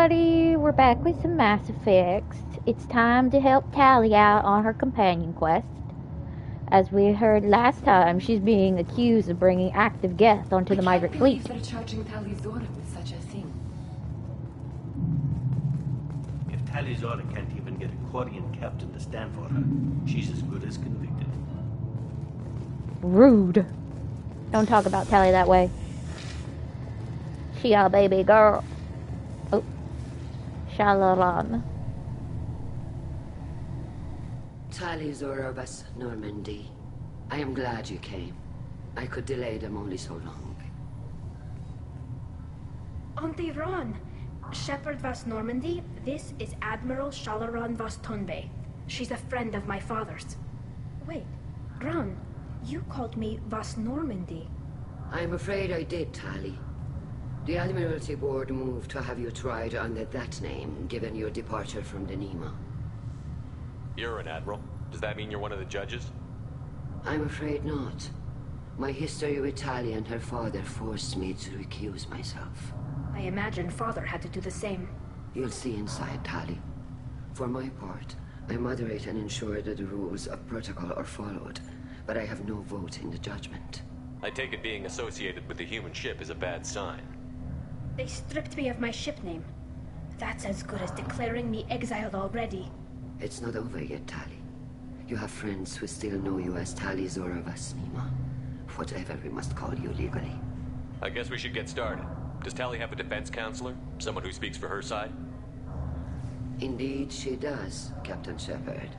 everybody, we're back with some Mass Effects. It's time to help Tali out on her companion quest. As we heard last time, she's being accused of bringing active Geth onto the migrant fleet. They're charging Tali Zora with such a thing. If Tali Zora can't even get a Quarian captain to stand for her, she's as good as convicted. Rude. Don't talk about Tali that way. She a baby girl. Oh. Shalalan. Tali Zora Vas Normandy. I am glad you came. I could delay them only so long. Auntie Ron, Shepherd Vas Normandy, this is Admiral Shalaran Vas Tonbe. She's a friend of my father's. Wait, Ron, you called me Vas Normandy. I'm afraid I did, Tali. The Admiralty Board moved to have you tried under that name, given your departure from the Nima. You're an admiral. Does that mean you're one of the judges? I'm afraid not. My history with Tali and her father forced me to recuse myself. I imagine father had to do the same. You'll see inside, Tali. For my part, I moderate and ensure that the rules of protocol are followed, but I have no vote in the judgment. I take it being associated with the human ship is a bad sign. They stripped me of my ship name. That's as good as declaring me exiled already. It's not over yet, Tali. You have friends who still know you as Tali Zora Vas Nima. Whatever we must call you legally. I guess we should get started. Does Tali have a defense counselor? Someone who speaks for her side? Indeed she does, Captain Shepard.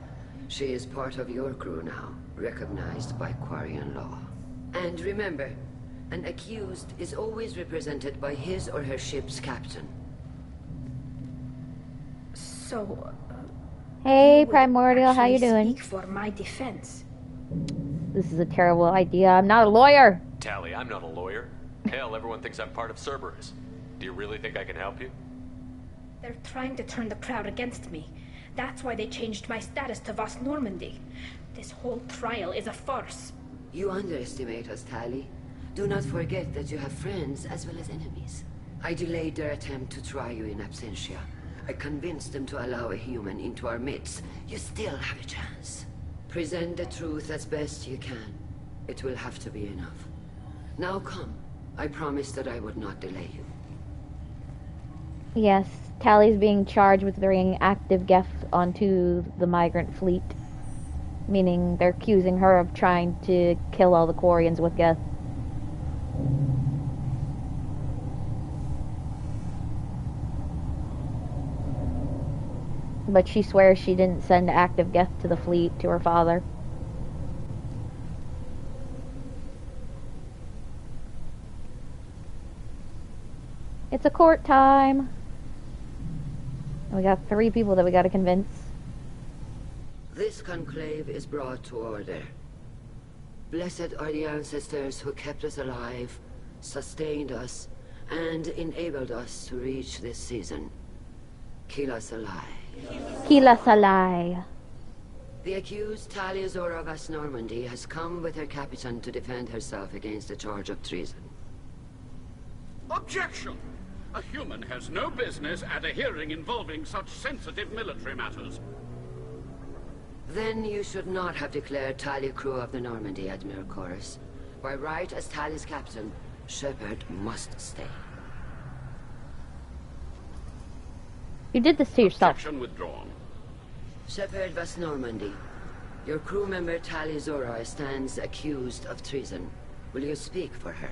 She is part of your crew now, recognized by Quarian law. And remember, an accused is always represented by his or her ship's captain. So, Hey, Primordial, how you actually doing? speak for my defense. This is a terrible idea. I'm not a lawyer. Tali, I'm not a lawyer. Hell, everyone thinks I'm part of Cerberus. Do you really think I can help you? They're trying to turn the crowd against me. That's why they changed my status to Vas Normandy. This whole trial is a farce. You underestimate us, Tali. Do not forget that you have friends as well as enemies. I delayed their attempt to try you in absentia. I convinced them to allow a human into our midst. You still have a chance. Present the truth as best you can. It will have to be enough. Now come. I promised that I would not delay you. Yes, Tali's being charged with bringing active Geth onto the migrant fleet. Meaning they're accusing her of trying to kill all the Quarians with Geth. But she swears she didn't send active Geth to the fleet to her father. It's a court time. We got 3 people that we gotta convince. This conclave is brought to order. Blessed are the ancestors who kept us alive, sustained us, and enabled us to reach this season. Kila Salai. Kila Salai. The accused Tali Zora Vas Normandy has come with her captain to defend herself against the charge of treason. Objection! A human has no business at a hearing involving such sensitive military matters. Then you should not have declared Tali crew of the Normandy, Admiral Chorus. By right as Tali's captain, Shepard must stay. You did this to yourself. Objection withdrawn. Shepard Vas Normandy, your crew member Tali Zora stands accused of treason. Will you speak for her?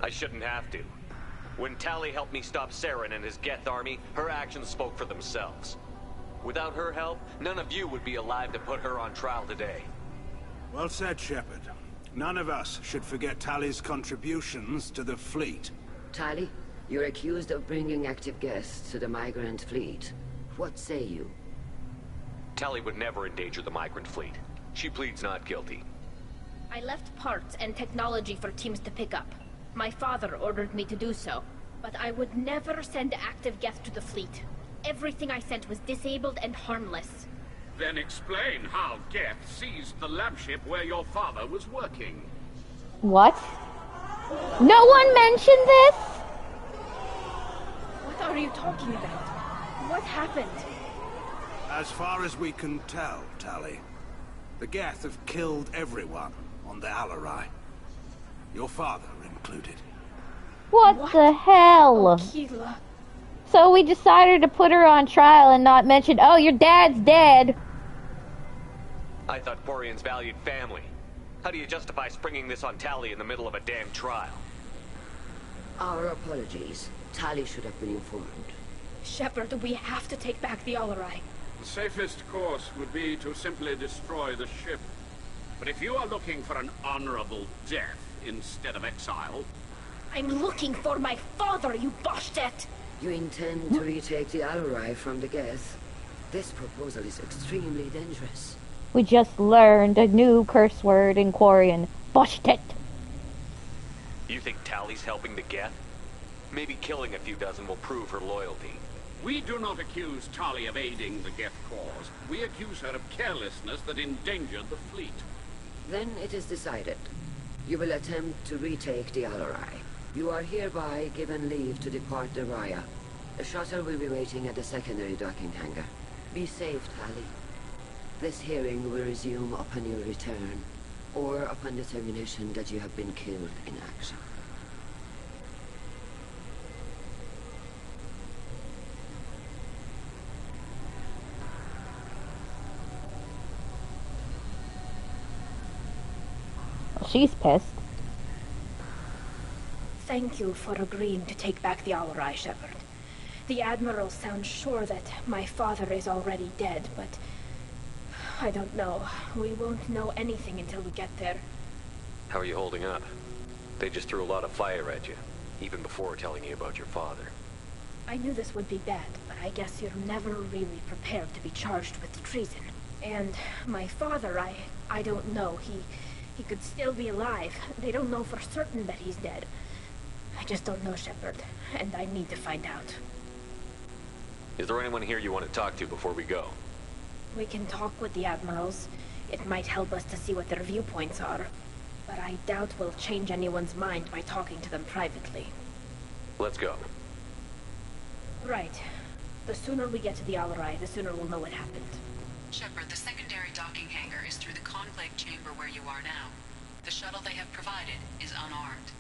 I shouldn't have to. When Tali helped me stop Saren and his Geth army, her actions spoke for themselves. Without her help, none of you would be alive to put her on trial today. Well said, Shepard. None of us should forget Tali's contributions to the fleet. Tali, you're accused of bringing active Geth to the migrant fleet. What say you? Tali would never endanger the migrant fleet. She pleads not guilty. I left parts and technology for teams to pick up. My father ordered me to do so, but I would never send active Geth to the fleet. Everything I sent was disabled and harmless. Then explain how Geth seized the lab ship where your father was working. What? No one mentioned this? What are you talking about? What happened? As far as we can tell, Tali, the Geth have killed everyone on the Alarai. Your father included. What the hell? Oh, Keela. So we decided to put her on trial and not mention, oh, your dad's dead. I thought Quarians valued family. How do you justify springing this on Tali in the middle of a damn trial? Our apologies. Tali should have been informed. Shepard, we have to take back the Alarai. The safest course would be to simply destroy the ship. But if you are looking for an honorable death instead of exile... I'm looking for my father, you Boshtet! You intend to retake the Alarai from the Geth? This proposal is extremely dangerous. We just learned a new curse word in Quarian. Boshtet. You think Tali's helping the Geth? Maybe killing a few dozen will prove her loyalty. We do not accuse Tali of aiding the Geth cause. We accuse her of carelessness that endangered the fleet. Then it is decided. You will attempt to retake the Alarai. You are hereby given leave to depart the Raya. The shuttle will be waiting at the secondary docking hangar. Be safe, Tali. This hearing will resume upon your return, or upon determination that you have been killed in action. She's pissed. Thank you for agreeing to take back the Alarai, Shepard. The Admiral sounds sure that my father is already dead, but... I don't know. We won't know anything until we get there. How are you holding up? They just threw a lot of fire at you, even before telling you about your father. I knew this would be bad, but I guess you're never really prepared to be charged with treason. And my father, I don't know. He could still be alive. They don't know for certain that he's dead. I just don't know, Shepard, and I need to find out. Is there anyone here you want to talk to before we go? We can talk with the Admirals. It might help us to see what their viewpoints are. But I doubt we'll change anyone's mind by talking to them privately. Let's go. Right. The sooner we get to the Alarai, the sooner we'll know what happened. Shepard, the secondary docking hangar is through the conclave chamber where you are now. The shuttle they have provided is unarmed.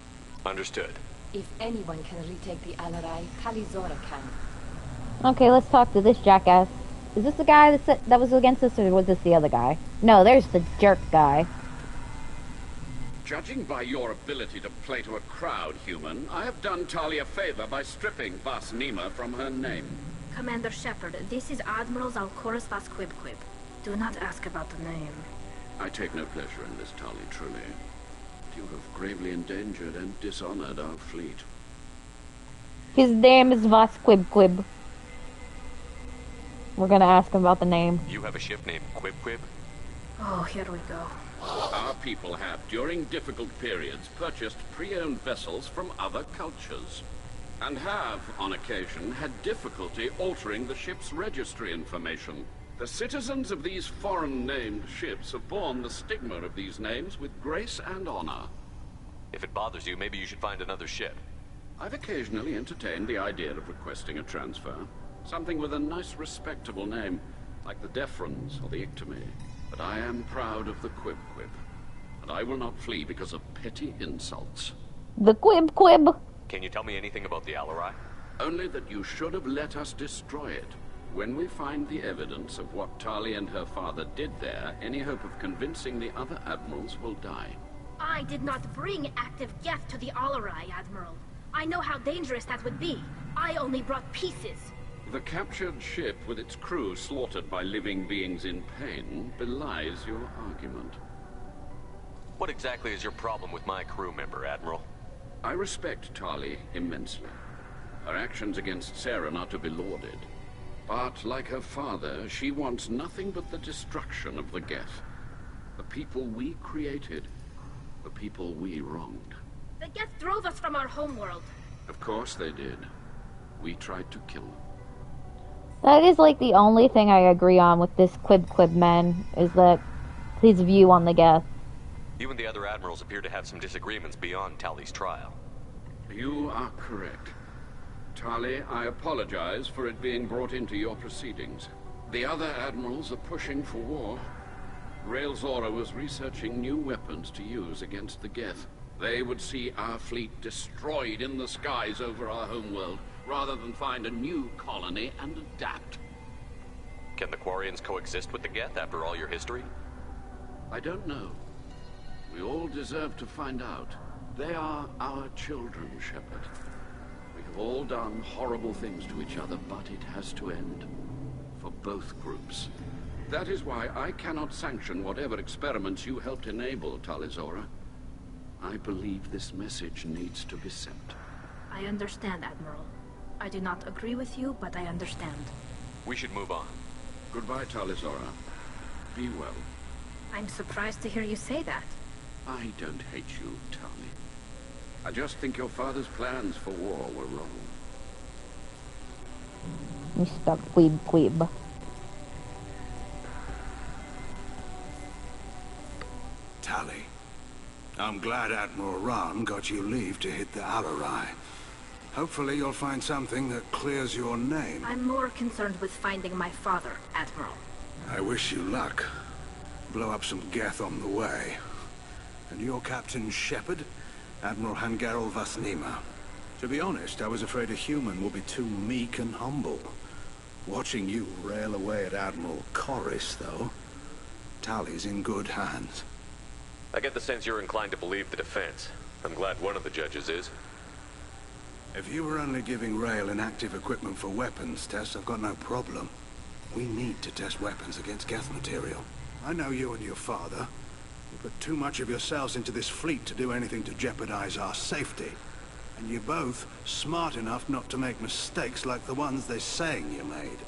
Understood. If anyone can retake the Alarai, Tali Zora can. Okay, let's talk to this jackass. Is this the guy that was against us, or was this the other guy? No, there's the jerk guy. Judging by your ability to play to a crowd, human, I have done Tali a favor by stripping Vas Nima from her name. Commander Shepard, this is Admiral Zalkorus Vas Quibquib. Do not ask about the name. I take no pleasure in this, Tali, truly. You have gravely endangered and dishonored our fleet. His name is Vas Quibquib. We're gonna ask him about the name. You have a ship named Quib? Oh, here we go. Our people have, during difficult periods, purchased pre-owned vessels from other cultures, and have, on occasion, had difficulty altering the ship's registry information. The citizens of these foreign-named ships have borne the stigma of these names with grace and honor. If it bothers you, maybe you should find another ship. I've occasionally entertained the idea of requesting a transfer. Something with a nice, respectable name, like the Defrons or the Ictomy. But I am proud of the Quib, and I will not flee because of petty insults. The Quib. Can you tell me anything about the Alarai? Only that you should have let us destroy it. When we find the evidence of what Tali and her father did there, any hope of convincing the other admirals will die. I did not bring active Geth to the Alarai, Admiral. I know how dangerous that would be. I only brought pieces. The captured ship with its crew slaughtered by living beings in pain belies your argument. What exactly is your problem with my crew member, Admiral? I respect Tali immensely. Her actions against Sarah are not to be lauded. But, like her father, she wants nothing but the destruction of the Geth. The people we created. The people we wronged. The Geth drove us from our homeworld. Of course they did. We tried to kill them. That is like the only thing I agree on with this Quib man, is that his view on the Geth. You and the other admirals appear to have some disagreements beyond Tali's trial. You are correct. Tali, I apologize for it being brought into your proceedings. The other admirals are pushing for war. Rael Zora was researching new weapons to use against the Geth. They would see our fleet destroyed in the skies over our homeworld, rather than find a new colony and adapt. Can the Quarians coexist with the Geth after all your history? I don't know. We all deserve to find out. They are our children, Shepard. We have all done horrible things to each other, but it has to end. For both groups. That is why I cannot sanction whatever experiments you helped enable, Tali Zora. I believe this message needs to be sent. I understand, Admiral. I do not agree with you, but I understand. We should move on. Goodbye, Tali Zora. Be well. I'm surprised to hear you say that. I don't hate you, Tali. I just think your father's plans for war were wrong. Mr. Quib. Tali, I'm glad Admiral Rahn got you leave to hit the Alarai. Hopefully you'll find something that clears your name. I'm more concerned with finding my father, Admiral. I wish you luck. Blow up some Geth on the way. And your Captain Shepard? Admiral Hangarel Vasnima. To be honest, I was afraid a human would be too meek and humble. Watching you rail away at Admiral Corris, though, Tali's in good hands. I get the sense you're inclined to believe the defense. I'm glad one of the judges is. If you were only giving Rael inactive equipment for weapons tests, I've got no problem. We need to test weapons against Geth material. I know you and your father. You put too much of yourselves into this fleet to do anything to jeopardize our safety. And you're both smart enough not to make mistakes like the ones they're saying you made.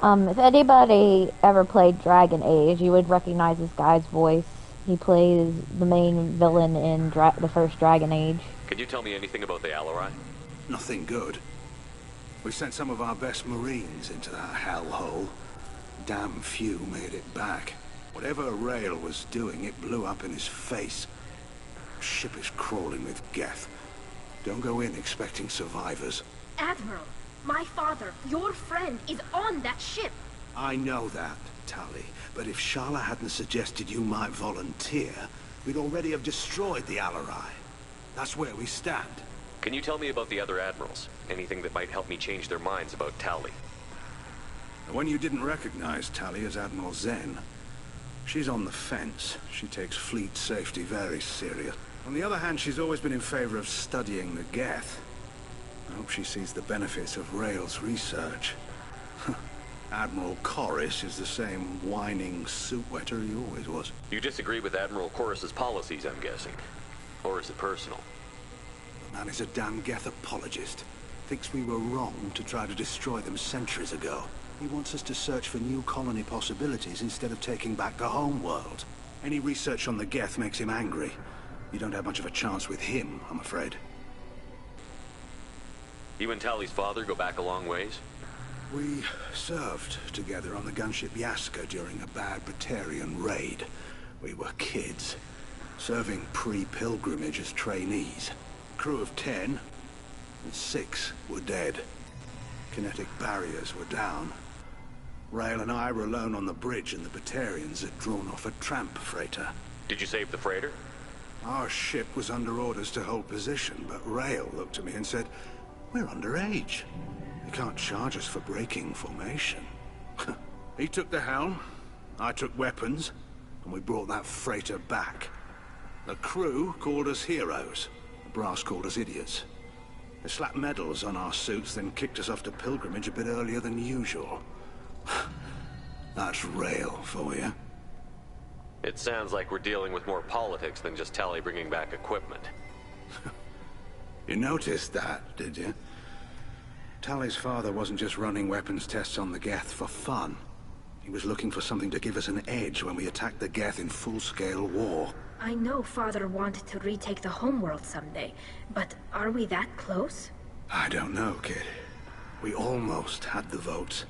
If anybody ever played Dragon Age, you would recognize this guy's voice. He plays the main villain in the first Dragon Age. Can you tell me anything about the Alarai? Nothing good. We sent some of our best Marines into that hellhole. Damn few made it back. Whatever Rael was doing, it blew up in his face. Ship is crawling with Geth. Don't go in expecting survivors. Admiral, my father, your friend, is on that ship. I know that, Tali. But if Shala hadn't suggested you might volunteer, we'd already have destroyed the Alarai. That's where we stand. Can you tell me about the other admirals? Anything that might help me change their minds about Tali? When you didn't recognize Tali as Admiral Zen, she's on the fence. She takes fleet safety very serious. On the other hand, she's always been in favor of studying the Geth. I hope she sees the benefits of Rael's research. Admiral Corris is the same whining suit wetter he always was. You disagree with Admiral Corris's policies, I'm guessing. Or is it personal? The man is a damn Geth apologist. Thinks we were wrong to try to destroy them centuries ago. He wants us to search for new colony possibilities instead of taking back the home world. Any research on the Geth makes him angry. You don't have much of a chance with him, I'm afraid. You and Tali's father go back a long ways? We served together on the gunship Yaska during a bad Batarian raid. We were kids, serving pre-pilgrimage as trainees. Crew of 10, and 6 were dead. Kinetic barriers were down. Rael and I were alone on the bridge, and the Batarians had drawn off a tramp freighter. Did you save the freighter? Our ship was under orders to hold position, but Rael looked at me and said, "We're underage. You can't charge us for breaking formation." He took the helm, I took weapons, and we brought that freighter back. The crew called us heroes. The brass called us idiots. They slapped medals on our suits, then kicked us off to pilgrimage a bit earlier than usual. That's Rael for you. It sounds like we're dealing with more politics than just Tali bringing back equipment. You noticed that, did you? Tali's father wasn't just running weapons tests on the Geth for fun. He was looking for something to give us an edge when we attacked the Geth in full-scale war. I know Father wanted to retake the homeworld someday, but are we that close? I don't know, kid. We almost had the vote.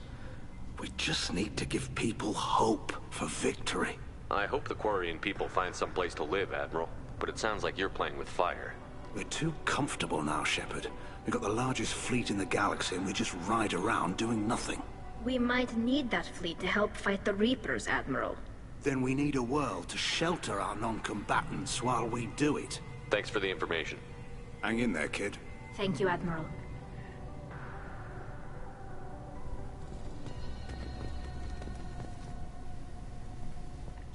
We just need to give people hope for victory. I hope the Quarian people find some place to live, Admiral. But it sounds like you're playing with fire. We're too comfortable now, Shepard. We've got the largest fleet in the galaxy and we just ride around doing nothing. We might need that fleet to help fight the Reapers, Admiral. Then we need a world to shelter our non-combatants while we do it. Thanks for the information. Hang in there, kid. Thank you, Admiral.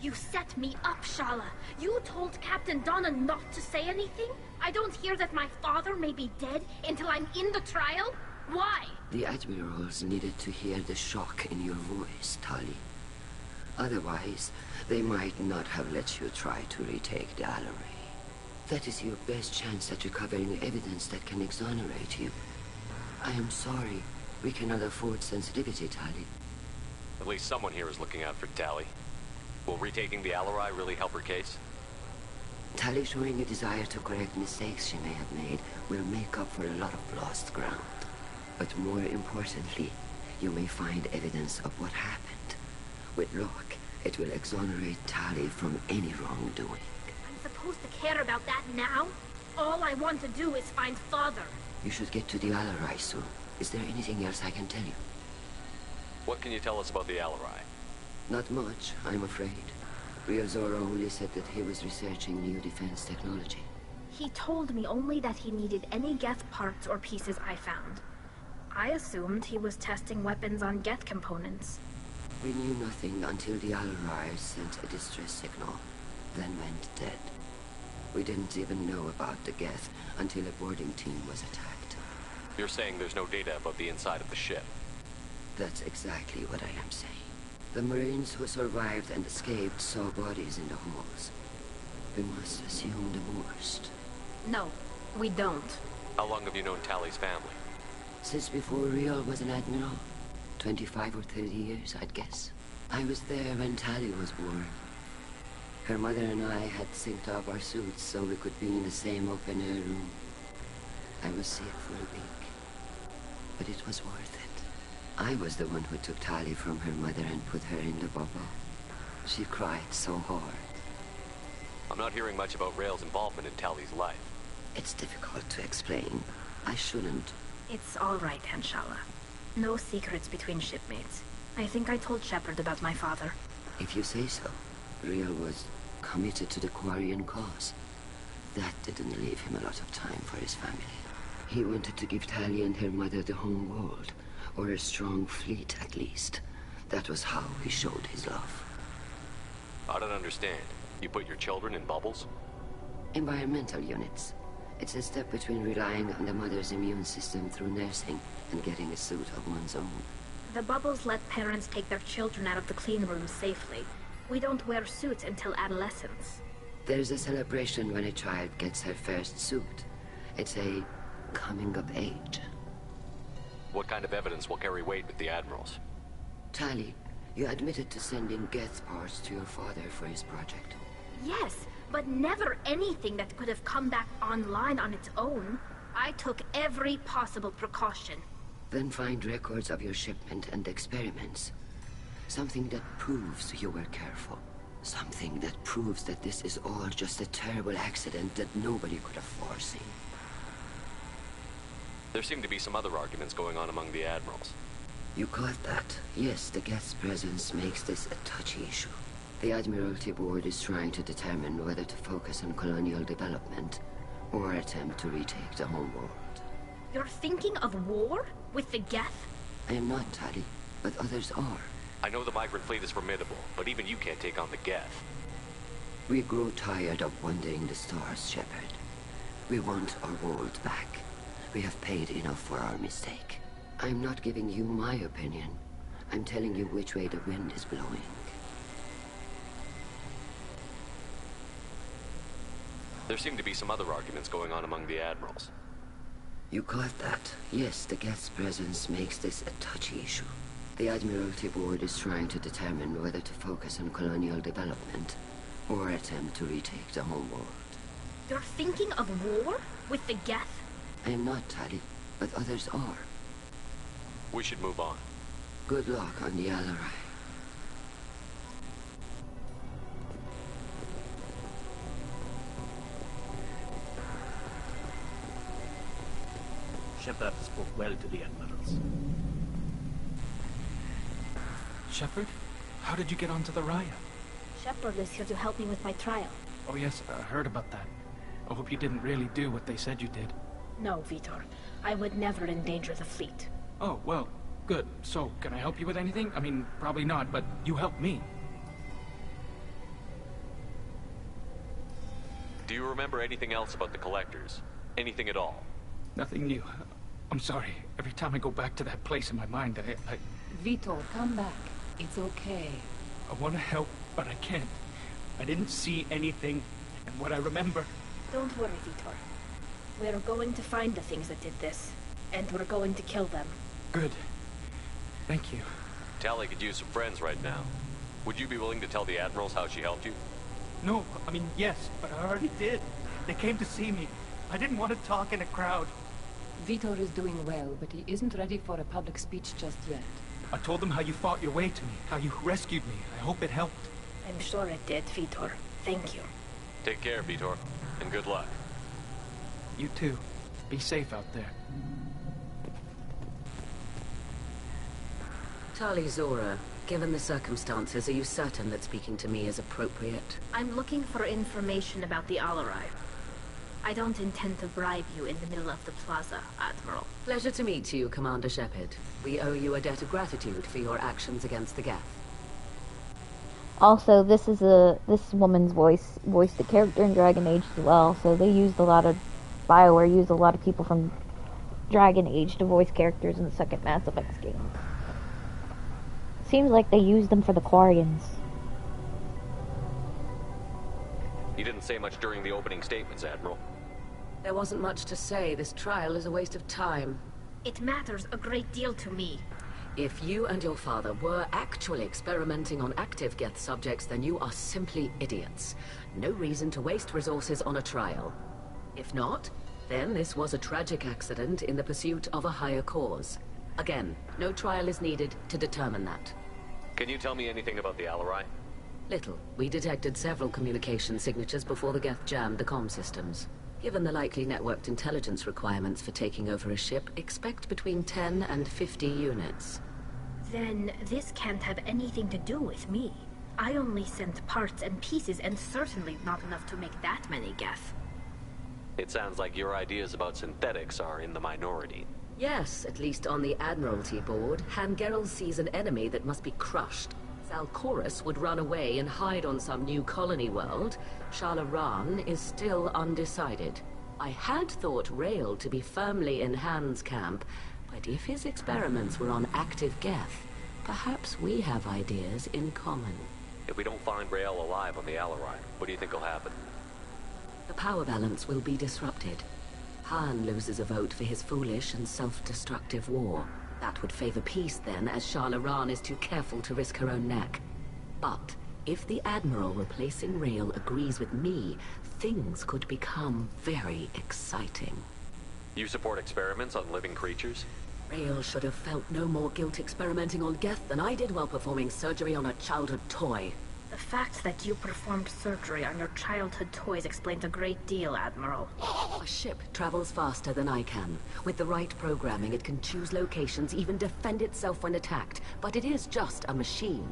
You set me up, Shala. You told Captain Donna not to say anything? I don't hear that my father may be dead until I'm in the trial? Why? The admirals needed to hear the shock in your voice, Tali. Otherwise, they might not have let you try to retake the Allery. That is your best chance at recovering evidence that can exonerate you. I am sorry. We cannot afford sensitivity, Tali. At least someone here is looking out for Tali. Will retaking the Allery really help her case? Tali showing a desire to correct mistakes she may have made will make up for a lot of lost ground. But more importantly, you may find evidence of what happened. With luck, it will exonerate Tali from any wrongdoing. I'm supposed to care about that now? All I want to do is find Father. You should get to the Allery soon. Is there anything else I can tell you? What can you tell us about the Allery? Not much, I'm afraid. Rio Zoro only said that he was researching new defense technology. He told me only that he needed any Geth parts or pieces I found. I assumed he was testing weapons on Geth components. We knew nothing until the Allery sent a distress signal, then went dead. We didn't even know about the Geth until a boarding team was attacked. You're saying there's no data about the inside of the ship? That's exactly what I am saying. The Marines who survived and escaped saw bodies in the halls. We must assume the worst. No, we don't. How long have you known Tali's family? Since before Rio was an admiral. 25 or 30 years, I'd guess. I was there when Tali was born. Her mother and I had synced up our suits so we could be in the same open-air room. I was sick for a week, but it was worth it. I was the one who took Tali from her mother and put her in the bubble. She cried so hard. I'm not hearing much about Rael's involvement in Tali's life. It's difficult to explain. I shouldn't. It's all right, Hanshala. No secrets between shipmates. I think I told Shepard about my father. If you say so. Rio was committed to the Quarian cause. That didn't leave him a lot of time for his family. He wanted to give Tali and her mother the home world. Or a strong fleet, at least. That was how he showed his love. I don't understand. You put your children in bubbles? Environmental units. It's a step between relying on the mother's immune system through nursing and getting a suit of one's own. The bubbles let parents take their children out of the clean rooms safely. We don't wear suits until adolescence. There's a celebration when a child gets her first suit. It's a coming of age. What kind of evidence will carry weight with the admirals? Tali, you admitted to sending Geth parts to your father for his project. Yes, but never anything that could have come back online on its own. I took every possible precaution. Then find records of your shipment and experiments. Something that proves you were careful. Something that proves that this is all just a terrible accident that nobody could have foreseen. There seem to be some other arguments going on among the admirals. You caught that? Yes, the Geth's presence makes this a touchy issue. The Admiralty Board is trying to determine whether to focus on colonial development or attempt to retake the homeworld. You're thinking of war? With the Geth? I am not, Tali, but others are. I know the migrant fleet is formidable, but even you can't take on the Geth. We grow tired of wandering the stars, Shepard. We want our world back. We have paid enough for our mistake. I'm not giving you my opinion. I'm telling you which way the wind is blowing. There seem to be some other arguments going on among the admirals. You caught that? Yes, the Geth's presence makes this a touchy issue. The Admiralty Board is trying to determine whether to focus on colonial development or attempt to retake the homeworld. You're thinking of war? With the Geth? I am not, Tali, but others are. We should move on. Good luck on the Alarai. Shepard spoke well to the admirals. Shepard? How did you get onto the Raya? Shepard is here to help me with my trial. Oh yes, I heard about that. I hope you didn't really do what they said you did. No, Vitor. I would never endanger the fleet. Oh, well, good. So, can I help you with anything? I mean, probably not, but you helped me. Do you remember anything else about the Collectors? Anything at all? Nothing new. I'm sorry. Every time I go back to that place in my mind, I Vitor, come back. It's okay. want to help, but I can't. I didn't see anything, and what I remember... Don't worry, Vitor. We're going to find the things that did this, and we're going to kill them. Good. Thank you. Tali could use some friends right now. Would you be willing to tell the Admirals how she helped you? No, I mean, yes, but I already did. They came to see me. I didn't want to talk in a crowd. Vitor is doing well, but he isn't ready for a public speech just yet. I told them how you fought your way to me, how you rescued me. I hope it helped. I'm sure it did, Vitor. Thank you. Take care, Vitor, and good luck. You too. Be safe out there. Tali Zora, given the circumstances, are you certain that speaking to me is appropriate? I'm looking for information about the Alarai. I don't intend to bribe you in the middle of the plaza, Admiral. Pleasure to meet you, Commander Shepard. We owe you a debt of gratitude for your actions against the Geth. Also, this woman's voiced the character in Dragon Age as well, so they used a lot of... BioWare used a lot of people from Dragon Age to voice characters in the second Mass Effect game. Seems like they used them for the Quarians. You didn't say much during the opening statements, Admiral. There wasn't much to say. This trial is a waste of time. It matters a great deal to me. If you and your father were actually experimenting on active Geth subjects, then you are simply idiots. No reason to waste resources on a trial. If not, then this was a tragic accident in the pursuit of a higher cause. Again, no trial is needed to determine that. Can you tell me anything about the Alarai? Little. We detected several communication signatures before the Geth jammed the comm systems. Given the likely networked intelligence requirements for taking over a ship, expect between 10 and 50 units. Then this can't have anything to do with me. I only sent parts and pieces, and certainly not enough to make that many Geth. It sounds like your ideas about synthetics are in the minority. Yes, at least on the Admiralty board, Hangerel sees an enemy that must be crushed. Zalcorus would run away and hide on some new colony world. Shalaran is still undecided. I had thought Rael to be firmly in Han's camp, but if his experiments were on active Geth, perhaps we have ideas in common. If we don't find Rael alive on the Alarai, what do you think will happen? The power balance will be disrupted. Han loses a vote for his foolish and self-destructive war. That would favor peace then, as Shalaran is too careful to risk her own neck. But if the Admiral replacing Rael agrees with me, things could become very exciting. You support experiments on living creatures? Rael should have felt no more guilt experimenting on Geth than I did while performing surgery on a childhood toy. The fact that you performed surgery on your childhood toys explains a great deal, Admiral. A ship travels faster than I can. With the right programming, it can choose locations, even defend itself when attacked. But it is just a machine.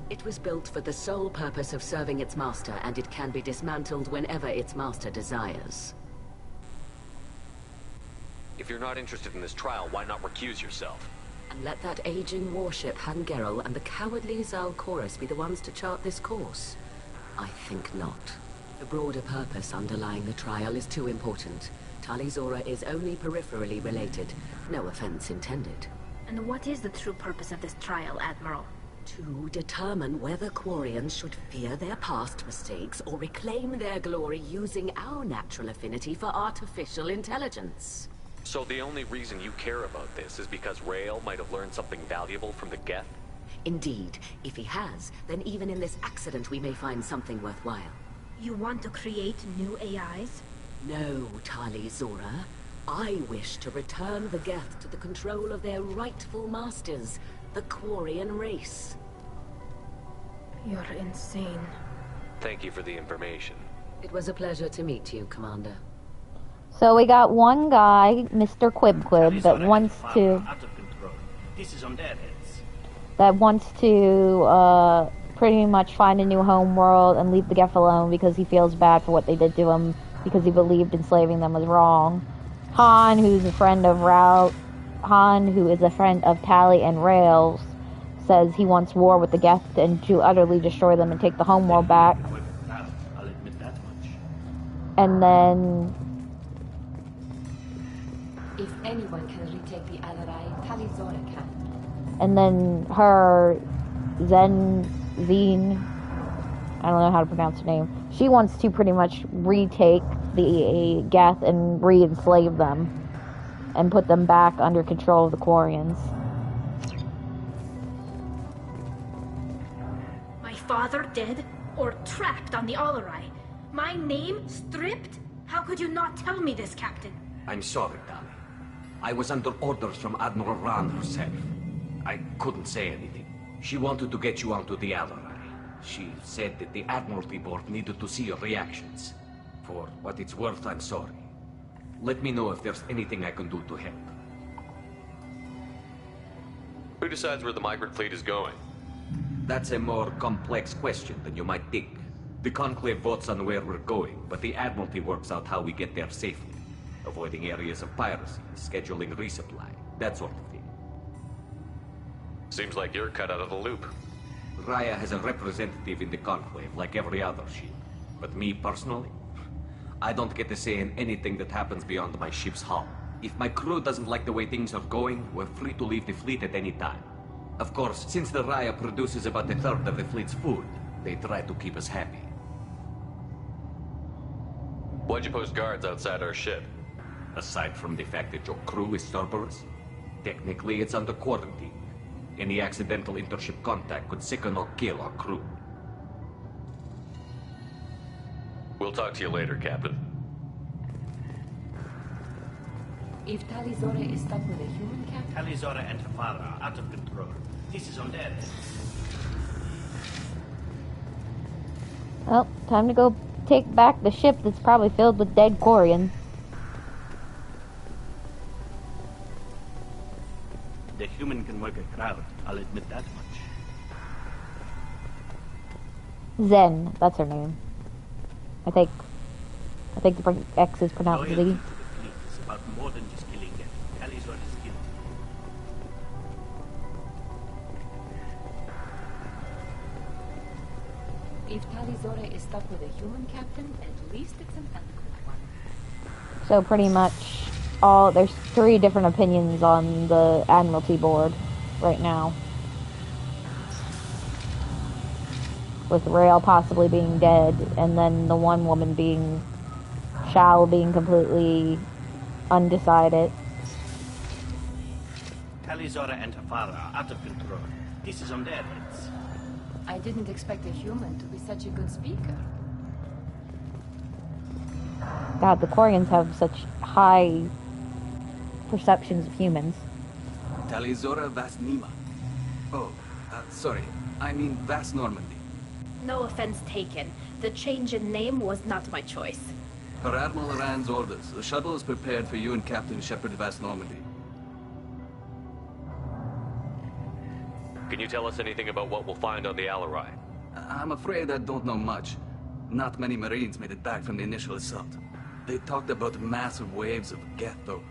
It was built for the sole purpose of serving its master, and it can be dismantled whenever its master desires. If you're not interested in this trial, why not recuse yourself? And let that aging warship Hangerel and the cowardly Zalcorus be the ones to chart this course? I think not. The broader purpose underlying the trial is too important. Tali Zora is only peripherally related. No offense intended. And what is the true purpose of this trial, Admiral? To determine whether Quarians should fear their past mistakes or reclaim their glory using our natural affinity for artificial intelligence. So the only reason you care about this is because Rael might have learned something valuable from the Geth? Indeed. If he has, then even in this accident we may find something worthwhile. You want to create new AIs? No, Tali Zora. I wish to return the Geth to the control of their rightful masters, the Quarian race. You're insane. Thank you for the information. It was a pleasure to meet you, Commander. So we got one guy, Mr. Quib, that wants to... Out of control. This is on their heads. That wants to, pretty much find a new home world and leave the Geth alone because he feels bad for what they did to him because he believed enslaving them was wrong. Han, who's a friend of Han, who is a friend of Tali and Rails, says he wants war with the Geth and to utterly destroy them and take the homeworld back. I'll admit that much. And then... If anyone can retake the Alarai, Tali Zora can. And then her Zine, I don't know how to pronounce her name, she wants to pretty much retake the Geth and re-enslave them and put them back under control of the Quarians. My father dead or trapped on the Alarai? My name stripped? How could you not tell me this, Captain? I'm sorry, Tali. I was under orders from Admiral Rand herself. I couldn't say anything. She wanted to get you onto the Alarai. She said that the Admiralty Board needed to see your reactions. For what it's worth, I'm sorry. Let me know if there's anything I can do to help. Who decides where the migrant fleet is going? That's a more complex question than you might think. The Conclave votes on where we're going, but the Admiralty works out how we get there safely. Avoiding areas of piracy, scheduling resupply, that sort of thing. Seems like you're cut out of the loop. Raya has a representative in the Conclave, like every other ship. But me personally, I don't get to say in anything that happens beyond my ship's hull. If my crew doesn't like the way things are going, we're free to leave the fleet at any time. Of course, since the Raya produces about a third of the fleet's food, they try to keep us happy. Why'd you post guards outside our ship? Aside from the fact that your crew is Cerberus, technically it's under quarantine. Any accidental intership contact could sicken or kill our crew. We'll talk to you later, Captain. If Tali Zora is stuck with a human captain... Tali Zora and her father are out of control. This is on their heads. Well, time to go take back the ship that's probably filled with dead Quarians. The human can work a crowd, I'll admit that much. Zen, that's her name. I think the X is pronounced Z. Loyalty to the fleet is about more than just killing them. Tali Zora is guilty. If Tali Zora is stuck with a human captain, at least it's an eloquent one. So pretty much there's 3 different opinions on the Admiralty Board right now. With Rael possibly being dead, and then the one woman being Shal being completely undecided. Tali Zora and her father are out of control. This is on their heads. I didn't expect a human to be such a good speaker. God, the Quarians have such high perceptions of humans. Tali Zora Vas Nima. Oh, sorry. I mean Vas Normandy. No offense taken. The change in name was not my choice. Per Admiral Rand's orders, the shuttle is prepared for you and Captain Shepard Vas Normandy. Can you tell us anything about what we'll find on the Alarai? I'm afraid I don't know much. Not many Marines made it back from the initial assault. They talked about massive waves of Geth, though.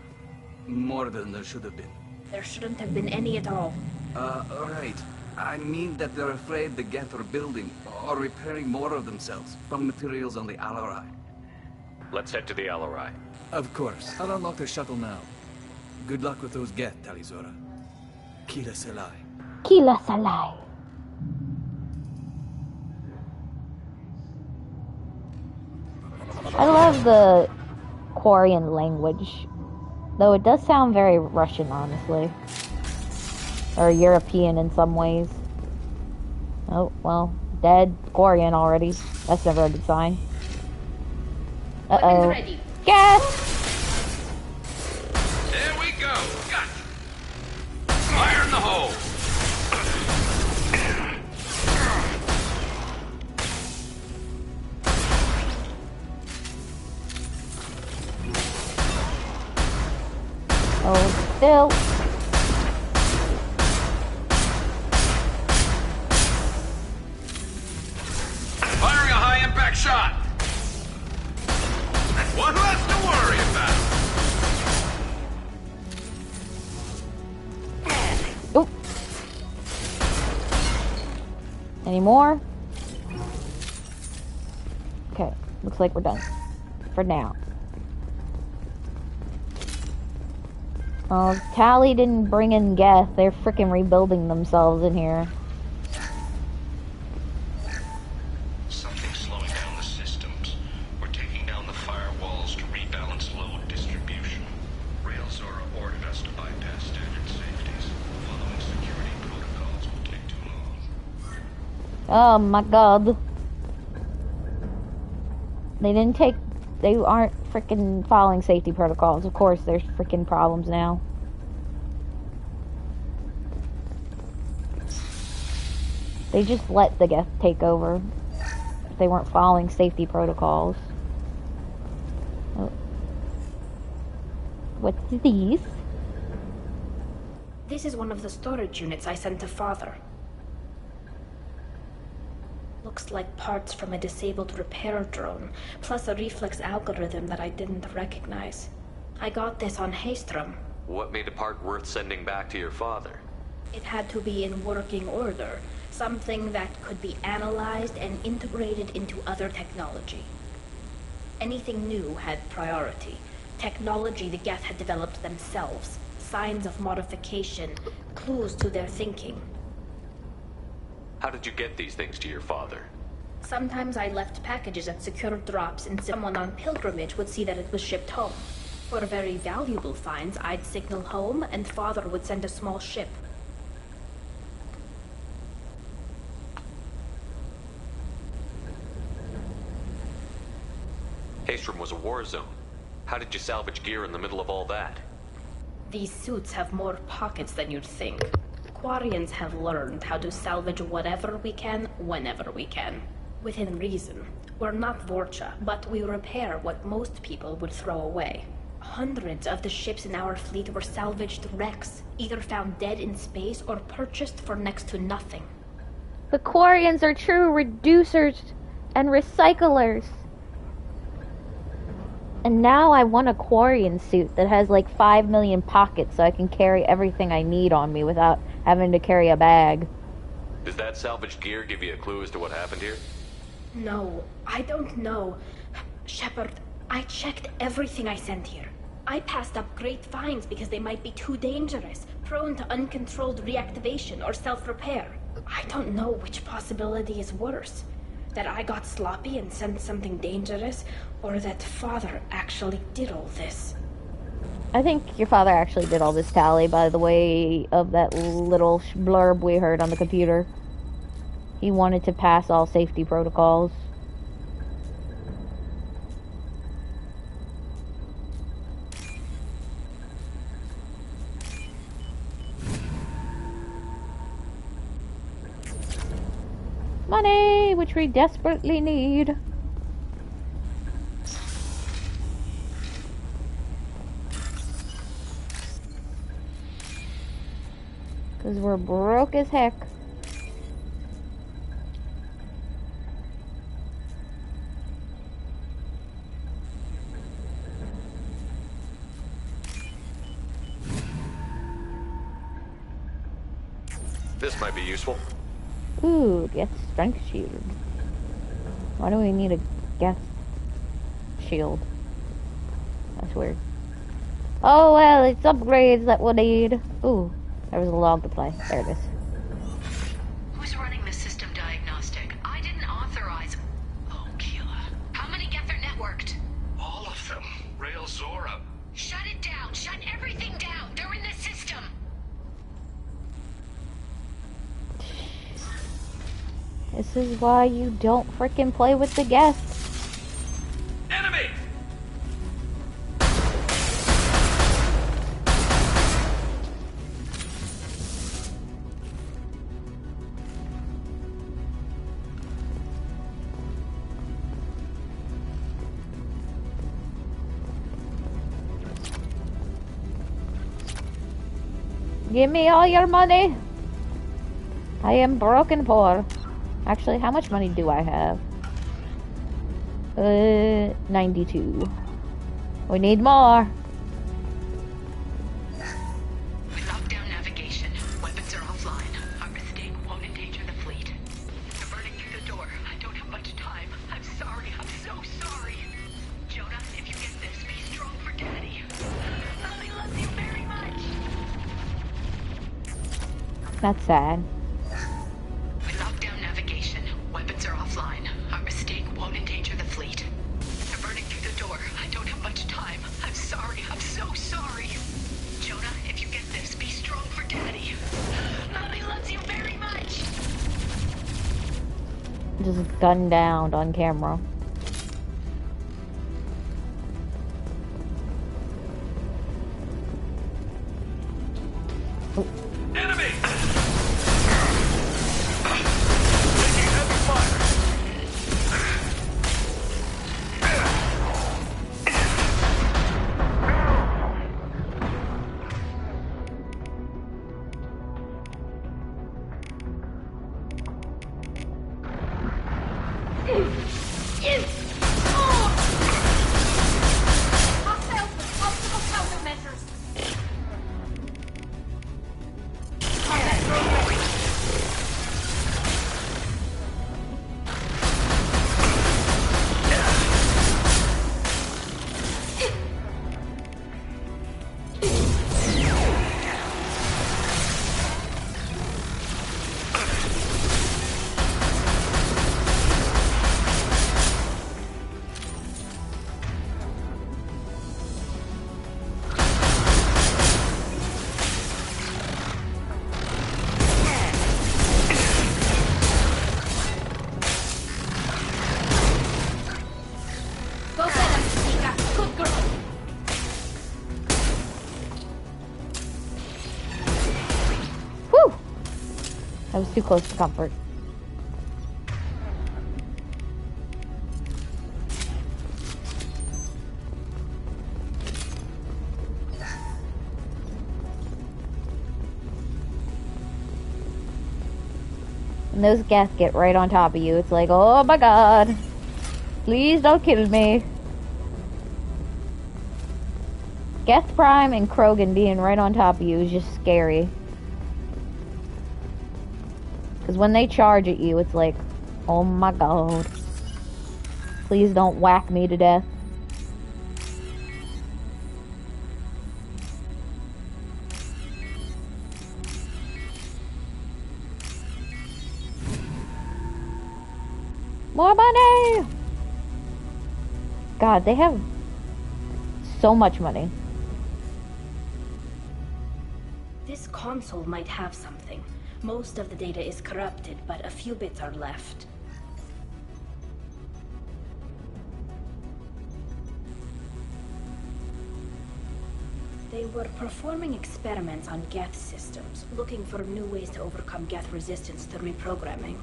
More than there should have been. There shouldn't have been any at all. Right. I mean that they're afraid the Geth are building or repairing more of themselves from materials on the Alarai. Let's head to the Alarai. Of course. I'll unlock the shuttle now. Good luck with those Geth, Tali Zora. Kila Selai. Kila Salai. I love the Quarian language, though it does sound very Russian, honestly. Or European in some ways. Oh, well, dead Quarian already. That's never a good sign. Uh-oh. Ready. Yes! Oh, still. Firing a high-impact shot! One less to worry about! Oh. Any more? Okay, looks like we're done. For now. Oh, Tali didn't bring in Geth. They're freaking rebuilding themselves in here. Something's slowing down the systems. We're taking down the firewalls to rebalance load distribution. Railzora ordered us to bypass standard safeties. Following security protocols will take too long. Oh my god. They aren't freaking following safety protocols. Of course, there's freaking problems now. They just let the Geth take over. If they weren't following safety protocols. Oh. What's these? This is one of the storage units I sent to Father. Looks like parts from a disabled repair drone, plus a reflex algorithm that I didn't recognize. I got this on Haystrom. What made a part worth sending back to your father? It had to be in working order, something that could be analyzed and integrated into other technology. Anything new had priority. Technology the Geth had developed themselves, signs of modification, clues to their thinking. How did you get these things to your father? Sometimes I left packages at secure drops and someone on pilgrimage would see that it was shipped home. For very valuable finds, I'd signal home and Father would send a small ship. Haystrom was a war zone. How did you salvage gear in the middle of all that? These suits have more pockets than you'd think. Quarians have learned how to salvage whatever we can, whenever we can. Within reason. We're not Vorcha, but we repair what most people would throw away. Hundreds of the ships in our fleet were salvaged wrecks, either found dead in space or purchased for next to nothing. The Quarians are true reducers and recyclers. And now I want a Quarian suit that has like 5 million pockets so I can carry everything I need on me without having to carry a bag. Does that salvaged gear give you a clue as to what happened here? No, I don't know. Shepard, I checked everything I sent here. I passed up great finds because they might be too dangerous, prone to uncontrolled reactivation or self-repair. I don't know which possibility is worse. That I got sloppy and sent something dangerous, or that Father actually did all this. I think your father actually did all this, Tali, by the way of that little blurb we heard on the computer. He wanted to pass all safety protocols. Money, which we desperately need. Because we're broke as heck. This might be useful. Ooh, Geth strength shield. Why do we need a Geth shield? That's weird. Oh well, it's upgrades that we'll need. Ooh, there was a log to play. There it is. Who's running the system diagnostic? I didn't authorize. Oh, Keela. How many Geth are networked? All of them. Railzora. Shut it down. Shut everything down. They're in the system. This is why you don't frickin' play with the Geth. Enemy! Give me all your money. I am broken poor. Actually, how much money do I have? 92. We need more. We locked down navigation. Weapons are offline. Our mistake won't endanger the fleet. They're burning through the door. I don't have much time. I'm sorry. I'm so sorry. Jonah, if you get this, be strong for Daddy. Mommy loves you very much. That's sad. We locked down navigation. Weapons are offline. Our mistake won't endanger the fleet. They're burning through the door. I don't have much time. I'm sorry. I'm so sorry. Jonah, if you get this, be strong for Daddy. Mommy loves you very much. Just gunned down on camera. Enemy! Taking heavy fire. Optimal countermeasures. Go get him, Nika. Good girl. Whew! That was too close to comfort. And those Geth get right on top of you. It's like, oh my god. Please don't kill me. Geth Prime and Krogan being right on top of you is just scary. Because when they charge at you, it's like, oh my god. Please don't whack me to death. More money! God, they have so much money. This console might have something. Most of the data is corrupted, but a few bits are left. They were performing experiments on Geth systems, looking for new ways to overcome Geth resistance to reprogramming.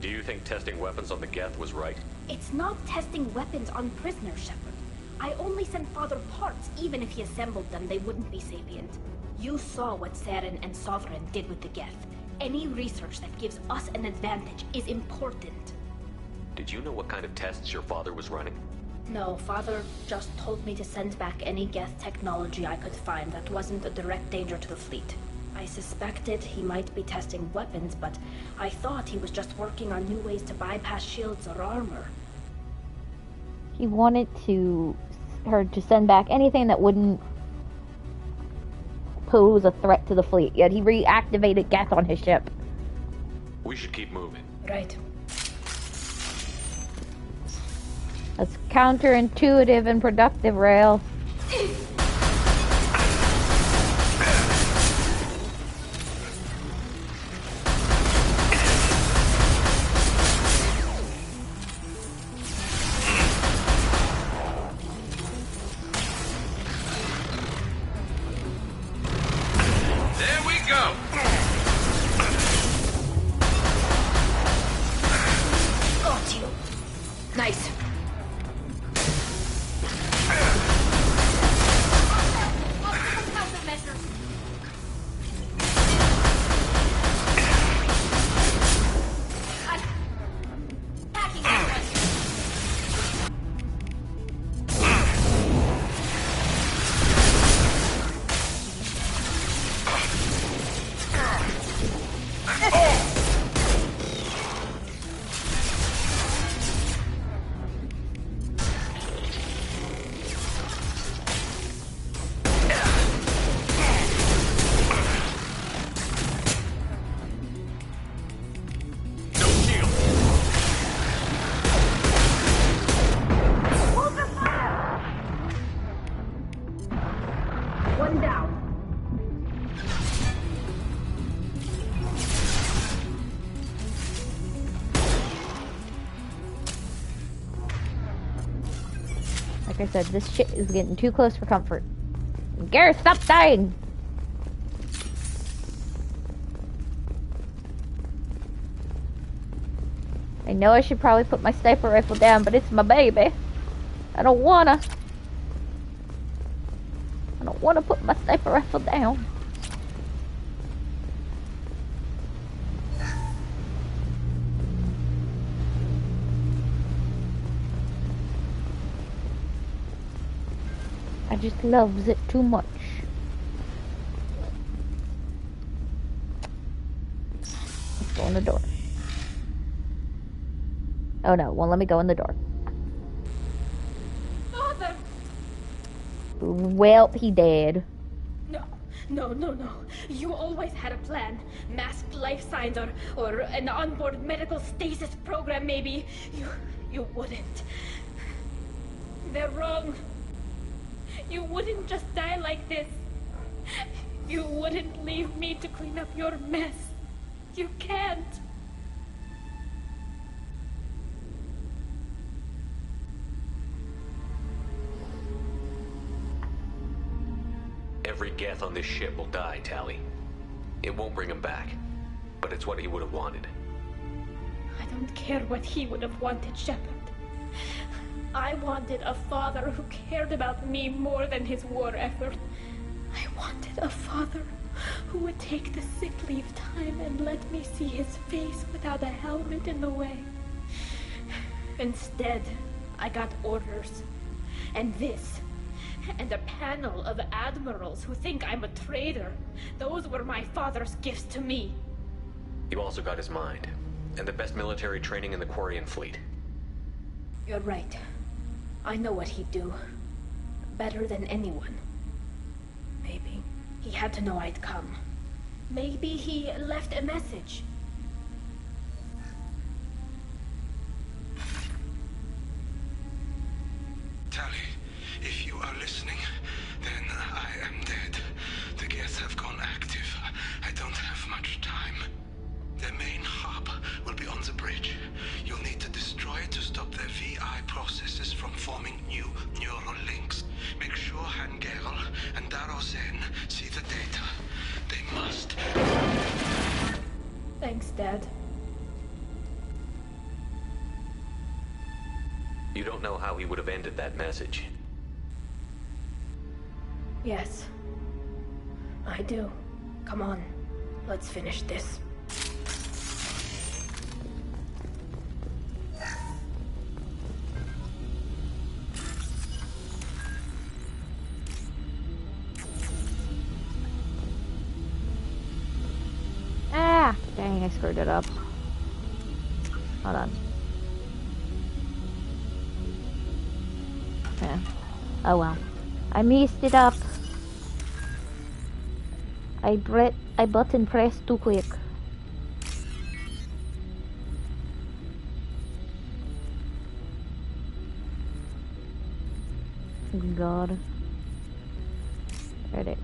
Do you think testing weapons on the Geth was right? It's not testing weapons on prisoners, Shepard. I only sent Father parts. Even if he assembled them, they wouldn't be sapient. You saw what Saren and Sovereign did with the Geth. Any research that gives us an advantage is important. Did you know what kind of tests your father was running? No, Father just told me to send back any Geth technology I could find that wasn't a direct danger to the fleet. I suspected he might be testing weapons, but I thought he was just working on new ways to bypass shields or armor. He wanted her to send back anything that wouldn't pose a threat to the fleet, yet he reactivated Geth on his ship. We should keep moving. Right. That's counterintuitive and productive, Rail. One down. Like I said, this shit is getting too close for comfort. Gareth, stop dying! I know I should probably put my sniper rifle down, but it's my baby. I don't wanna put my sniper rifle down. I just loves it too much. Let's go in the door. Oh no, won't let me go in the door. Father! Well, he dead. No. You always had a plan. Masked life signs or an onboard medical stasis program maybe. You wouldn't. They're wrong. You wouldn't just die like this. You wouldn't leave me to clean up your mess. You can't. Every Geth on this ship will die, Tali. It won't bring him back, but it's what he would have wanted. I don't care what he would have wanted, Shepard. I wanted a father who cared about me more than his war effort. I wanted a father who would take the sick leave time and let me see his face without a helmet in the way. Instead, I got orders. And this. And a panel of admirals who think I'm a traitor. Those were my father's gifts to me. You also got his mind, and the best military training in the Quarian fleet. You're right. I know what he'd do. Better than anyone. Maybe he had to know I'd come. Maybe he left a message. Tali, if you are listening, then I am dead. The Geth have gone active. I don't have much time. Their main hub will be on the bridge. You'll need to destroy it to stop their VI processes from forming new neural links. Make sure Hangerl and Darozen see the data. They must. Thanks, Dad. You don't know how he would have ended that message. Yes. I do. Come on. Let's finish this. Ah! Dang, I screwed it up. Hold on. Yeah. Oh well. I messed it up. I button pressed too quick. God. Credit.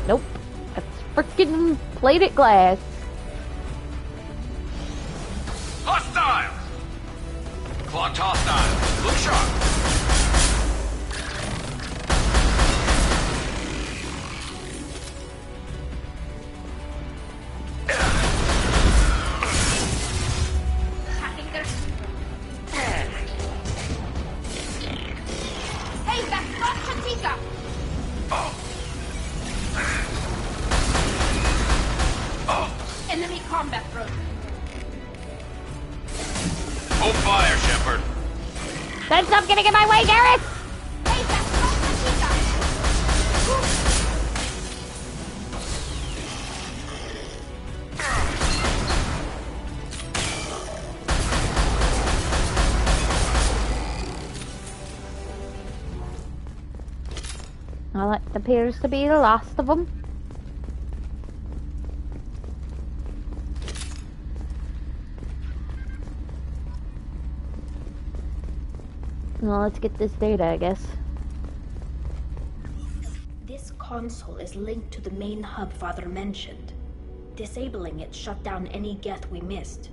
Nope. That's freaking plated glass. Hostile! Clocked hostile. Look sharp. Hey, that's not Chatika! Enemy combat drone. Hold fire, Shepard. Then stop getting in my way, Gareth! Hey, that's not Chatika! Well, it appears to be the last of them. Well, let's get this data, I guess. This console is linked to the main hub Father mentioned. Disabling it shut down any Geth we missed.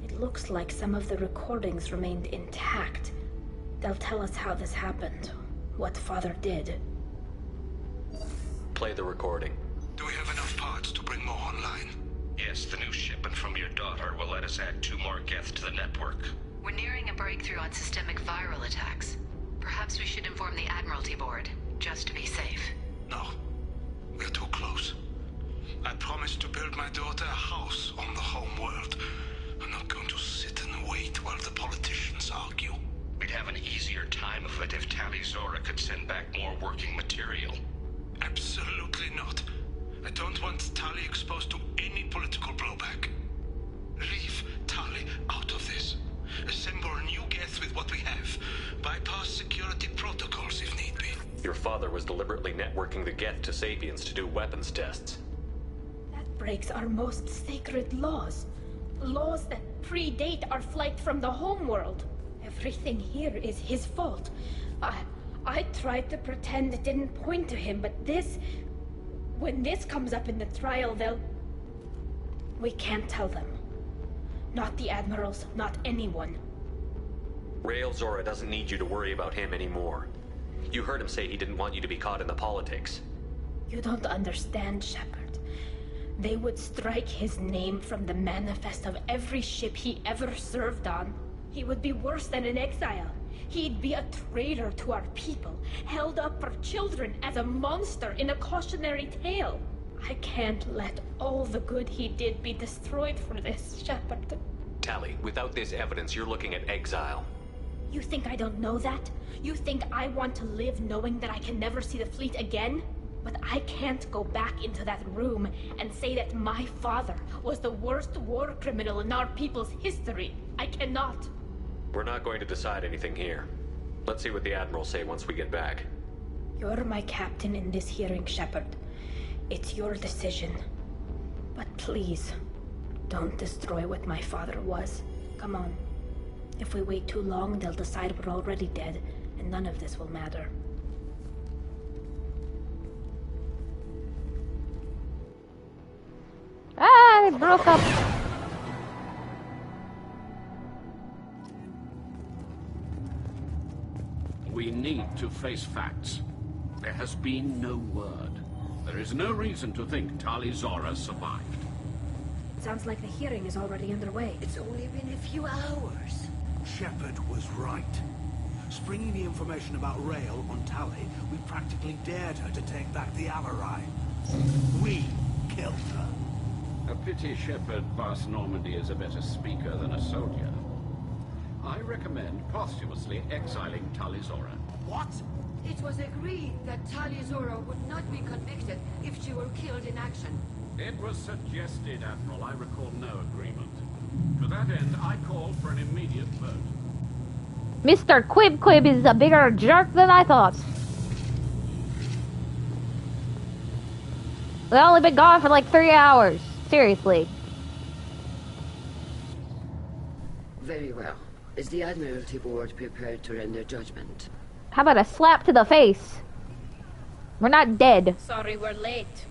It looks like some of the recordings remained intact. They'll tell us how this happened, what Father did. Play the recording. Do we have enough parts to bring more online? Yes, the new shipment from your daughter will let us add 2 more Geth to the network. We're nearing a breakthrough on systemic viral attacks. Perhaps we should inform the Admiralty Board, just to be safe. No. We're too close. I promised to build my daughter a house on the home world. I'm not going to sit and wait while the politicians argue. We'd have an easier time of it if Tali Zora could send back more working material. Absolutely not. I don't want Tali exposed to any political blowback. Leave Tali out of this. Assemble a new Geth with what we have. Bypass security protocols if need be. Your father was deliberately networking the Geth to Sapiens to do weapons tests. That breaks our most sacred laws. Laws that predate our flight from the homeworld. Everything here is his fault. I tried to pretend it didn't point to him, but this... When this comes up in the trial, they'll... We can't tell them. Not the Admirals, not anyone. Rael Zora doesn't need you to worry about him anymore. You heard him say he didn't want you to be caught in the politics. You don't understand, Shepard. They would strike his name from the manifest of every ship he ever served on. He would be worse than an exile. He'd be a traitor to our people, held up for children as a monster in a cautionary tale. I can't let all the good he did be destroyed for this, Shepard. Tali, without this evidence, you're looking at exile. You think I don't know that? You think I want to live knowing that I can never see the fleet again? But I can't go back into that room and say that my father was the worst war criminal in our people's history. I cannot. We're not going to decide anything here. Let's see what the Admirals say once we get back. You're my captain in this hearing, Shepard. It's your decision. But please, don't destroy what my father was. Come on. If we wait too long, they'll decide we're already dead, and none of this will matter. Ah, it broke up. We need to face facts. There has been no word. There is no reason to think Tali Zora survived. Sounds like the hearing is already underway. It's only been a few hours. Shepard was right. Springing the information about Rael on Tali, we practically dared her to take back the Alarai. We killed her. A pity Shepard Vas Normandy is a better speaker than a soldier. I recommend posthumously exiling Tali Zora. What? It was agreed that Tali Zora would not be convicted if she were killed in action. It was suggested, Admiral. I recall no agreement. To that end, I call for an immediate vote. Mr. Quib is a bigger jerk than I thought. We've only been gone for like 3 hours. Seriously. Very well. Is the Admiralty Board prepared to render judgment? How about a slap to the face? We're not dead. Sorry we're late.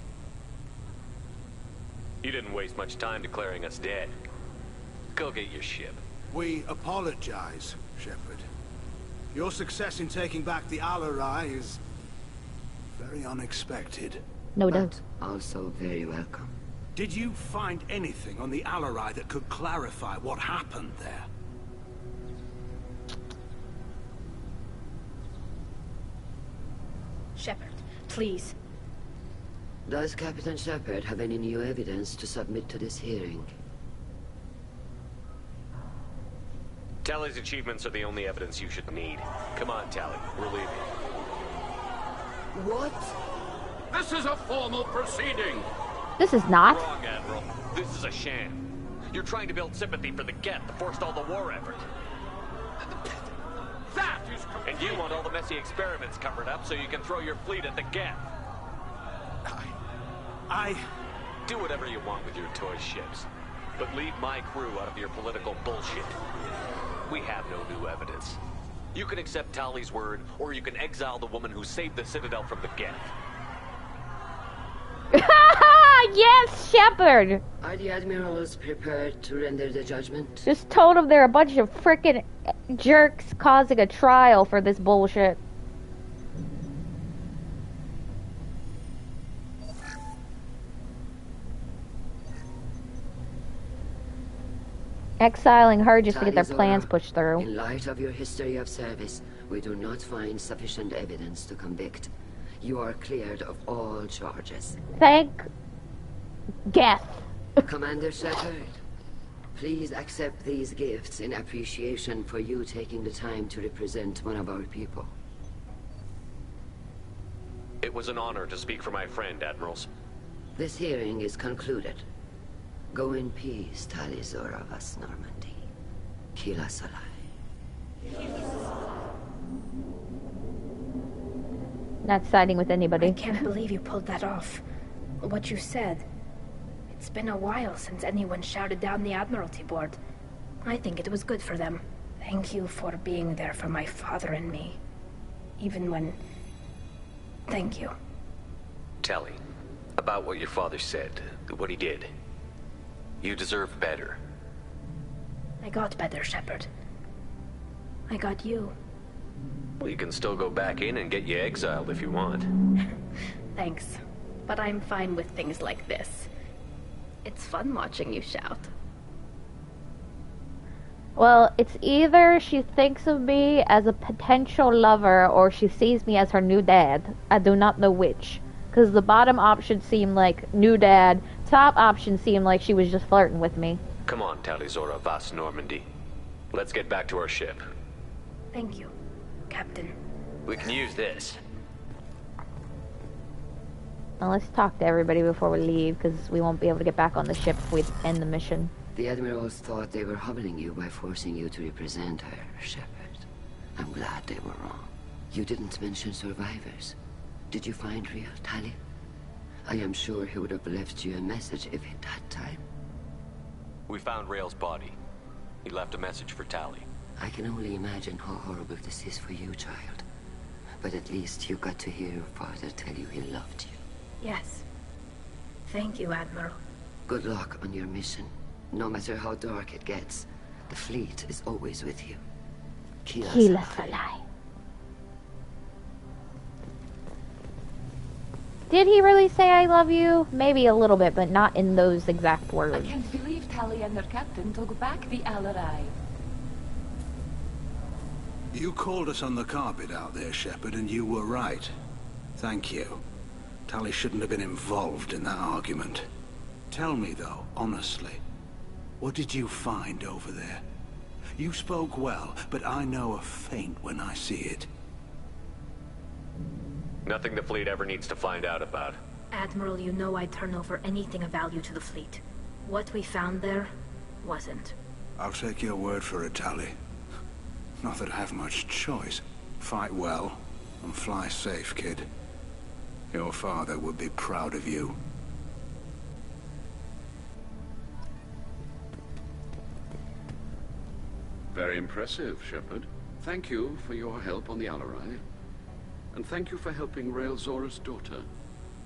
You didn't waste much time declaring us dead. Go get your ship. We apologize, Shepard. Your success in taking back the Alarai is very unexpected. No doubt. Also very welcome. Did you find anything on the Alarai that could clarify what happened there? Shepard, please. Does Captain Shepard have any new evidence to submit to this hearing? Tali's achievements are the only evidence you should need. Come on, Tali. We're leaving. What? This is a formal proceeding. This is not. Wrong, Admiral. This is a sham. You're trying to build sympathy for the Geth to forestall the war effort. That is And you want all the messy experiments covered up so you can throw your fleet at the Geth. Do whatever you want with your toy ships, but leave my crew out of your political bullshit. We have no new evidence. You can accept Tali's word, or you can exile the woman who saved the Citadel from the Geth. Yes, Shepard! Are the admirals prepared to render the judgment? Just told them they're a bunch of frickin' jerks causing a trial for this bullshit. Exiling her just to get their plans pushed through. In light of your history of service, we do not find sufficient evidence to convict. You are cleared of all charges. Thank Geth. Commander Shepard, please accept these gifts in appreciation for you taking the time to represent one of our people. It was an honor to speak for my friend, Admirals. This hearing is concluded. Go in peace, Tali Zora Vas Normandy. Kila Salai. Not siding with anybody. I can't believe you pulled that off. What you said. It's been a while since anyone shouted down the Admiralty Board. I think it was good for them. Thank you for being there for my father and me. Even when... Thank you. Tali, about what your father said, what he did. You deserve better. I got better, Shepard. I got you. Well, you can still go back in and get you exiled if you want. Thanks. But I'm fine with things like this. It's fun watching you shout. Well, it's either she thinks of me as a potential lover or she sees me as her new dad. I do not know which. Because the bottom option seemed like new dad. Top option seemed like she was just flirting with me. Come on, Tali Zora Vas Normandy. Let's get back to our ship. Thank you, Captain. We can use this. Now let's talk to everybody before we leave, because we won't be able to get back on the ship if we end the mission. The Admirals thought they were humbling you by forcing you to represent her, Shepard. I'm glad they were wrong. You didn't mention survivors. Did you find real Tali? I am sure he would have left you a message if he'd had time. We found Rael's body. He left a message for Tali. I can only imagine how horrible this is for you, child. But at least you got to hear your father tell you he loved you. Yes. Thank you, Admiral. Good luck on your mission. No matter how dark it gets, the fleet is always with you. Kila Salai. Did he really say I love you? Maybe a little bit, but not in those exact words. I can't believe Tali and her captain took back the Alarai. You called us on the carpet out there, Shepard, and you were right. Thank you. Tali shouldn't have been involved in that argument. Tell me, though, honestly, what did you find over there? You spoke well, but I know a feint when I see it. Nothing the fleet ever needs to find out about. Admiral, you know I'd turn over anything of value to the fleet. What we found there wasn't. I'll take your word for it, Tali. Not that I have much choice. Fight well, and fly safe, kid. Your father would be proud of you. Very impressive, Shepard. Thank you for your help on the Alarai. And thank you for helping Rael Zora's daughter.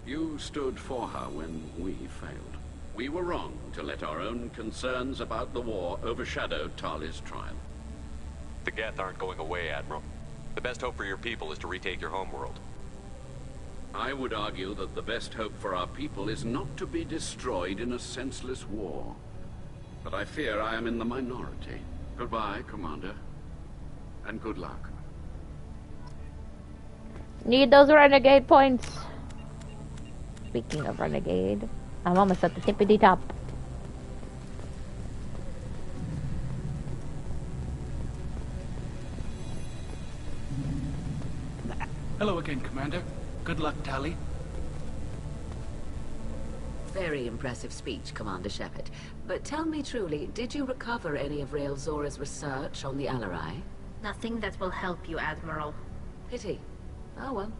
You stood for her when we failed. We were wrong to let our own concerns about the war overshadow Tali's triumph. The Geth aren't going away, Admiral. The best hope for your people is to retake your homeworld. I would argue that the best hope for our people is not to be destroyed in a senseless war. But I fear I am in the minority. Goodbye, Commander. And good luck. Need those renegade points. Speaking of renegade, I'm almost at the tippity top. Hello again, Commander. Good luck, Tali. Very impressive speech, Commander Shepard. But tell me truly, did you recover any of Rael Zora's research on the Alarai? Nothing that will help you, Admiral. Pity. Oh well.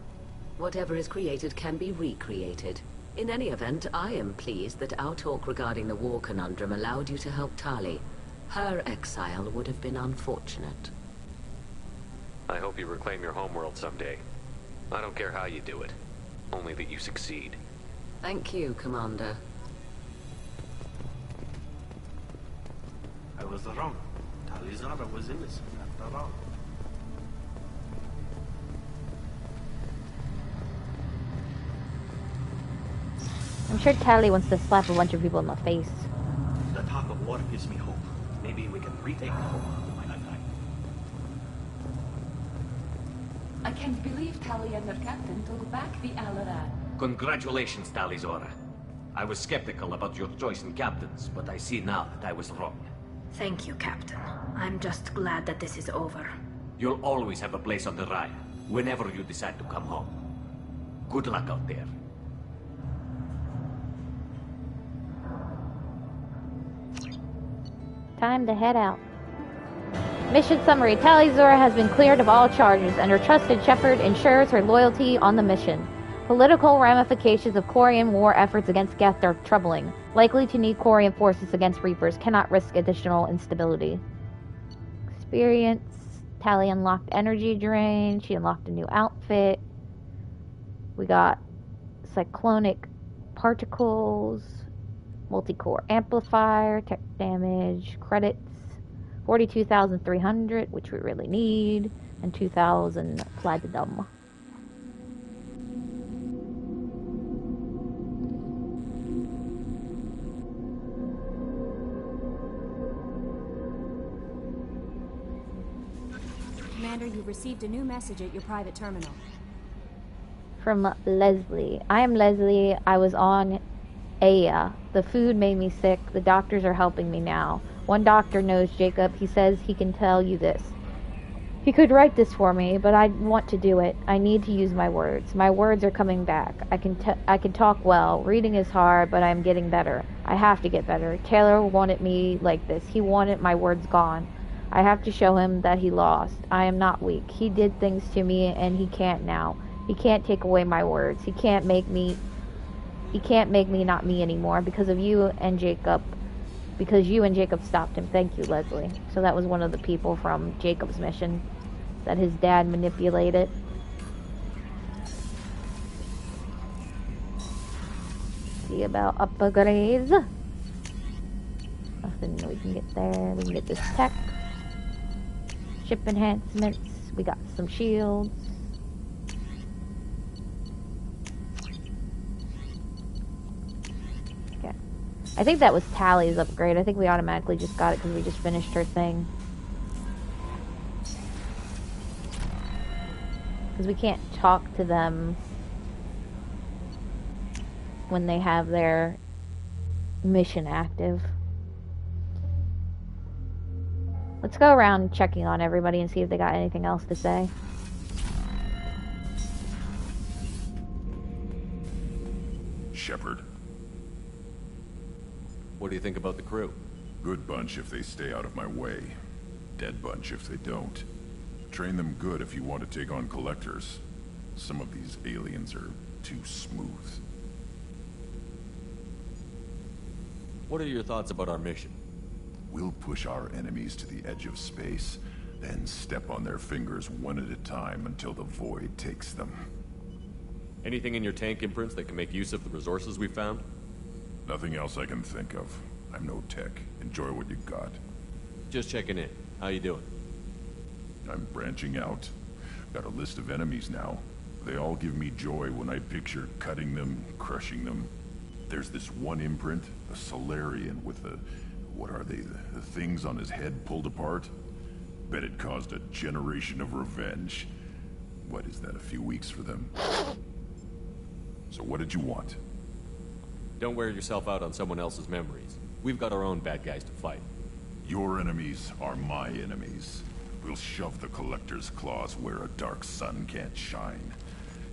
Whatever is created can be recreated. In any event, I am pleased that our talk regarding the war conundrum allowed you to help Tali. Her exile would have been unfortunate. I hope you reclaim your homeworld someday. I don't care how you do it. Only that you succeed. Thank you, Commander. I was wrong. Tali Zara was innocent after all. I'm sure Tali wants to slap a bunch of people in the face. The talk of war gives me hope. Maybe we can retake the home of my lifetime. I can't believe Tali and her captain took back the Alaran. Congratulations, Tali Zora. I was skeptical about your choice in captains, but I see now that I was wrong. Thank you, Captain. I'm just glad that this is over. You'll always have a place on the Raya, whenever you decide to come home. Good luck out there. Time to head out. Mission summary. Tali Zora has been cleared of all charges, and her trusted Shepard ensures her loyalty on the mission. Political ramifications of Quarian war efforts against Geth are troubling. Likely to need Quarian forces against Reapers. Cannot risk additional instability. Experience. Tali unlocked energy drain. She unlocked a new outfit. We got cyclonic particles. Multi-core amplifier. Tech damage. Credits. 42,300, which we really need. And 2,000 platinum. Commander, you've received a new message at your private terminal. From Leslie. I am Leslie. I was on Aya. The food made me sick. The doctors are helping me now. One doctor knows Jacob. He says he can tell you this. He could write this for me, but I want to do it. I need to use my words. My words are coming back. I can talk well. Reading is hard, but I'm getting better. I have to get better. Taylor wanted me like this. He wanted my words gone. I have to show him that he lost. I am not weak. He did things to me, and he can't now. He can't take away my words. He can't make me not me anymore because of you and Jacob. Because you and Jacob stopped him. Thank you, Leslie. So that was one of the people from Jacob's mission that his dad manipulated. See about upgrades. Nothing we can get there. We can get this tech. Ship enhancements. We got some shields. Okay. I think that was Tali's upgrade. I think we automatically just got it because we just finished her thing. Because we can't talk to them when they have their mission active. Let's go around checking on everybody and see if they got anything else to say. Shepard. What do you think about the crew? Good bunch if they stay out of my way. Dead bunch if they don't. Train them good if you want to take on collectors. Some of these aliens are too smooth. What are your thoughts about our mission? We'll push our enemies to the edge of space, then step on their fingers one at a time until the void takes them. Anything in your tank imprints that can make use of the resources we found? Nothing else I can think of. I'm no tech. Enjoy what you got. Just checking in. How you doing? I'm branching out. Got a list of enemies now. They all give me joy when I picture cutting them, crushing them. There's this one imprint, a Solarian with the... what are they? The things on his head pulled apart? Bet it caused a generation of revenge. What is that, a few weeks for them? So what did you want? Don't wear yourself out on someone else's memories. We've got our own bad guys to fight. Your enemies are my enemies. We'll shove the Collector's claws where a dark sun can't shine.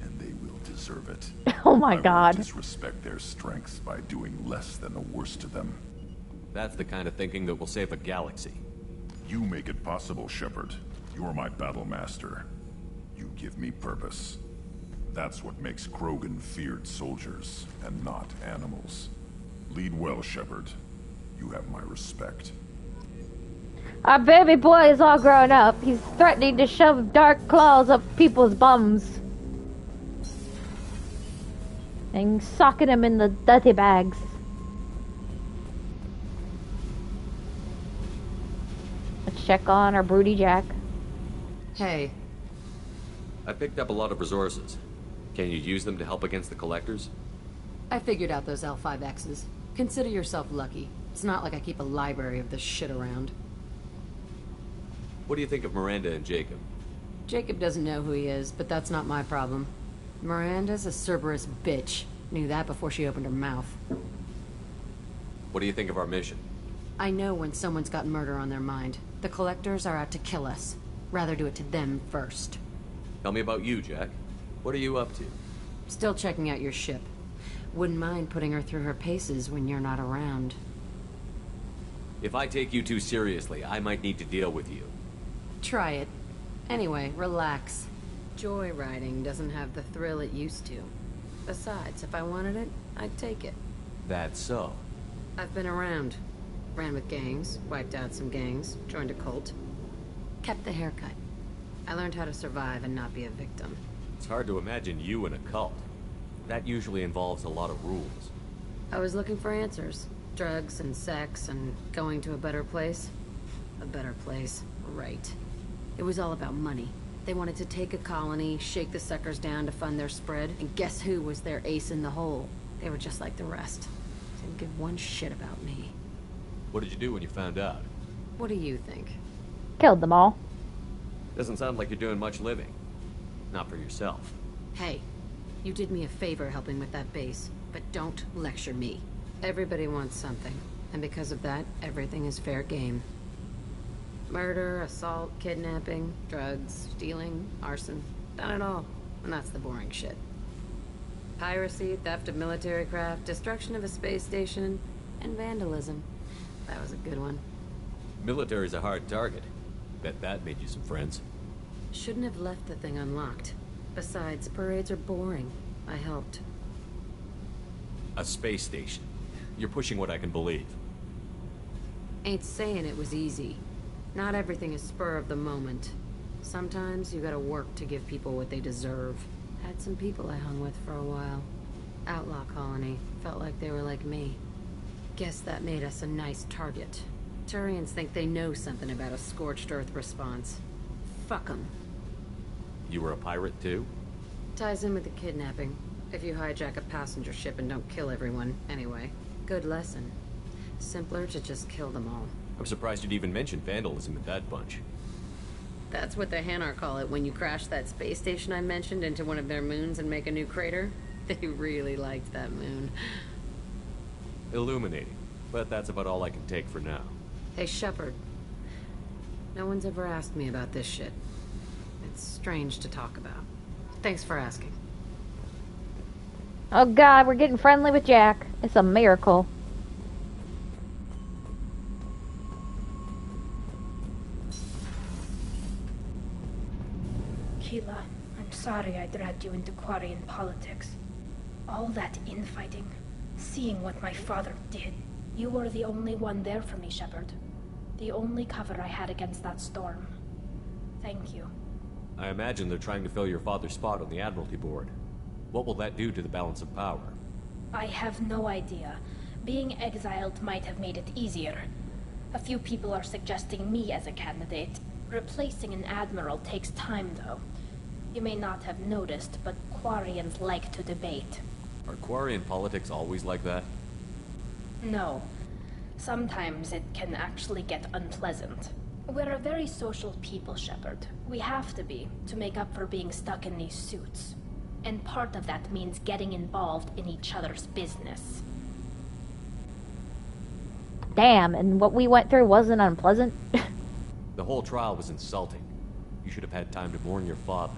And they will deserve it. Oh my God. I will disrespect their strengths by doing less than the worst of them. That's the kind of thinking that will save a galaxy. You make it possible, Shepard. You're my battle master. You give me purpose. That's what makes Krogan feared soldiers, and not animals. Lead well, Shepard. You have my respect. Our baby boy is all grown up. He's threatening to shove dark claws up people's bums. And socking them in the dirty bags. Let's check on our broody Jack. Hey. I picked up a lot of resources. Can you use them to help against the collectors? I figured out those L5Xs. Consider yourself lucky. It's not like I keep a library of this shit around. What do you think of Miranda and Jacob? Jacob doesn't know who he is, but that's not my problem. Miranda's a Cerberus bitch. Knew that before she opened her mouth. What do you think of our mission? I know when someone's got murder on their mind. The collectors are out to kill us. Rather do it to them first. Tell me about you, Jack. What are you up to? Still checking out your ship. Wouldn't mind putting her through her paces when you're not around. If I take you too seriously, I might need to deal with you. Try it. Anyway, relax. Joyriding doesn't have the thrill it used to. Besides, if I wanted it, I'd take it. That's so. I've been around. Ran with gangs, wiped out some gangs, joined a cult. Kept the haircut. I learned how to survive and not be a victim. It's hard to imagine you in a cult. That usually involves a lot of rules. I was looking for answers. Drugs and sex and going to a better place. A better place, right. It was all about money. They wanted to take a colony, shake the suckers down to fund their spread, and guess who was their ace in the hole? They were just like the rest. Didn't give one shit about me. What did you do when you found out? What do you think? Killed them all. Doesn't sound like you're doing much living. Not for yourself. Hey, you did me a favor helping with that base, but don't lecture me. Everybody wants something, and because of that, everything is fair game. Murder, assault, kidnapping, drugs, stealing, arson. Done it all. And that's the boring shit. Piracy, theft of military craft, destruction of a space station, and vandalism. That was a good one. Military's a hard target. Bet that made you some friends. Shouldn't have left the thing unlocked. Besides, parades are boring. I helped. A space station. You're pushing what I can believe. Ain't saying it was easy. Not everything is spur of the moment. Sometimes you gotta work to give people what they deserve. Had some people I hung with for a while. Outlaw colony. Felt like they were like me. Guess that made us a nice target. Turians think they know something about a scorched earth response. Fuck 'em. You were a pirate too? Ties in with the kidnapping. If you hijack a passenger ship and don't kill everyone, anyway. Good lesson. Simpler to just kill them all. I'm surprised you'd even mention vandalism in that bunch. That's what the Hanar call it when you crash that space station I mentioned into one of their moons and make a new crater. They really liked that moon. Illuminating. But that's about all I can take for now. Hey, Shepard. No one's ever asked me about this shit. It's strange to talk about. Thanks for asking. Oh god, we're getting friendly with Jack. It's a miracle. Keela, I'm sorry I dragged you into Quarian politics. All that infighting, seeing what my father did. You were the only one there for me, Shepard. The only cover I had against that storm. Thank you. I imagine they're trying to fill your father's spot on the Admiralty Board. What will that do to the balance of power? I have no idea. Being exiled might have made it easier. A few people are suggesting me as a candidate. Replacing an admiral takes time, though. You may not have noticed, but Quarians like to debate. Are Quarian politics always like that? No. Sometimes it can actually get unpleasant. We're a very social people, Shepard. We have to be, to make up for being stuck in these suits. And part of that means getting involved in each other's business. Damn, and what we went through wasn't unpleasant? The whole trial was insulting. You should have had time to mourn your father.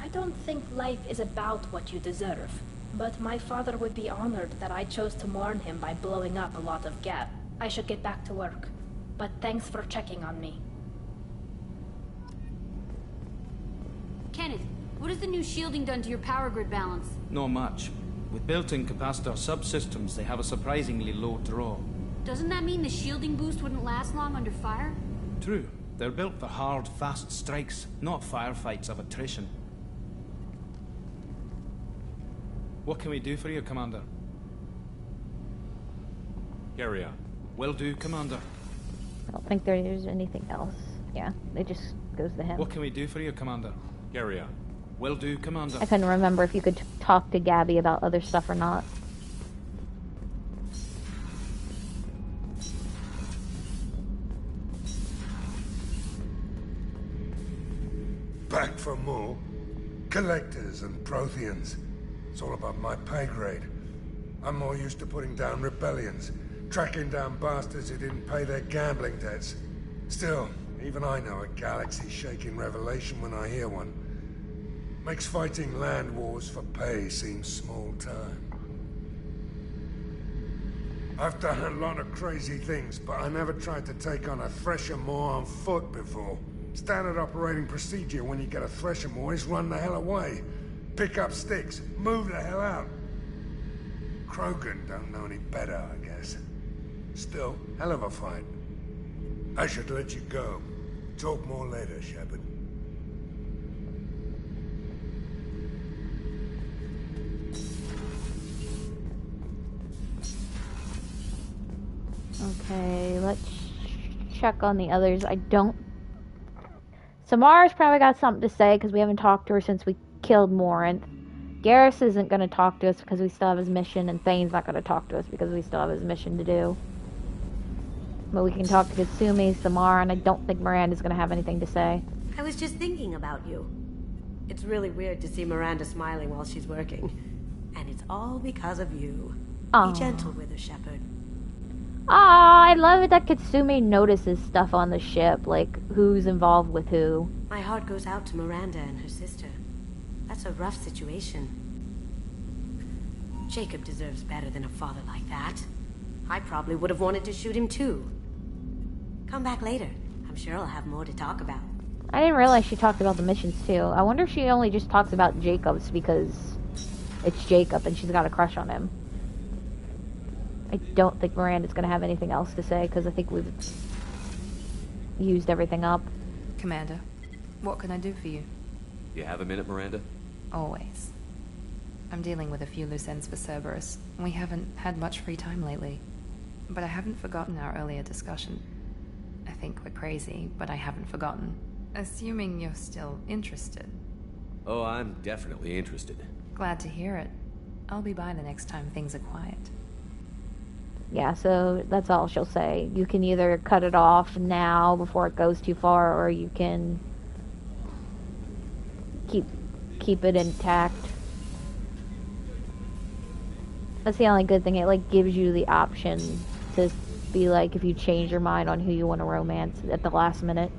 I don't think life is about what you deserve. But my father would be honored that I chose to mourn him by blowing up a lot of Geth. I should get back to work. But thanks for checking on me. Kenneth, what has the new shielding done to your power grid balance? Not much. With built-in capacitor subsystems, they have a surprisingly low draw. Doesn't that mean the shielding boost wouldn't last long under fire? True. They're built for hard, fast strikes, not firefights of attrition. What can we do for you, Commander? Carry on. Will do, Commander. I don't think there's anything else. Yeah, it just goes to him. What can we do for you, Commander? Carry on. Will do, Commander. I couldn't remember if you could talk to Gabby about other stuff or not. Back for more? Collectors and Protheans. It's all above my pay grade. I'm more used to putting down rebellions, tracking down bastards who didn't pay their gambling debts. Still, even I know a galaxy-shaking revelation when I hear one. Makes fighting land wars for pay seem small time. I've done a lot of crazy things, but I never tried to take on a Thresher Maw on foot before. Standard operating procedure when you get a Thresher Maw is run the hell away. Pick up sticks, move the hell out. Krogan don't know any better, I guess. Still, hell of a fight. I should let you go. Talk more later, Shepard. Okay, let's check on the others. I don't... Samara's probably got something to say because we haven't talked to her since we killed Morinth. Garrus isn't going to talk to us because we still have his mission, and Thane's not going to talk to us because we still have his mission to do. But we can talk to Kasumi, Samara, and I don't think Miranda's going to have anything to say. I was just thinking about you. It's really weird to see Miranda smiling while she's working. And it's all because of you. Aww. Be gentle with her, Shepard. Ah, I love it that Katsumi notices stuff on the ship, like who's involved with who. My heart goes out to Miranda and her sister. That's a rough situation. Jacob deserves better than a father like that. I probably would have wanted to shoot him too. Come back later. I'm sure I'll have more to talk about. I didn't realize she talked about the missions too. I wonder if she only just talks about Jacob's because it's Jacob and she's got a crush on him. I don't think Miranda's going to have anything else to say because I think we've used everything up. Commander, what can I do for you? You have a minute, Miranda? Always. I'm dealing with a few loose ends for Cerberus. We haven't had much free time lately. But I haven't forgotten our earlier discussion. I think we're crazy, but I haven't forgotten. Assuming you're still interested. Oh, I'm definitely interested. Glad to hear it. I'll be by the next time things are quiet. Yeah, so that's all she'll say. You can either cut it off now before it goes too far, or you can keep it intact. That's the only good thing. It like gives you the option to be like if you change your mind on who you want to romance at the last minute.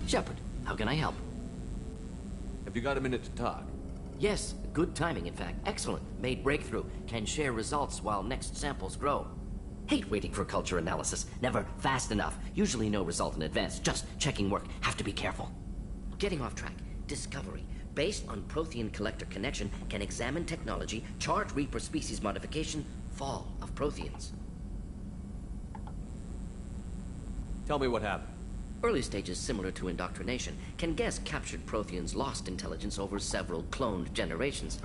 Shepard, how can I help? Have you got a minute to talk? Yes, good timing, in fact. Excellent. Made breakthrough. Can share results while next samples grow. Hate waiting for culture analysis. Never fast enough. Usually no result in advance. Just checking work. Have to be careful. Getting off track. Discovery. Based on Prothean collector connection, can examine technology, chart Reaper species modification, fall of Protheans. Tell me what happened. Early stages similar to indoctrination. Can guess captured Protheans lost intelligence over several cloned generations.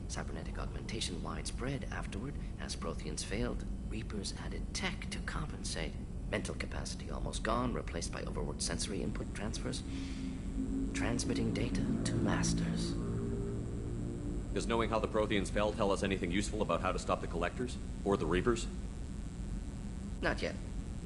Cybernetic augmentation widespread afterward. As Protheans failed, Reapers added tech to compensate. Mental capacity almost gone, replaced by overworked sensory input transfers. Transmitting data to masters. Does knowing how the Protheans fell tell us anything useful about how to stop the Collectors? Or the Reapers? Not yet.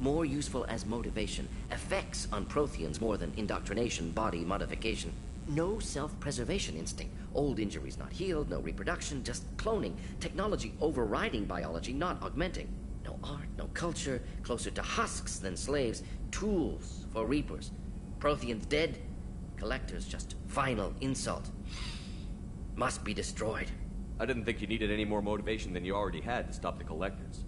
More useful as motivation. Effects on Protheans more than indoctrination, body modification. No self-preservation instinct. Old injuries not healed, no reproduction, just cloning. Technology overriding biology, not augmenting. No art, no culture, closer to husks than slaves, tools for reapers. Protheans dead, collectors just final insult. Must be destroyed. I didn't think you needed any more motivation than you already had to stop the collectors.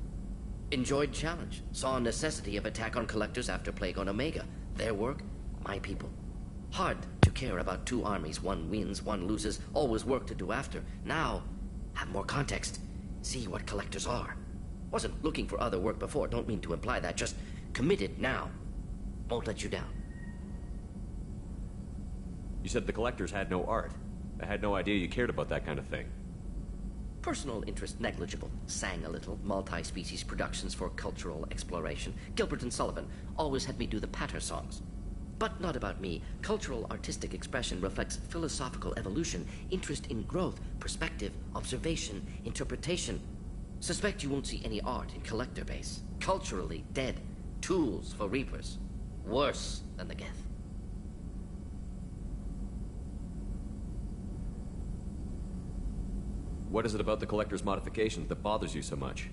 Enjoyed challenge. Saw necessity of attack on collectors after Plague on Omega. Their work, my people. Hard to care about two armies. One wins, one loses. Always work to do after. Now, have more context. See what collectors are. Wasn't looking for other work before. Don't mean to imply that. Just committed now. Won't let you down. You said the collectors had no art. I had no idea you cared about that kind of thing. Personal interest negligible. Sang a little. Multi-species productions for cultural exploration. Gilbert and Sullivan always had me do the patter songs. But not about me. Cultural artistic expression reflects philosophical evolution, interest in growth, perspective, observation, interpretation. Suspect you won't see any art in collector base. Culturally dead. Tools for reapers. Worse than the Geth. What is it about the collector's modifications that bothers you so much?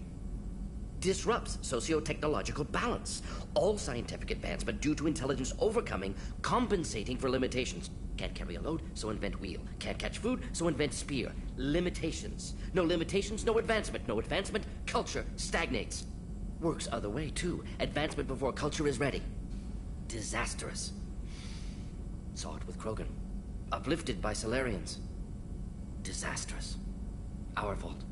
Disrupts socio-technological balance. All scientific advancement due to intelligence overcoming, compensating for limitations. Can't carry a load, so invent wheel. Can't catch food, so invent spear. Limitations. No limitations, no advancement. No advancement, culture stagnates. Works other way, too. Advancement before culture is ready. Disastrous. Saw it with Krogan. Uplifted by Solarians. Disastrous. Our fault.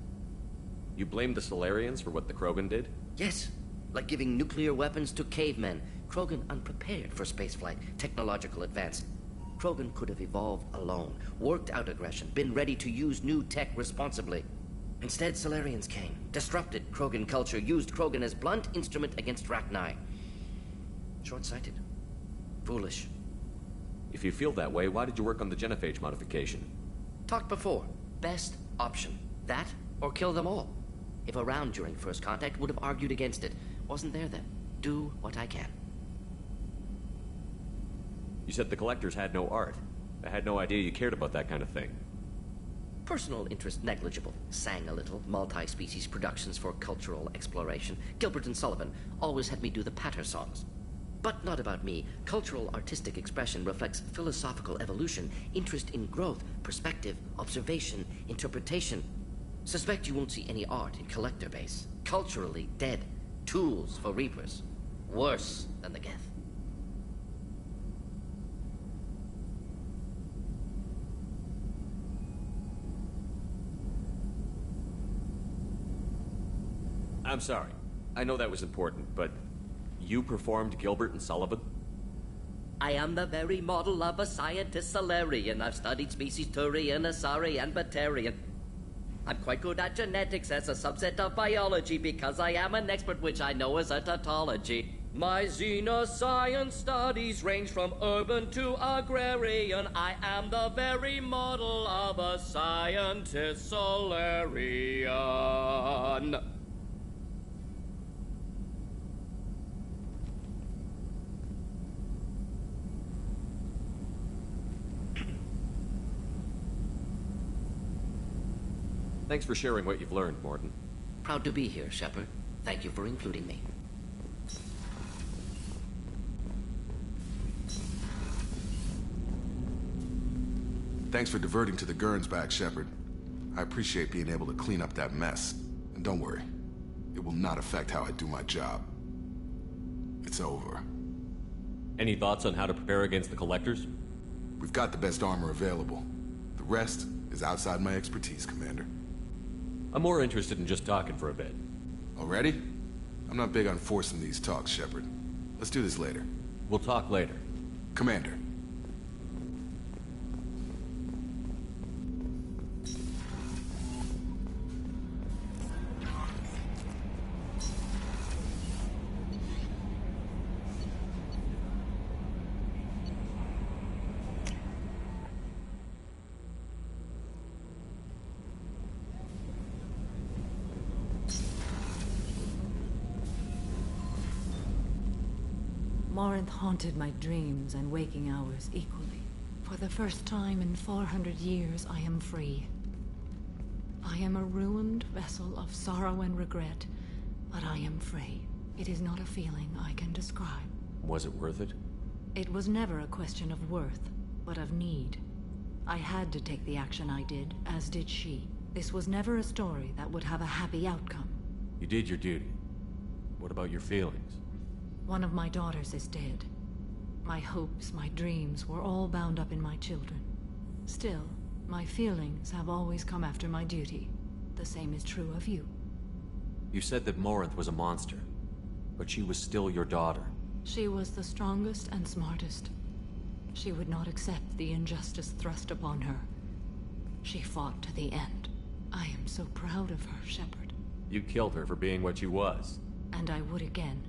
You blame the Solarians for what the Krogan did? Yes. Like giving nuclear weapons to cavemen. Krogan unprepared for spaceflight, technological advance. Krogan could have evolved alone, worked out aggression, been ready to use new tech responsibly. Instead, Solarians came, disrupted Krogan culture, used Krogan as blunt instrument against Rachni. Short-sighted. Foolish. If you feel that way, why did you work on the genophage modification? Talked before. Best option. That, or kill them all. If around during first contact, would have argued against it. Wasn't there then. Do what I can. You said the collectors had no art. I had no idea you cared about that kind of thing. Personal interest negligible. Sang a little. Multi-species productions for cultural exploration. Gilbert and Sullivan always had me do the patter songs. But not about me. Cultural artistic expression reflects philosophical evolution, interest in growth, perspective, observation, interpretation. Suspect you won't see any art in collector base. Culturally dead. Tools for reapers. Worse than the Geth. I'm sorry. I know that was important, but you performed Gilbert and Sullivan? I am the very model of a scientist Solarian. I've studied species Turian, Asari, and Batarian. I'm quite good at genetics as a subset of biology because I am an expert, which I know is a tautology. My xenoscience studies range from urban to agrarian. I am the very model of a scientist Solarian. Thanks for sharing what you've learned, Morton. Proud to be here, Shepard. Thank you for including me. Thanks for diverting to the Gurns back, Shepard. I appreciate being able to clean up that mess. And don't worry, it will not affect how I do my job. It's over. Any thoughts on how to prepare against the collectors? We've got the best armor available. The rest is outside my expertise, Commander. I'm more interested in just talking for a bit. Already? I'm not big on forcing these talks, Shepard. Let's do this later. We'll talk later. Commander. Morinth haunted my dreams and waking hours equally. For the first time in 400 years, I am free. I am a ruined vessel of sorrow and regret, But I am free. It is not a feeling I can describe. Was it worth it? It was never a question of worth, but of need. I had to take the action I did, as did she. This was never a story that would have a happy outcome. You did your duty. What about your feelings? One of my daughters is dead. My hopes, my dreams were all bound up in my children. Still, my feelings have always come after my duty. The same is true of you. You said that Morinth was a monster, but she was still your daughter. She was the strongest and smartest. She would not accept the injustice thrust upon her. She fought to the end. I am so proud of her, Shepard. You killed her for being what she was. And I would again.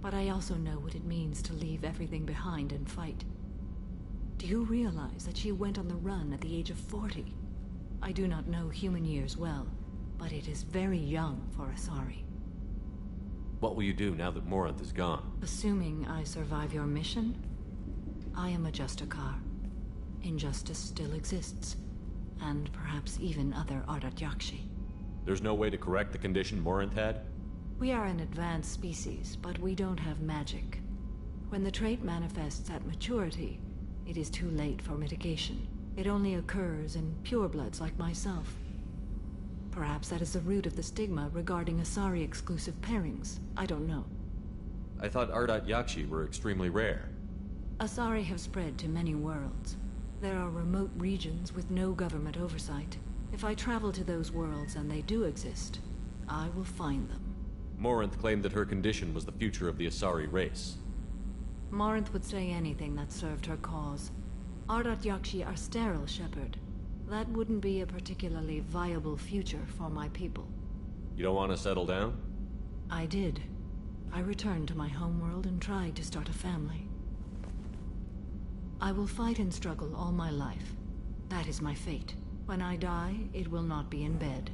But I also know what it means to leave everything behind and fight. Do you realize that she went on the run at the age of 40? I do not know human years well, but it is very young for Asari. What will you do now that Morinth is gone? Assuming I survive your mission, I am a Justicar. Injustice still exists, and perhaps even other Ardat Yakshi. There's no way to correct the condition Morinth had? We are an advanced species, but we don't have magic. When the trait manifests at maturity, it is too late for mitigation. It only occurs in purebloods like myself. Perhaps that is the root of the stigma regarding Asari-exclusive pairings. I don't know. I thought Ardat Yakshi were extremely rare. Asari have spread to many worlds. There are remote regions with no government oversight. If I travel to those worlds and they do exist, I will find them. Morinth claimed that her condition was the future of the Asari race. Morinth would say anything that served her cause. Ardat Yakshi are sterile, Shepard. That wouldn't be a particularly viable future for my people. You don't want to settle down? I did. I returned to my homeworld and tried to start a family. I will fight and struggle all my life. That is my fate. When I die, it will not be in bed.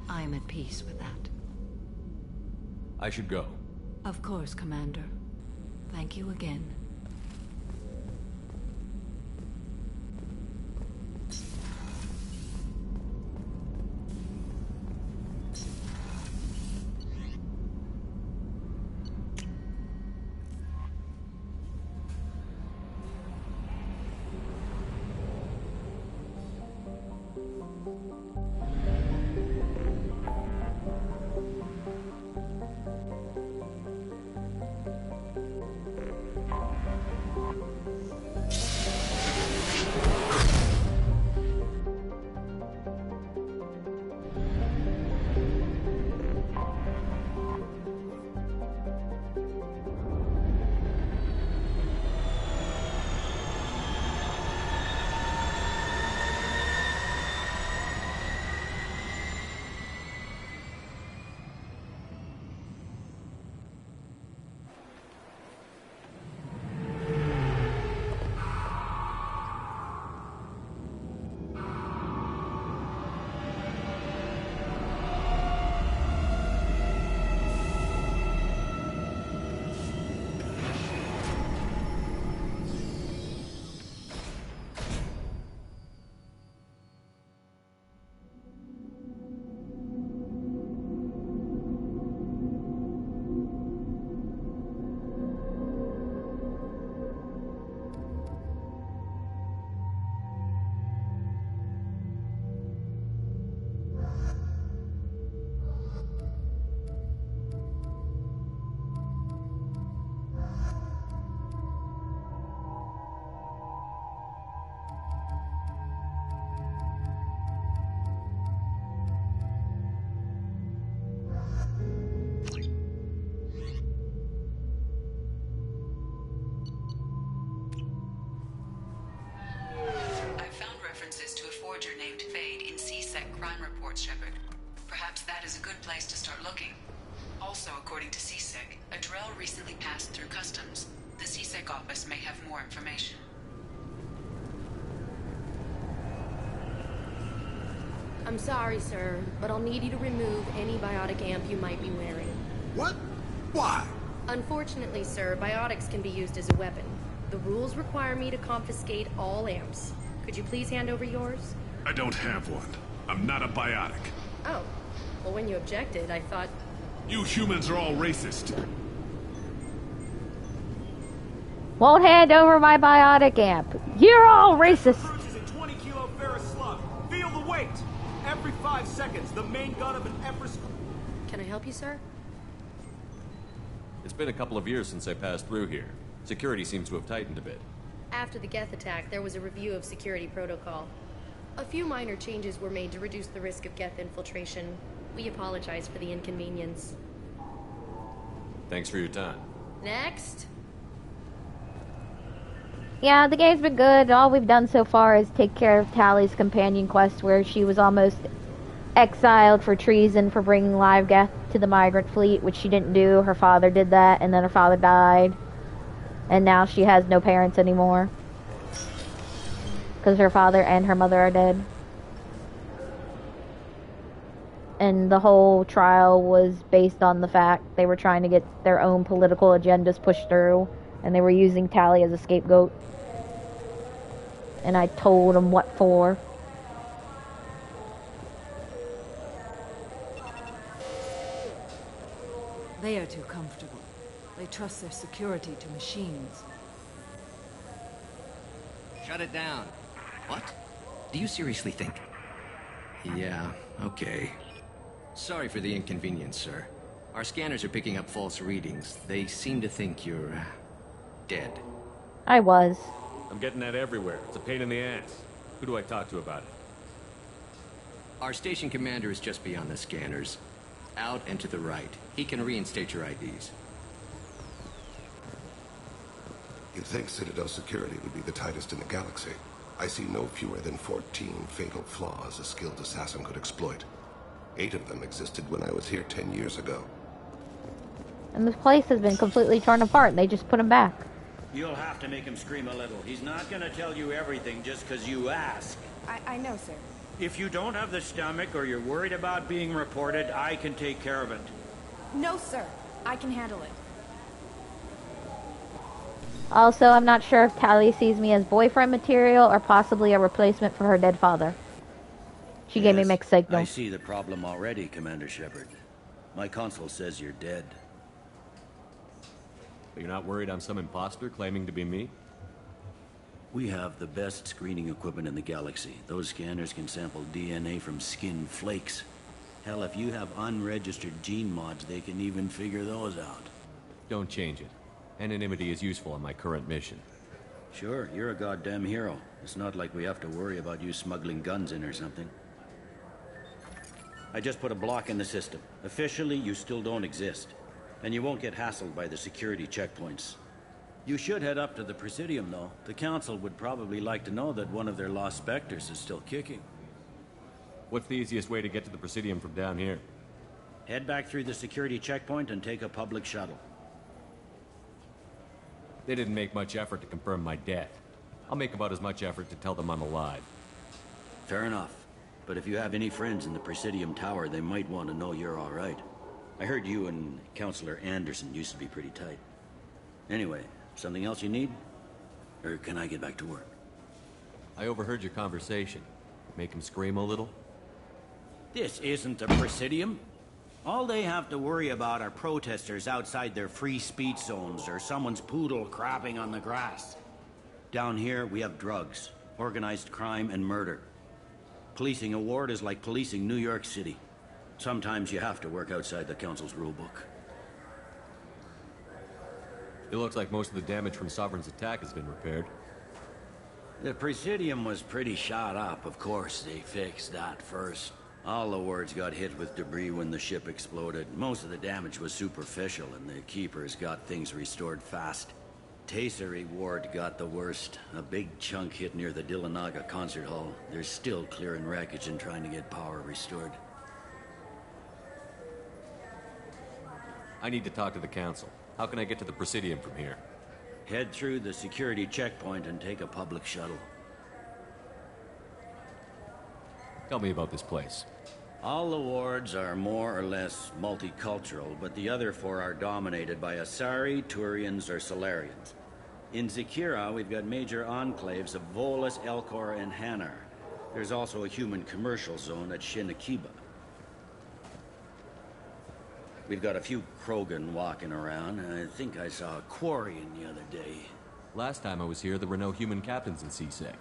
I am at peace with that. I should go. Of course, Commander. Thank you again. Shepard. Perhaps that is a good place to start looking. Also, according to CSEC, a Drell recently passed through customs. The CSEC office may have more information. I'm sorry, sir, but I'll need you to remove any biotic amp you might be wearing. What? Why? Unfortunately, sir, biotics can be used as a weapon. The rules require me to confiscate all amps. Could you please hand over yours? I don't have one. I'm not a biotic. Oh. Well, when you objected, I thought... You humans are all racist. Won't hand over my biotic amp. You're all racist. Is a 20-kilo ferrous slug. Feel the weight. Every 5 seconds, the main gun of an Empress. Can I help you, sir? It's been a couple of years since I passed through here. Security seems to have tightened a bit. After the Geth attack, there was a review of security protocol. A few minor changes were made to reduce the risk of Geth infiltration. We apologize for the inconvenience. Thanks for your time. Next. Yeah, the game's been good. All we've done so far is take care of Tali's companion quest, where she was almost exiled for treason for bringing live Geth to the migrant fleet, which she didn't do. Her father did that, and then her father died. And now she has no parents anymore. Because her father and her mother are dead. And the whole trial was based on the fact they were trying to get their own political agendas pushed through, and they were using Tali as a scapegoat. And I told them what for. They are too comfortable. They trust their security to machines. Shut it down. What? Do you seriously think? Yeah, okay. Sorry for the inconvenience, sir. Our scanners are picking up false readings. They seem to think you're... dead. I was. I'm getting that everywhere. It's a pain in the ass. Who do I talk to about it? Our station commander is just beyond the scanners. Out and to the right. He can reinstate your IDs. You'd think Citadel security would be the tightest in the galaxy. I see no fewer than 14 fatal flaws a skilled assassin could exploit. 8 of them existed when I was here 10 years ago. And this place has been completely torn apart. They just put him back. You'll have to make him scream a little. He's not gonna tell you everything just because you ask. I know, sir. If you don't have the stomach or you're worried about being reported, I can take care of it. No, sir. I can handle it. Also, I'm not sure if Tali sees me as boyfriend material or possibly a replacement for her dead father. She gave me mixed signals. I see the problem already, Commander Shepard. My console says you're dead. But you're not worried I'm some imposter claiming to be me? We have the best screening equipment in the galaxy. Those scanners can sample DNA from skin flakes. Hell, if you have unregistered gene mods, they can even figure those out. Don't change it. Anonymity is useful on my current mission. Sure, you're a goddamn hero. It's not like we have to worry about you smuggling guns in or something. I just put a block in the system. Officially, you still don't exist. And you won't get hassled by the security checkpoints. You should head up to the Presidium, though. The Council would probably like to know that one of their lost specters is still kicking. What's the easiest way to get to the Presidium from down here? Head back through the security checkpoint and take a public shuttle. They didn't make much effort to confirm my death. I'll make about as much effort to tell them I'm alive. Fair enough. But if you have any friends in the Presidium Tower, they might want to know you're all right. I heard you and Counselor Anderson used to be pretty tight. Anyway, something else you need? Or can I get back to work? I overheard your conversation. Make him scream a little? This isn't the Presidium. All they have to worry about are protesters outside their free speech zones or someone's poodle crapping on the grass. Down here, we have drugs, organized crime, and murder. Policing a ward is like policing New York City. Sometimes you have to work outside the Council's rulebook. It looks like most of the damage from Sovereign's attack has been repaired. The Presidium was pretty shot up, of course. They fixed that first. All the wards got hit with debris when the ship exploded. Most of the damage was superficial, and the Keepers got things restored fast. Tasery Ward got the worst. A big chunk hit near the Dillanaga concert hall. They're still clearing wreckage and trying to get power restored. I need to talk to the Council. How can I get to the Presidium from here? Head through the security checkpoint and take a public shuttle. Tell me about this place. All the wards are more or less multicultural, but the other 4 are dominated by Asari, Turians, or Solarians. In Zakira, we've got major enclaves of Volus, Elcor, and Hanar. There's also a human commercial zone at Shin Akiba. We've got a few Krogan walking around, and I think I saw a Quarian the other day. Last time I was here, there were no human captains in CSEC.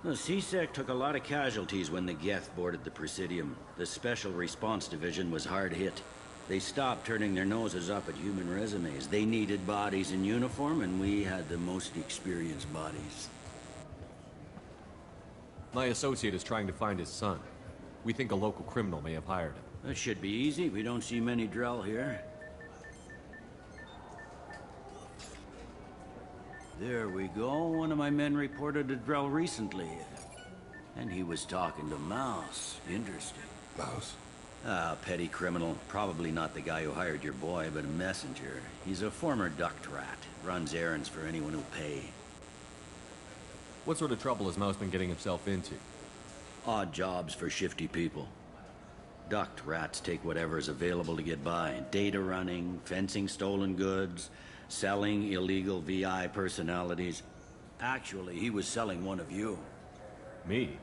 The CSEC took a lot of casualties when the Geth boarded the Presidium. The Special Response Division was hard hit. They stopped turning their noses up at human resumes. They needed bodies in uniform, and we had the most experienced bodies. My associate is trying to find his son. We think a local criminal may have hired him. That should be easy. We don't see many Drell here. There we go. One of my men reported a Drell recently. And he was talking to Mouse. Interesting. Mouse? Petty criminal. Probably not the guy who hired your boy, but a messenger. He's a former duct rat. Runs errands for anyone who'll pay. What sort of trouble has Mouse been getting himself into? Odd jobs for shifty people. Duct rats take whatever's available to get by. Data running, fencing stolen goods, selling illegal VI personalities. Actually, he was selling one of you. Me?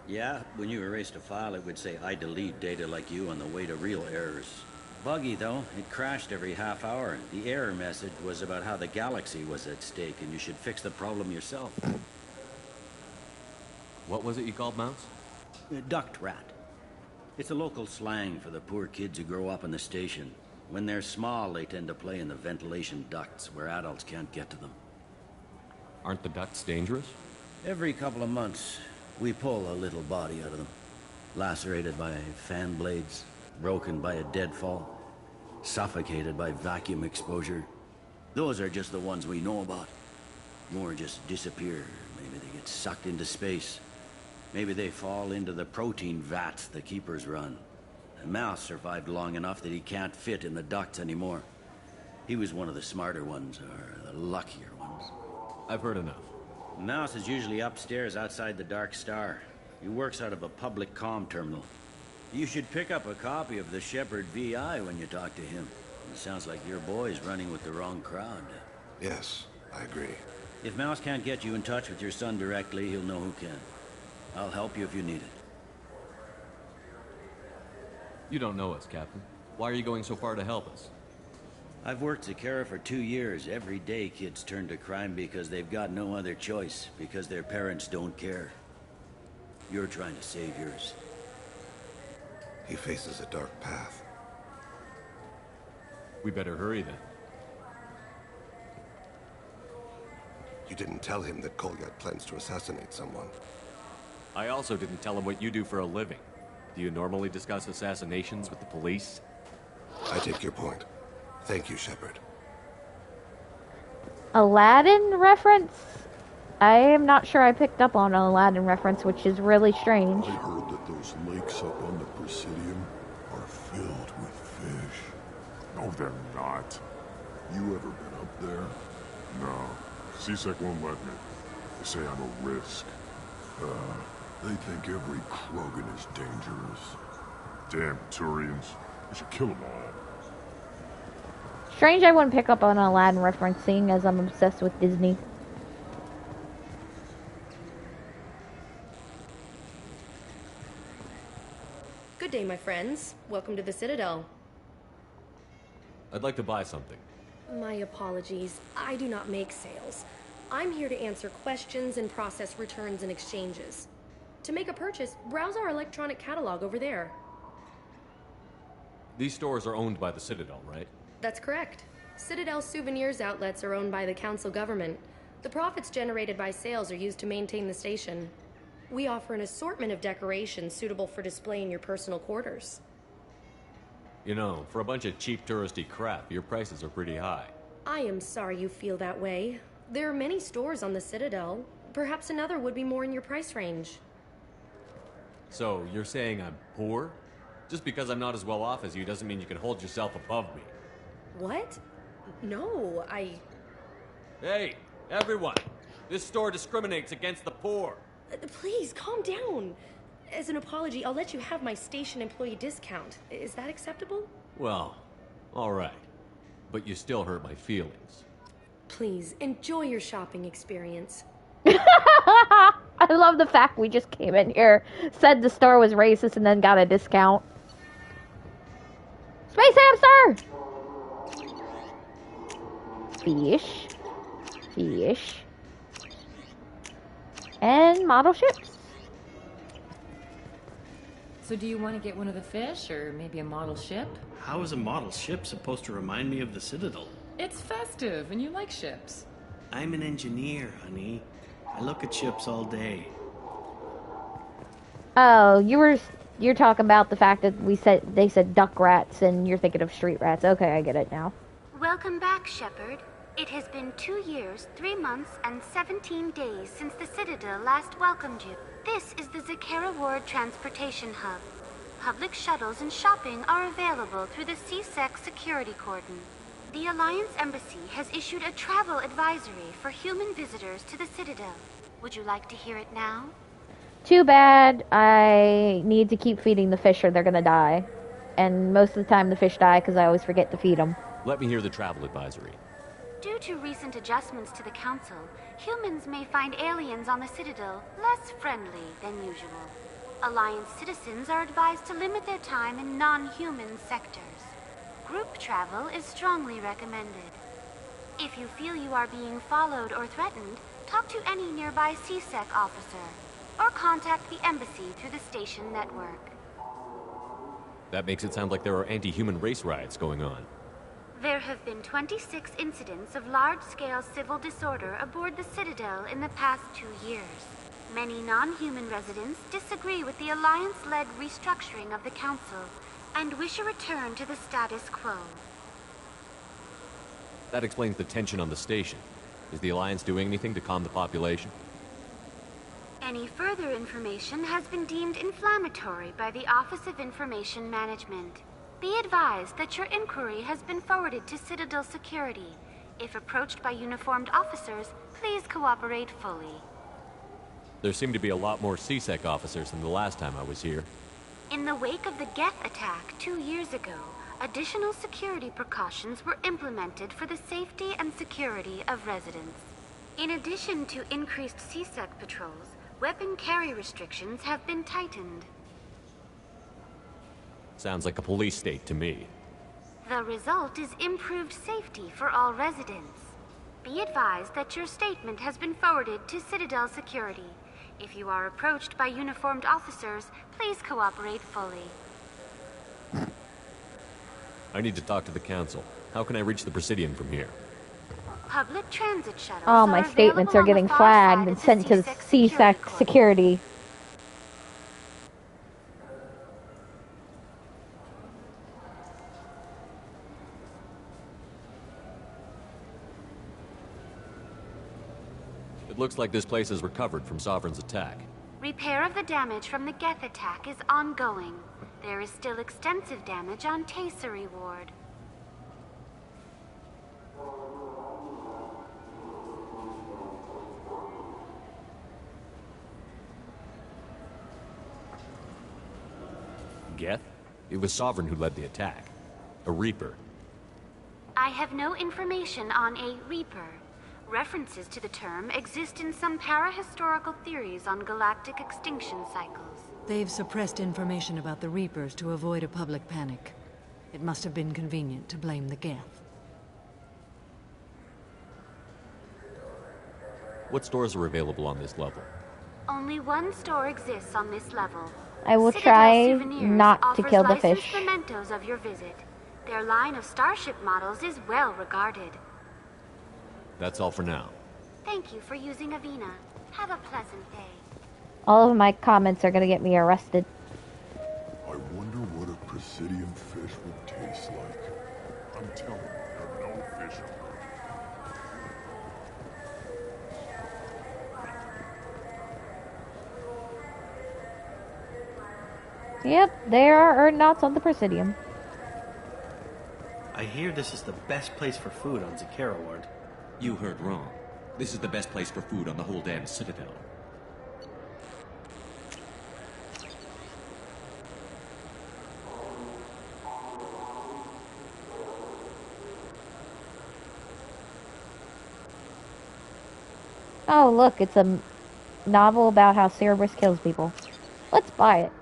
Yeah, when you erased a file, it would say, I delete data like you on the way to real errors. Buggy, though. It crashed every half hour. The error message was about how the galaxy was at stake, and you should fix the problem yourself. What was it you called Mouse? Duct rat. It's a local slang for the poor kids who grow up in the station. When they're small, they tend to play in the ventilation ducts, where adults can't get to them. Aren't the ducts dangerous? Every couple of months, we pull a little body out of them. Lacerated by fan blades, broken by a deadfall, suffocated by vacuum exposure. Those are just the ones we know about. More just disappear. Maybe they get sucked into space. Maybe they fall into the protein vats the Keepers run. And Mouse survived long enough that he can't fit in the ducts anymore. He was one of the smarter ones, or the luckier ones. I've heard enough. Mouse is usually upstairs outside the Dark Star. He works out of a public comm terminal. You should pick up a copy of the Shepherd VI when you talk to him. It sounds like your boy's running with the wrong crowd. Yes, I agree. If Mouse can't get you in touch with your son directly, he'll know who can. I'll help you if you need it. You don't know us, Captain. Why are you going so far to help us? I've worked Zakera for 2 years. Every day kids turn to crime because they've got no other choice, because their parents don't care. You're trying to save yours. He faces a dark path. We better hurry then. You didn't tell him that Kolyat plans to assassinate someone. I also didn't tell him what you do for a living. Do you normally discuss assassinations with the police? I take your point. Thank you, Shepard. Aladdin reference? I am not sure I picked up on an Aladdin reference, which is really strange. I heard that those lakes up on the Presidium are filled with fish. No, they're not. You ever been up there? No. CSEC won't let me. They say I'm a risk. They think every Krogan is dangerous. Damn Turians. We should kill them all. Strange I wouldn't pick up on an Aladdin reference, seeing as I'm obsessed with Disney. Good day, my friends. Welcome to the Citadel. I'd like to buy something. My apologies. I do not make sales. I'm here to answer questions and process returns and exchanges. To make a purchase, browse our electronic catalog over there. These stores are owned by the Citadel, right? That's correct. Citadel souvenirs outlets are owned by the council government. The profits generated by sales are used to maintain the station. We offer an assortment of decorations suitable for display in your personal quarters. You know, for a bunch of cheap touristy crap, your prices are pretty high. I am sorry you feel that way. There are many stores on the Citadel. Perhaps another would be more in your price range. So, you're saying I'm poor? Just because I'm not as well off as you doesn't mean you can hold yourself above me. What? No, Hey, everyone! This store discriminates against the poor. Please, calm down. As an apology, I'll let you have my station employee discount. Is that acceptable? Well, alright. But you still hurt my feelings. Please, enjoy your shopping experience. I love the fact we just came in here, said the store was racist, and then got a discount. Space hamster! Fish. Fish. And model ships. So do you want to get one of the fish, or maybe a model ship? How is a model ship supposed to remind me of the Citadel? It's festive, and you like ships. I'm an engineer, honey. I look at ships all day. Oh, you're talking about the fact that they said duck rats, and you're thinking of street rats. Okay, I get it now. Welcome back, Shepard. It has been 2 years, 3 months, and 17 days since the Citadel last welcomed you. This is the Zakera Ward Transportation Hub. Public shuttles and shopping are available through the CSEC security cordon. The Alliance Embassy has issued a travel advisory for human visitors to the Citadel. Would you like to hear it now? Too bad. I need to keep feeding the fish or they're gonna die. And most of the time the fish die because I always forget to feed them. Let me hear the travel advisory. Due to recent adjustments to the Council, humans may find aliens on the Citadel less friendly than usual. Alliance citizens are advised to limit their time in non-human sectors. Group travel is strongly recommended. If you feel you are being followed or threatened, talk to any nearby CSEC officer, or contact the embassy through the station network. That makes it sound like there are anti-human race riots going on. There have been 26 incidents of large-scale civil disorder aboard the Citadel in the past 2 years. Many non-human residents disagree with the Alliance-led restructuring of the Council and wish a return to the status quo. That explains the tension on the station. Is the Alliance doing anything to calm the population? Any further information has been deemed inflammatory by the Office of Information Management. Be advised that your inquiry has been forwarded to Citadel Security. If approached by uniformed officers, please cooperate fully. There seem to be a lot more CSEC officers than the last time I was here. In the wake of the Geth attack 2 years ago, additional security precautions were implemented for the safety and security of residents. In addition to increased CSEC patrols, weapon carry restrictions have been tightened. Sounds like a police state to me. The result is improved safety for all residents. Be advised that your statement has been forwarded to Citadel Security. If you are approached by uniformed officers, please cooperate fully. I need to talk to the Council. How can I reach the Presidium from here? Public transit shuttles Oh, my statements are getting flagged and sent to CSEC security. It looks like this place has recovered from Sovereign's attack. Repair of the damage from the Geth attack is ongoing. There is still extensive damage on Tasery Ward. Geth? It was Sovereign who led the attack. A Reaper. I have no information on a Reaper. References to the term exist in some parahistorical theories on galactic extinction cycles. They've suppressed information about the Reapers to avoid a public panic. It must have been convenient to blame the Geth. What stores are available on this level? Only one store exists on this level. I will Citadel try Souvenirs not to kill the offers licensed fish. mementos of your visit. Their line of starship models is well regarded. That's all for now. Thank you for using Avina. Have a pleasant day. All of my comments are gonna get me arrested. I wonder what a Presidium fish would taste like. I'm telling you, there are no fish on Yep, there are Erdnauts on the Presidium. I hear this is the best place for food on Zakera Ward. You heard wrong. This is the best place for food on the whole damn Citadel. Oh, look, it's a novel about how Cerberus kills people. Let's buy it.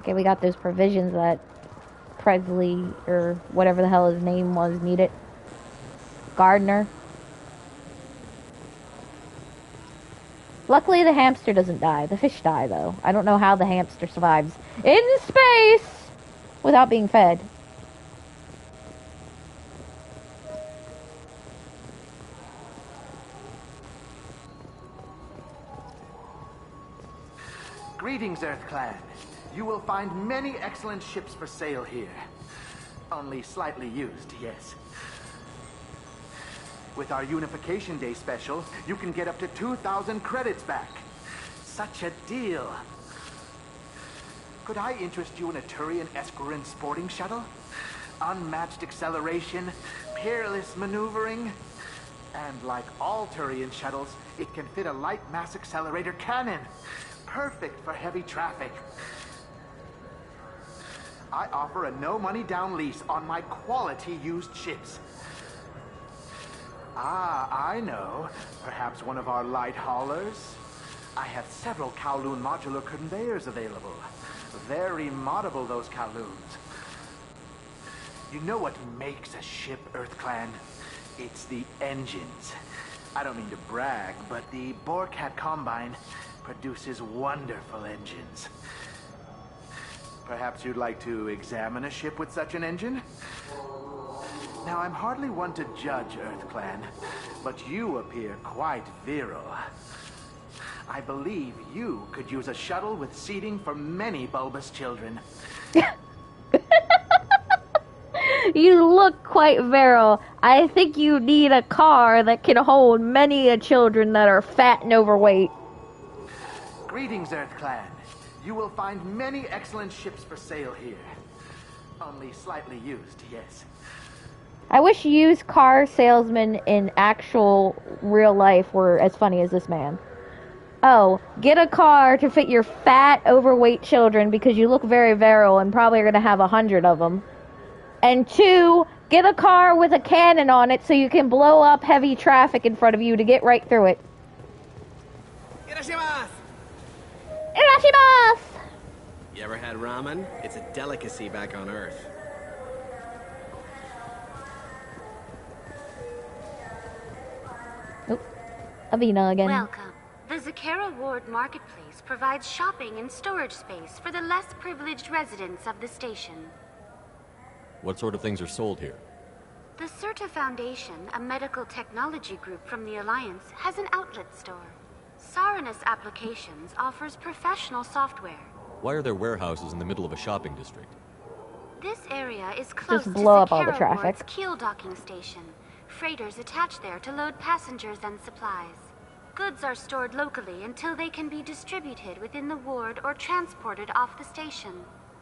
Okay, we got those provisions that Presley, or whatever the hell his name was, needed. Gardner. Luckily, the hamster doesn't die. The fish die, though. I don't know how the hamster survives in space without being fed. Greetings, Earth Clan. You will find many excellent ships for sale here. Only slightly used, yes. With our Unification Day special, you can get up to 2,000 credits back. Such a deal. Could I interest you in a Turian Esquirine sporting shuttle? Unmatched acceleration, peerless maneuvering, and like all Turian shuttles, it can fit a light mass accelerator cannon. Perfect for heavy traffic. I offer a no-money down lease on my quality used ships. Ah, I know. Perhaps one of our light haulers? I have several Kowloon modular conveyors available. Very moddable, those Kowloons. You know what makes a ship, Earth Clan? It's the engines. I don't mean to brag, but the Borecat Combine produces wonderful engines. Perhaps you'd like to examine a ship with such an engine? Now, I'm hardly one to judge, Earth Clan, but you appear quite virile. I believe you could use a shuttle with seating for many bulbous children. You look quite virile. I think you need a car that can hold many children that are fat and overweight. Greetings, Earth Clan. You will find many excellent ships for sale here. Only slightly used, yes. I wish used car salesmen in actual real life were as funny as this man. Oh, get a car to fit your fat, overweight children because you look very virile and probably are going to have 100 of them. And 2, get a car with a cannon on it so you can blow up heavy traffic in front of you to get right through it. Irashimasu! Irashimasu! You ever had ramen? It's a delicacy back on Earth. Oop. Avina again. Welcome. The Zakera Ward Marketplace provides shopping and storage space for the less privileged residents of the station. What sort of things are sold here? The Certa Foundation, a medical technology group from the Alliance, has an outlet store. Saranus Applications offers professional software. Why are there warehouses in the middle of a shopping district? This area is close Just to blow up all the Zakera traffic. Ward's Keel docking station. Freighters attach there to load passengers and supplies. Goods are stored locally until they can be distributed within the ward or transported off the station.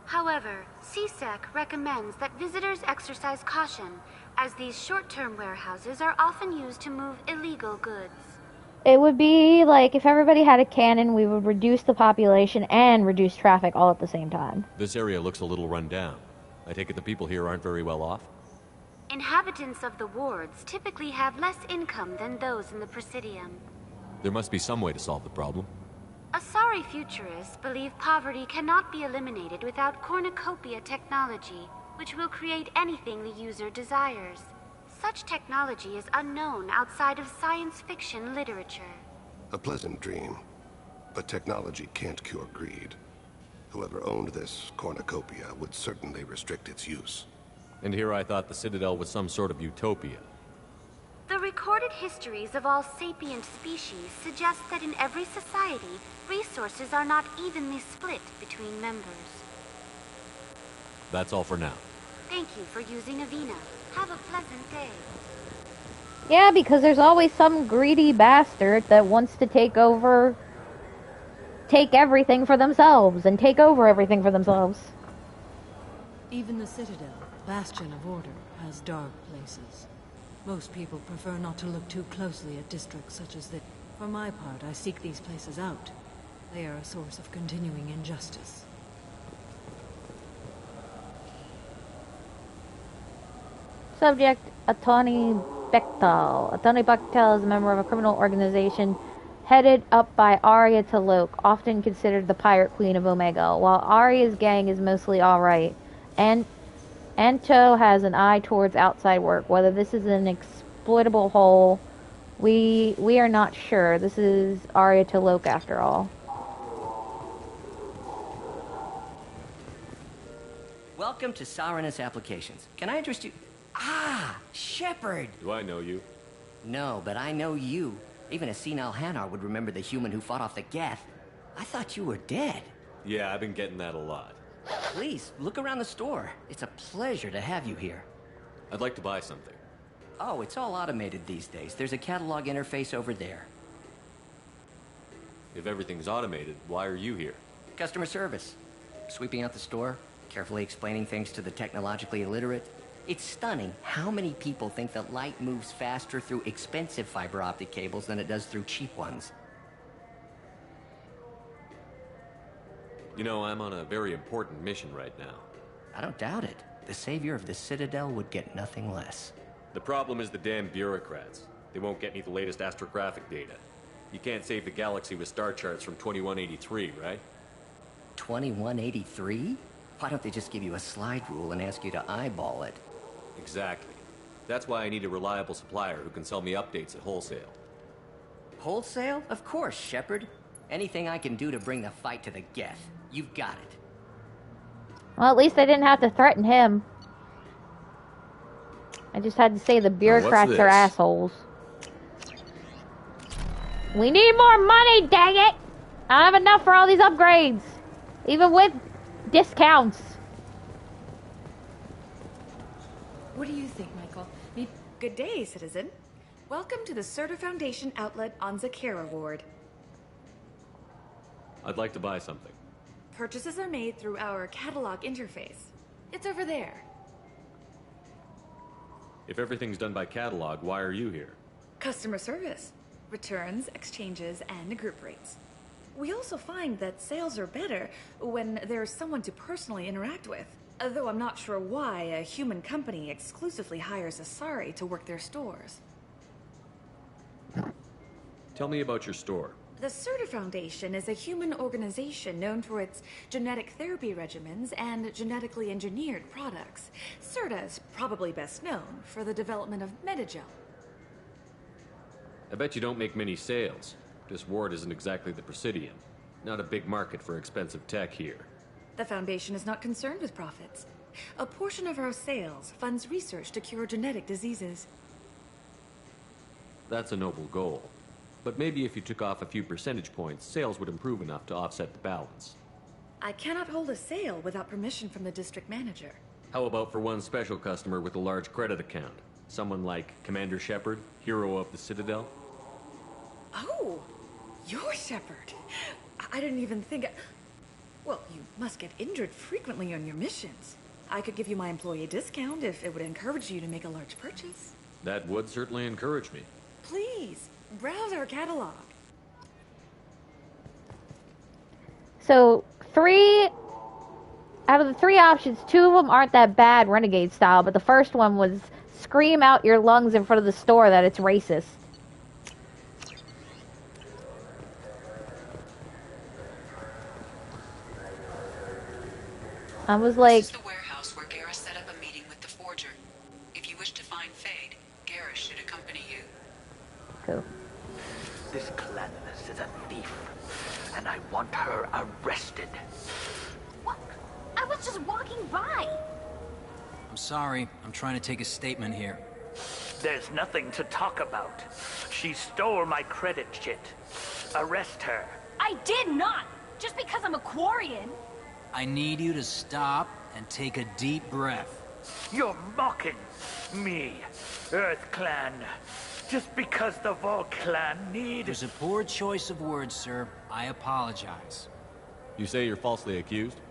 However, CSEC recommends that visitors exercise caution, as these short-term warehouses are often used to move illegal goods. It would be like if everybody had a cannon, we would reduce the population and reduce traffic all at the same time. This area looks a little run down. I take it the people here aren't very well off? Inhabitants of the wards typically have less income than those in the Presidium. There must be some way to solve the problem. Asari futurists believe poverty cannot be eliminated without cornucopia technology, which will create anything the user desires. Such technology is unknown outside of science fiction literature. A pleasant dream, but technology can't cure greed. Whoever owned this cornucopia would certainly restrict its use. And here I thought the Citadel was some sort of utopia. The recorded histories of all sapient species suggest that in every society, resources are not evenly split between members. That's all for now. Thank you for using Avina. Have a pleasant day. Yeah, because there's always some greedy bastard that wants to take everything for themselves, and take over everything for themselves. Even the Citadel, bastion of order, has dark places. Most people prefer not to look too closely at districts such as this. For my part, I seek these places out. They are a source of continuing injustice. Subject, Atani Bechtel. Atani Bechtel is a member of a criminal organization headed up by Arya T'Loak, often considered the pirate queen of Omega. While Arya's gang is mostly alright, and Anto has an eye towards outside work. Whether this is an exploitable hole, we are not sure. This is Arya T'Loak after all. Welcome to Sarenus Applications. Can I interest you? Ah, Shepard! Do I know you? No, but I know you. Even a senile Hanar would remember the human who fought off the Geth. I thought you were dead. Yeah, I've been getting that a lot. Please, look around the store. It's a pleasure to have you here. I'd like to buy something. Oh, it's all automated these days. There's a catalog interface over there. If everything's automated, why are you here? Customer service. Sweeping out the store, carefully explaining things to the technologically illiterate. It's stunning how many people think that light moves faster through expensive fiber optic cables than it does through cheap ones. You know, I'm on a very important mission right now. I don't doubt it. The savior of the Citadel would get nothing less. The problem is the damn bureaucrats. They won't get me the latest astrographic data. You can't save the galaxy with star charts from 2183, right? 2183? Why don't they just give you a slide rule and ask you to eyeball it? Exactly. That's why I need a reliable supplier who can sell me updates at wholesale. Wholesale? Of course, Shepard. Anything I can do to bring the fight to the Geth. You've got it. Well, at least I didn't have to threaten him. I just had to say the bureaucrats are assholes. We need more money, dang it! I don't have enough for all these upgrades. Even with discounts. What do you think, Michael? Good day, citizen. Welcome to the Serta Foundation outlet on Zakera Ward. I'd like to buy something. Purchases are made through our catalog interface. It's over there. If everything's done by catalog, why are you here? Customer service. Returns, exchanges, and group rates. We also find that sales are better when there's someone to personally interact with. Though I'm not sure why a human company exclusively hires Asari to work their stores. Tell me about your store. The Serta Foundation is a human organization known for its genetic therapy regimens and genetically engineered products. Serta is probably best known for the development of Metagel. I bet you don't make many sales. This ward isn't exactly the Presidium. Not a big market for expensive tech here. The Foundation is not concerned with profits. A portion of our sales funds research to cure genetic diseases. That's a noble goal. But maybe if you took off a few percentage points, sales would improve enough to offset the balance. I cannot hold a sale without permission from the district manager. How about for one special customer with a large credit account? Someone like Commander Shepard, hero of the Citadel? Oh, you're Shepard. I didn't even think... Well, you must get injured frequently on your missions. I could give you my employee discount if it would encourage you to make a large purchase. That would certainly encourage me. Please, browse our catalog. So, out of the 3 options, 2 of them aren't that bad Renegade style, but the first one was scream out your lungs in front of the store that it's racist. I was like... This is the warehouse where Garrus set up a meeting with the Forger. If you wish to find Fade, Garrus should accompany you. Cool. This Clannis is a thief, and I want her arrested. What? I was just walking by. I'm sorry. I'm trying to take a statement here. There's nothing to talk about. She stole my credit chit. Arrest her. I did not! Just because I'm a Quarian. I need you to stop and take a deep breath. You're mocking me, Earth Clan. Just because the Vol Clan need... It was a poor choice of words, sir. I apologize. You say you're falsely accused?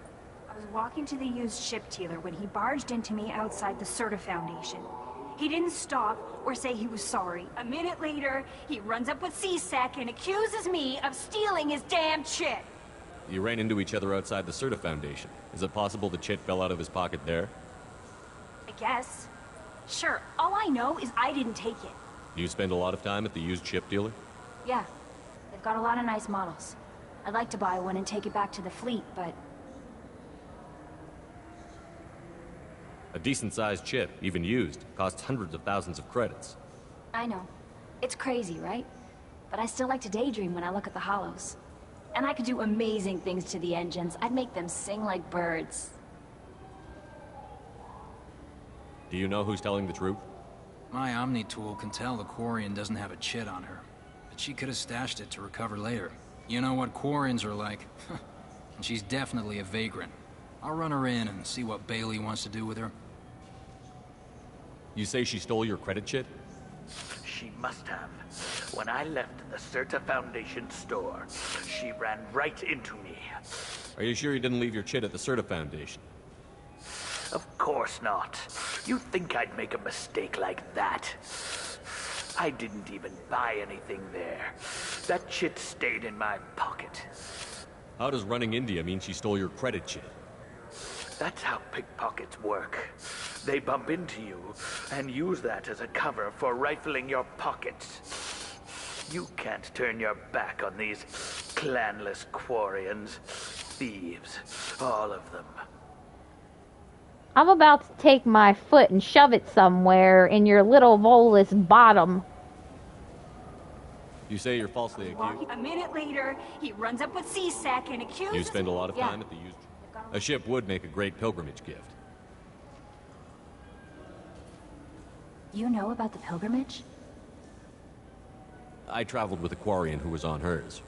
I was walking to the used ship dealer when he barged into me outside the Serta Foundation. He didn't stop or say he was sorry. A minute later, he runs up with C-Sec and accuses me of stealing his damn chit. You ran into each other outside the Serta Foundation. Is it possible the chit fell out of his pocket there? I guess. Sure, all I know is I didn't take it. You spend a lot of time at the used ship dealer? Yeah. The Got a lot of nice models. I'd like to buy one and take it back to the fleet, but... A decent-sized chip, even used, costs hundreds of thousands of credits. I know. It's crazy, right? But I still like to daydream when I look at the hollows. And I could do amazing things to the engines. I'd make them sing like birds. Do you know who's telling the truth? My Omni tool can tell the Quarian doesn't have a chit on her. But she could have stashed it to recover later. You know what Quarians are like. And she's definitely a vagrant. I'll run her in and see what Bailey wants to do with her. You say she stole your credit chit? She must have. When I left the Certa Foundation store, she ran right into me. Are you sure you didn't leave your chit at the Certa Foundation? Of course not. You think I'd make a mistake like that? I didn't even buy anything there. That chit stayed in my pocket. How does running India mean she stole your credit chit? That's how pickpockets work. They bump into you and use that as a cover for rifling your pockets. You can't turn your back on these clanless Quarians. Thieves, all of them. I'm about to take my foot and shove it somewhere in your little Volus bottom. You say you're falsely accused? A minute later, he runs up with C-Sec and accuses... You spend a lot of time at the used... A ship would make a great pilgrimage gift. You know about the pilgrimage? I traveled with a Quarian who was on hers.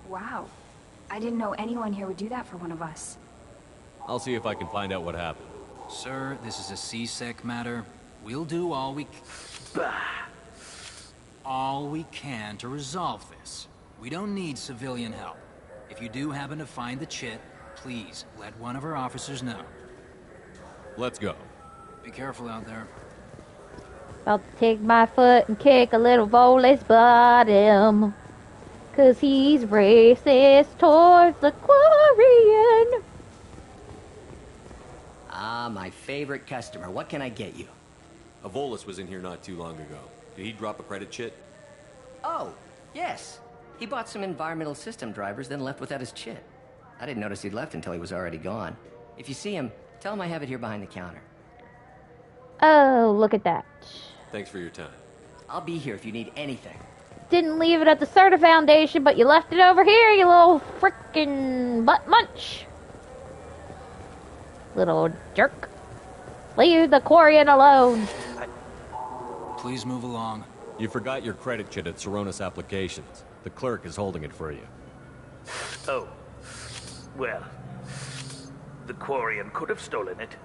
Wow. I didn't know anyone here would do that for one of us. I'll see if I can find out what happened. Sir, this is a C-Sec matter. We'll do all we can to resolve this. We don't need civilian help. If you do happen to find the chit, please let one of our officers know. Let's go. Be careful out there. About to take my foot and kick a little Volus bottom. 'Cause he's racist towards the Quarian. Ah, my favorite customer. What can I get you? A Volus was in here not too long ago. Did he drop a credit chit? Oh, yes. He bought some environmental system drivers, then left without his chit. I didn't notice he'd left until he was already gone. If you see him, tell him I have it here behind the counter. Oh, look at that. Thanks for your time. I'll be here if you need anything. Didn't leave it at the Certa Foundation, but you left it over here, you little frickin' butt munch. Little jerk. Leave the Quarian alone. Please move along. You forgot your credit chit at Saronis Applications. The clerk is holding it for you. Oh. Well, the Quarian could have stolen it.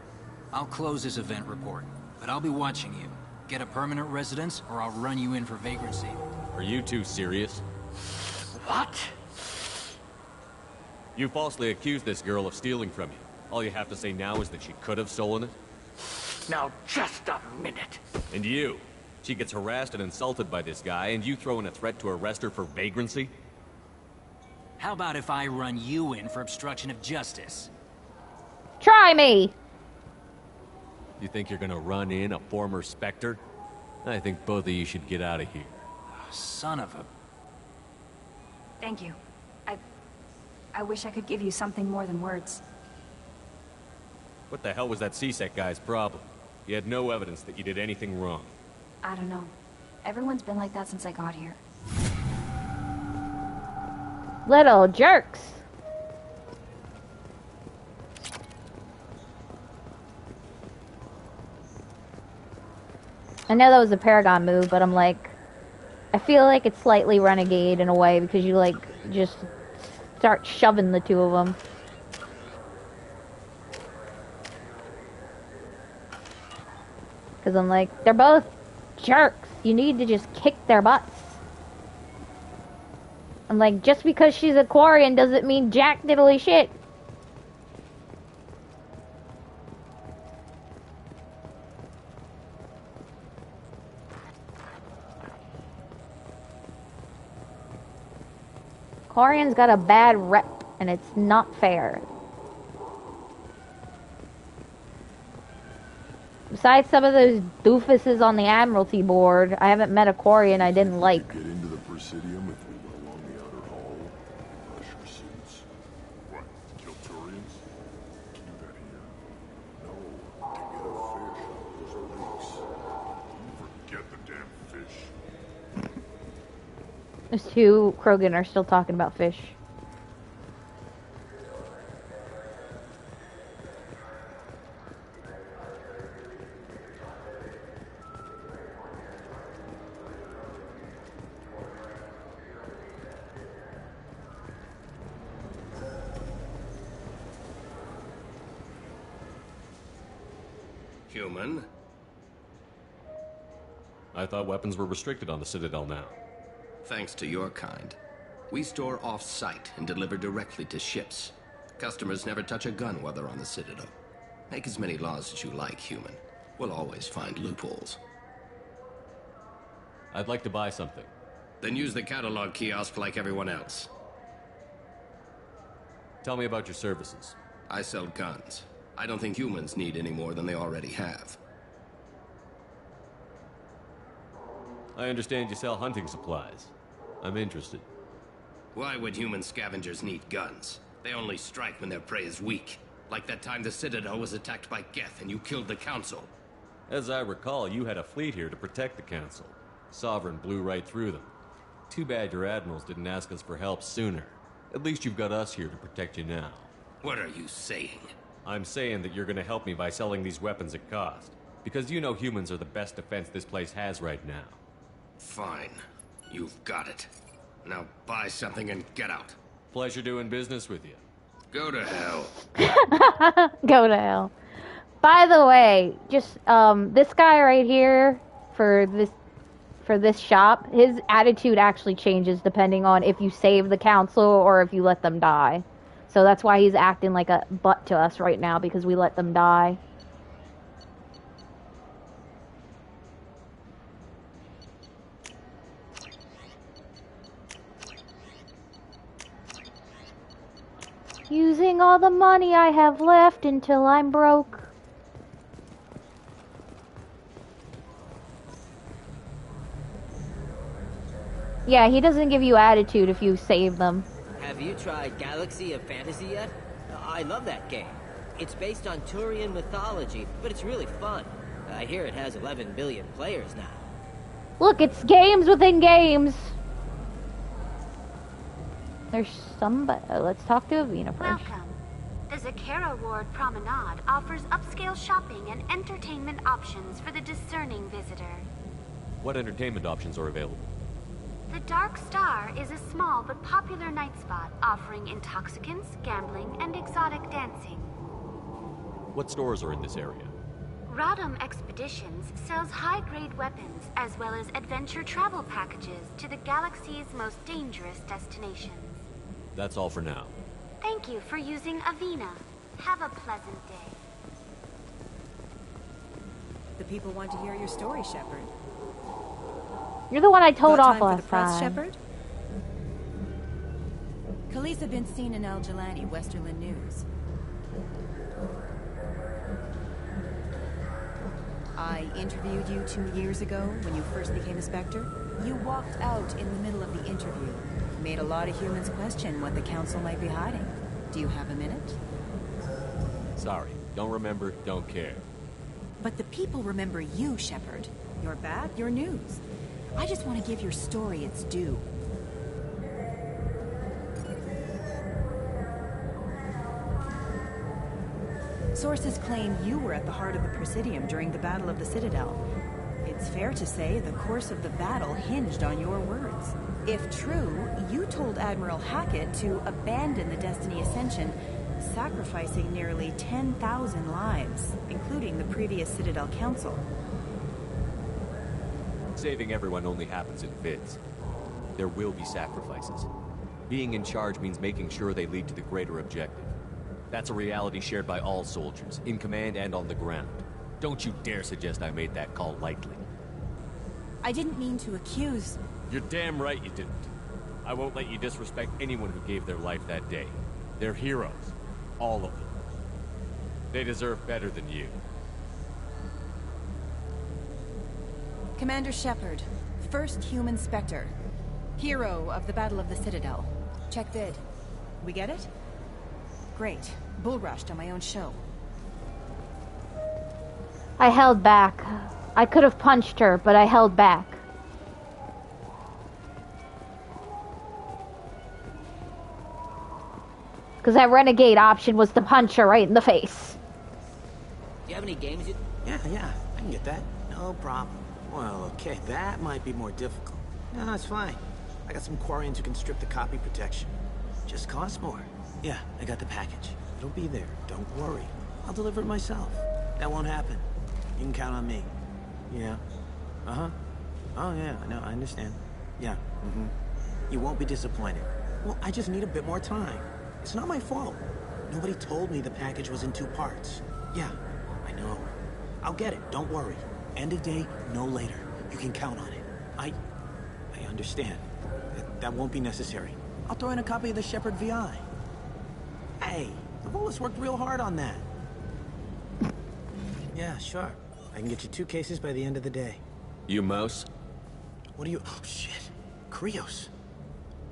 I'll close this event report, but I'll be watching you. Get a permanent residence, or I'll run you in for vagrancy. Are you two serious? What? You falsely accused this girl of stealing from you. All you have to say now is that she could have stolen it? Now, just a minute. And you? She gets harassed and insulted by this guy, and you throw in a threat to arrest her for vagrancy? How about if I run you in for obstruction of justice? Try me! You think you're gonna run in a former Spectre? I think both of you should get out of here. Son of a... Thank you. I wish I could give you something more than words. What the hell was that C-Sec guy's problem? He had no evidence that you did anything wrong. I don't know. Everyone's been like that since I got here. Little jerks. I know that was a Paragon move, but I'm like... I feel like it's slightly renegade in a way, because you, like, just start shoving the two of them. Because I'm like, they're both jerks. You need to just kick their butts. I'm like, just because she's a Quarian doesn't mean jack diddly shit. Quarian's got a bad rep, and it's not fair. Besides some of those doofuses on the Admiralty board, I haven't met a Quarian I didn't like. Get into the Presidium if we pursuits? What, to kill Turians? To do that here? No, to get a fish out of those lakes. You forget the damn fish. Those two Krogan are still talking about fish. Human? I thought weapons were restricted on the Citadel now. Thanks to your kind. We store off-site and deliver directly to ships. Customers never touch a gun while they're on the Citadel. Make as many laws as you like, human. We'll always find loopholes. I'd like to buy something. Then use the catalog kiosk like everyone else. Tell me about your services. I sell guns. I don't think humans need any more than they already have. I understand you sell hunting supplies. I'm interested. Why would human scavengers need guns? They only strike when their prey is weak. Like that time the Citadel was attacked by Geth and you killed the Council. As I recall, you had a fleet here to protect the Council. Sovereign blew right through them. Too bad your admirals didn't ask us for help sooner. At least you've got us here to protect you now. What are you saying? I'm saying that you're gonna help me by selling these weapons at cost. Because you know humans are the best defense this place has right now. Fine. You've got it. Now buy something and get out. Pleasure doing business with you. Go to hell. Go to hell. By the way, just this guy right here for this shop, his attitude actually changes depending on if you save the council or if you let them die. So that's why he's acting like a butt to us right now, because we let them die. Using all the money I have left until I'm broke. Yeah, he doesn't give you attitude if you save them. Have you tried Galaxy of Fantasy yet? I love that game. It's based on Turian mythology, but it's really fun. I hear it has 11 billion players now. Look, it's games within games. There's somebody. Let's talk to Avina first. Welcome. The Zakera Ward Promenade offers upscale shopping and entertainment options for the discerning visitor. What entertainment options are available? The Dark Star is a small but popular night spot offering intoxicants, gambling, and exotic dancing. What stores are in this area? Rodham Expeditions sells high-grade weapons as well as adventure travel packages to the galaxy's most dangerous destinations. That's all for now. Thank you for using Avina. Have a pleasant day. The people want to hear your story, Shepard. You're the one I told Got off time last for the press, time. Shepard? Khaleesa been seen in El Jelani, Westerland News. I interviewed you 2 years ago when you first became a Spectre. You walked out in the middle of the interview. Made a lot of humans question what the Council might be hiding. Do you have a minute? Sorry. Don't remember, don't care. But the people remember you, Shepard. Your bad, your news. I just want to give your story its due. Sources claim you were at the heart of the Presidium during the Battle of the Citadel. It's fair to say the course of the battle hinged on your words. If true, you told Admiral Hackett to abandon the Destiny Ascension, sacrificing nearly 10,000 lives, including the previous Citadel Council. Saving everyone only happens in fits. There will be sacrifices. Being in charge means making sure they lead to the greater objective. That's a reality shared by all soldiers, in command and on the ground. Don't you dare suggest I made that call lightly. I didn't mean to accuse... You're damn right you didn't. I won't let you disrespect anyone who gave their life that day. They're heroes. All of them. They deserve better than you. Commander Shepard, first human Spectre. Hero of the Battle of the Citadel. Check vid. We get it? Great. Bull rushed on my own show. I held back. I could have punched her, but I held back. Because that renegade option was to punch her right in the face. Do you have any games you... Yeah, I can get that. No problem. Well, okay, that might be more difficult. No, it's fine. I got some Quarians who can strip the copy protection. Just costs more. Yeah, I got the package. It'll be there. Don't worry. I'll deliver it myself. That won't happen. You can count on me. Yeah. Uh-huh. Oh, yeah, I know, I understand. Yeah, You won't be disappointed. Well, I just need a bit more time. It's not my fault. Nobody told me the package was in 2 parts. Yeah, I know. I'll get it, don't worry. End of day, no later. You can count on it. I understand. That won't be necessary. I'll throw in a copy of the Shepherd VI. Hey, the Volus worked real hard on that. Yeah, sure. I can get you 2 cases by the end of the day. You mouse? What are you... Oh, shit. Krios.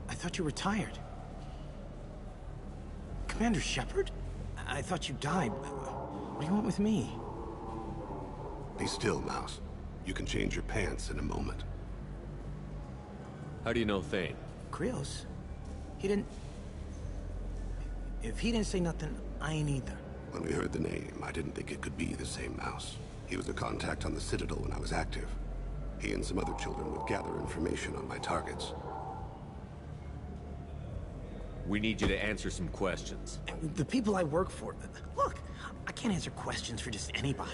I thought you retired. Commander Shepard? I thought you died. What do you want with me? Be still, Mouse. You can change your pants in a moment. How do you know Thane? Krios? He didn't... If he didn't say nothing, I ain't either. When we heard the name, I didn't think it could be the same Mouse. He was a contact on the Citadel when I was active. He and some other children would gather information on my targets. We need you to answer some questions. The people I work for... Look, I can't answer questions for just anybody.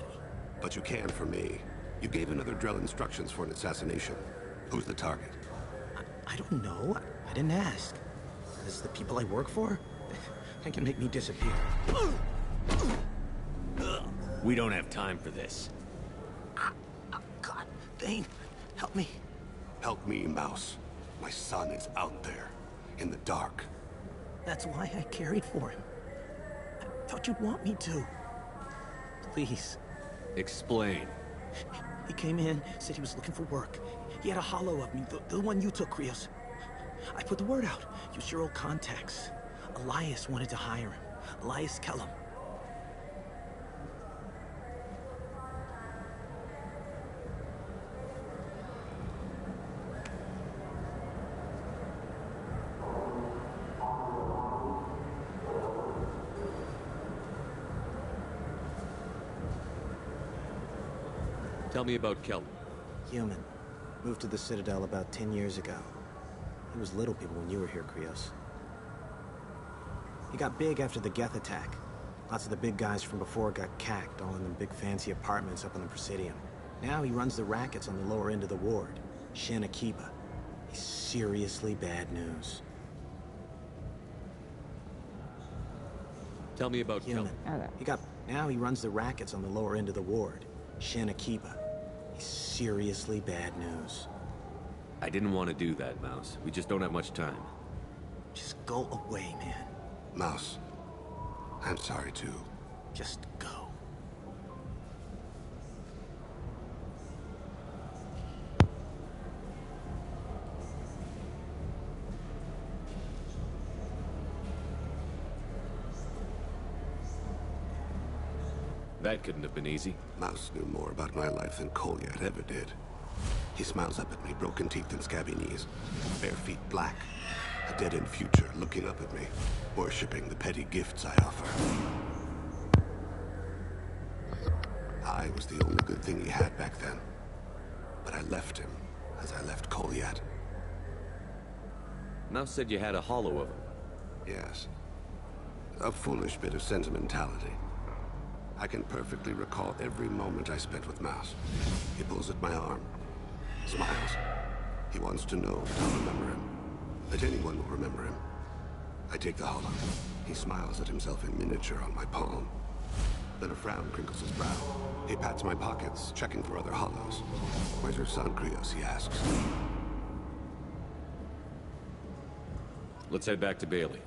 But you can for me. You gave another Drell instructions for an assassination. Who's the target? I don't know. I didn't ask. This is the people I work for? They can make me disappear. We don't have time for this. God, Thane, help me. Help me, Mouse. My son is out there, in the dark. That's why I carried for him. I thought you'd want me to. Please. Explain. He came in, said he was looking for work. He had a hollow of me, the one you took, Krios. I put the word out. Use your old contacts. Elias wanted to hire him. Elias Kellum. Tell me about Kellum. Human. Moved to the Citadel about 10 years ago. He was little people when you were here, Krios. He got big after the Geth attack. Lots of the big guys from before got cacked, all in them big fancy apartments up on the Presidium. Now he runs the rackets on the lower end of the ward. Shin Akiba. He's seriously bad news. Tell me about Human. Kellum. Now he runs the rackets on the lower end of the ward. Shin Akiba. He's seriously bad news. I didn't want to do that, Mouse. We just don't have much time. Just go away, man. Mouse, I'm sorry too. Just go. That couldn't have been easy. Mouse knew more about my life than Kolyat ever did. He smiles up at me, broken teeth and scabby knees, bare feet black, a dead-end future looking up at me, worshipping the petty gifts I offer. I was the only good thing he had back then, but I left him as I left Kolyat. Mouse said you had a hollow of him. Yes. A foolish bit of sentimentality. I can perfectly recall every moment I spent with Mouse. He pulls at my arm, smiles. He wants to know that I'll remember him, that anyone will remember him. I take the hollow. He smiles at himself in miniature on my palm. Then a frown crinkles his brow. He pats my pockets, checking for other hollows. Where's your son, Krios, he asks. Let's head back to Bailey.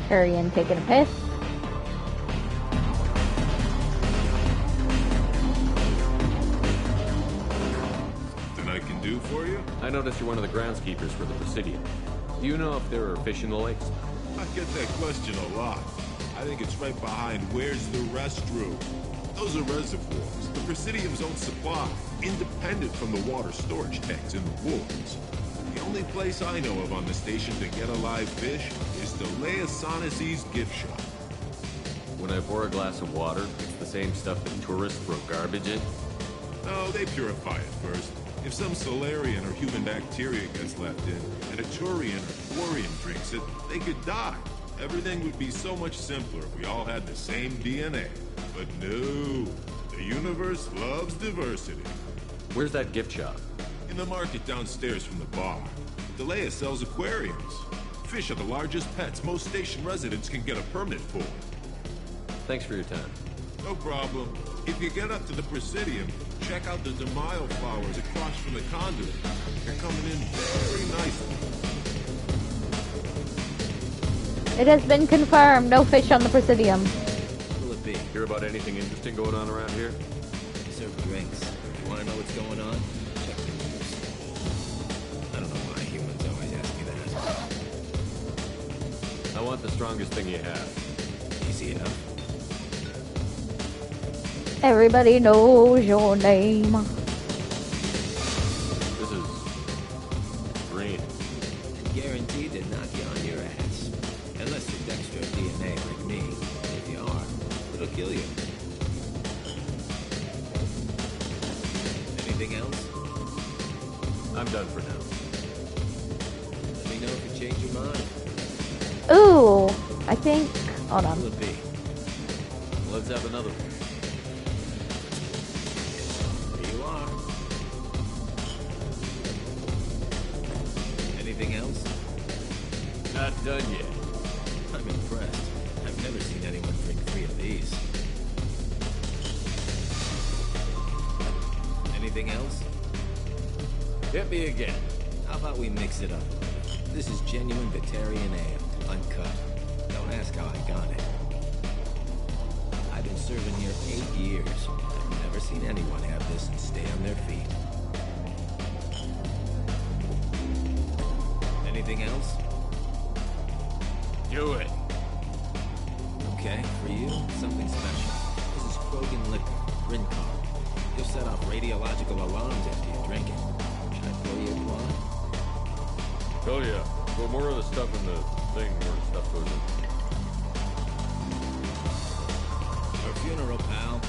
Turian taking a piss. Nothing I can do for you? I noticed you're one of the groundskeepers for the Presidium. Do you know if there are fish in the lakes? I get that question a lot. I think it's right behind where's the restroom. Those are reservoirs, the Presidium's own supply, independent from the water storage tanks in the woods. The only place I know of on the station to get a live fish is the Leosanisi's gift shop. When I pour a glass of water, it's the same stuff that tourists throw garbage in? No, they purify it first. If some Solarian or human bacteria gets left in, and a Turian or Quarian drinks it, they could die. Everything would be so much simpler if we all had the same DNA. But no, the universe loves diversity. Where's that gift shop? In the market downstairs from the bar. Delea sells aquariums. Fish are the largest pets most station residents can get a permit for. Thanks for your time. No problem. If you get up to the Presidium, check out the Demaio flowers across from the conduit. They're coming in very nicely. It has been confirmed, no fish on the Presidium. Will it be? Hear about anything interesting going on around here? Serve drinks. You want to know what's going on? Check the news. I don't know why humans always ask me that. I want the strongest thing you have. Easy enough. Everybody knows your name. This is green. Guaranteed to knock you on your ass. Unless you're Dexter DNA like me. If you are, it'll kill you. Anything else? I'm done for now. Let me know if you change your mind. Ooh, I think... Hold on. Will it be? Let's have another one. Here you are. Anything else? Not done yet. I'm impressed. I've never seen anyone drink 3 of these. Anything else? Hit me again. How about we mix it up? This is genuine Batarian ale, uncut. Don't ask how I got it. I've been serving here 8 years. I've never seen anyone have this and stay on their feet. Anything else? Do it. Okay, for you, something special. This is Krogan liquor, Rin card. You'll set off radiological alarms after you drink it. Should I pour you a one? Oh yeah. Put more of the stuff in the thing where stuff goes in. Your funeral, pal.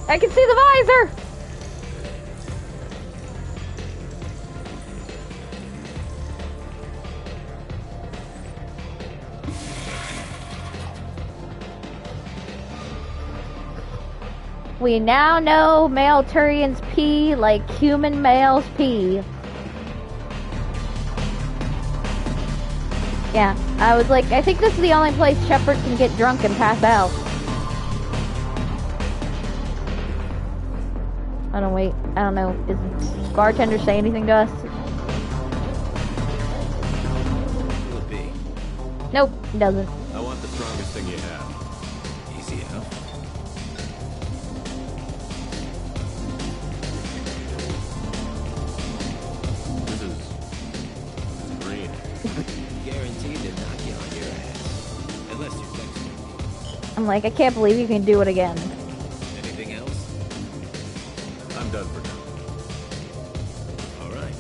I can see the visor! We now know male Turians pee like human males pee. Yeah, I was like, I think this is the only place Shepard can get drunk and pass out. I don't wait. I don't know. Does the bartender say anything to us? Will it be? Nope, it doesn't. I want the strongest thing you have. Easy enough. This is green. Guaranteed to knock you on your ass. Unless you're Dexter. I'm like, I can't believe you can do it again. Anything else? I'm done for now. All right.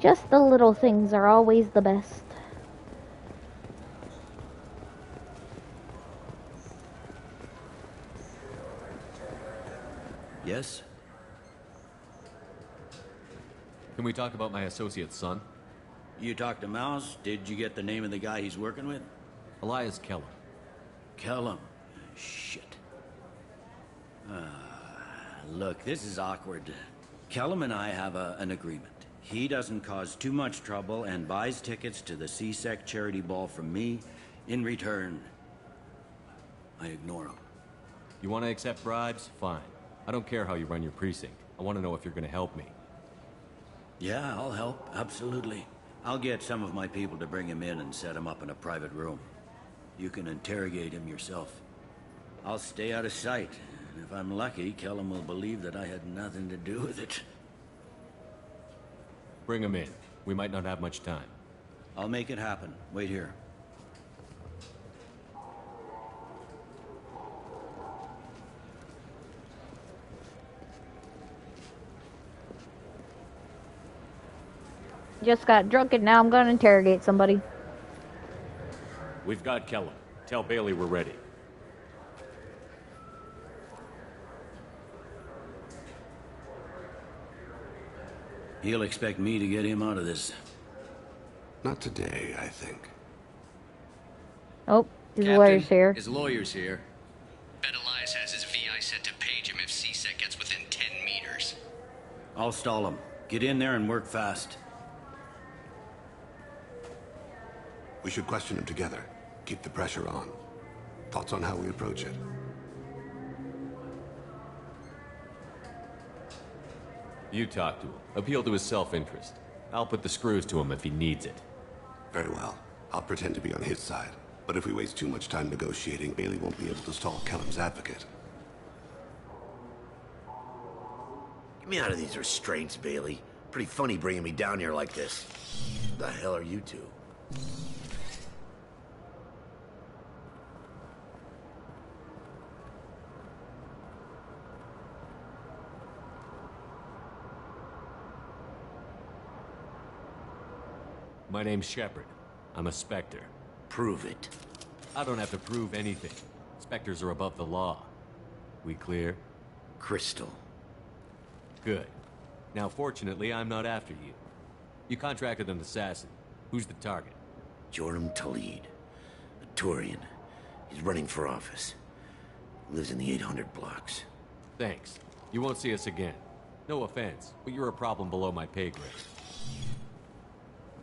Just the little things are always the best. Yes? Can we talk about my associate's son? You talked to Mouse? Did you get the name of the guy he's working with? Elias Kellum. Kellum? Shit. Look, this is awkward. Kellum and I have an agreement. He doesn't cause too much trouble and buys tickets to the CSEC charity ball from me. In return, I ignore him. You want to accept bribes? Fine. I don't care how you run your precinct. I want to know if you're going to help me. Yeah, I'll help. Absolutely. I'll get some of my people to bring him in and set him up in a private room. You can interrogate him yourself. I'll stay out of sight. And if I'm lucky, Kellum will believe that I had nothing to do with it. Bring him in. We might not have much time. I'll make it happen. Wait here. Just got drunk and now I'm gonna interrogate somebody. We've got Kellum. Tell Bailey we're ready. He'll expect me to get him out of this. Not today, I think. Oh, his lawyer's here. His lawyer's here. Bet Elias has his VI set to page him if CSEC gets within 10 meters. I'll stall him. Get in there and work fast. We should question him together. Keep the pressure on. Thoughts on how we approach it? You talk to him. Appeal to his self-interest. I'll put the screws to him if he needs it. Very well. I'll pretend to be on his side. But if we waste too much time negotiating, Bailey won't be able to stall Kellum's advocate. Get me out of these restraints, Bailey. Pretty funny bringing me down here like this. The hell are you two? My name's Shepard. I'm a Spectre. Prove it. I don't have to prove anything. Spectres are above the law. We clear? Crystal. Good. Now, fortunately, I'm not after you. You contracted an assassin. Who's the target? Joram Talid. A Turian. He's running for office. Lives in the 800 blocks. Thanks. You won't see us again. No offense, but you're a problem below my pay grade.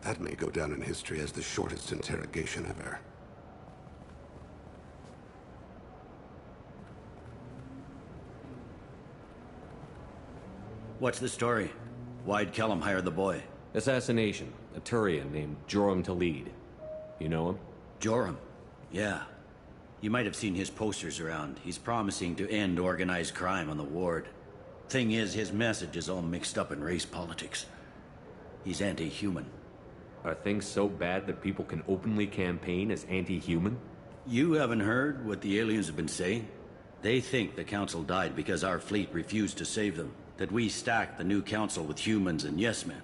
That may go down in history as the shortest interrogation ever. What's the story? Why'd Kellum hire the boy? Assassination. A Turian named Joram Talid. You know him? Joram? Yeah. You might have seen his posters around. He's promising to end organized crime on the ward. Thing is, his message is all mixed up in race politics. He's anti-human. Are things so bad that people can openly campaign as anti-human? You haven't heard what the aliens have been saying? They think the Council died because our fleet refused to save them. That we stacked the new Council with humans and yes-men.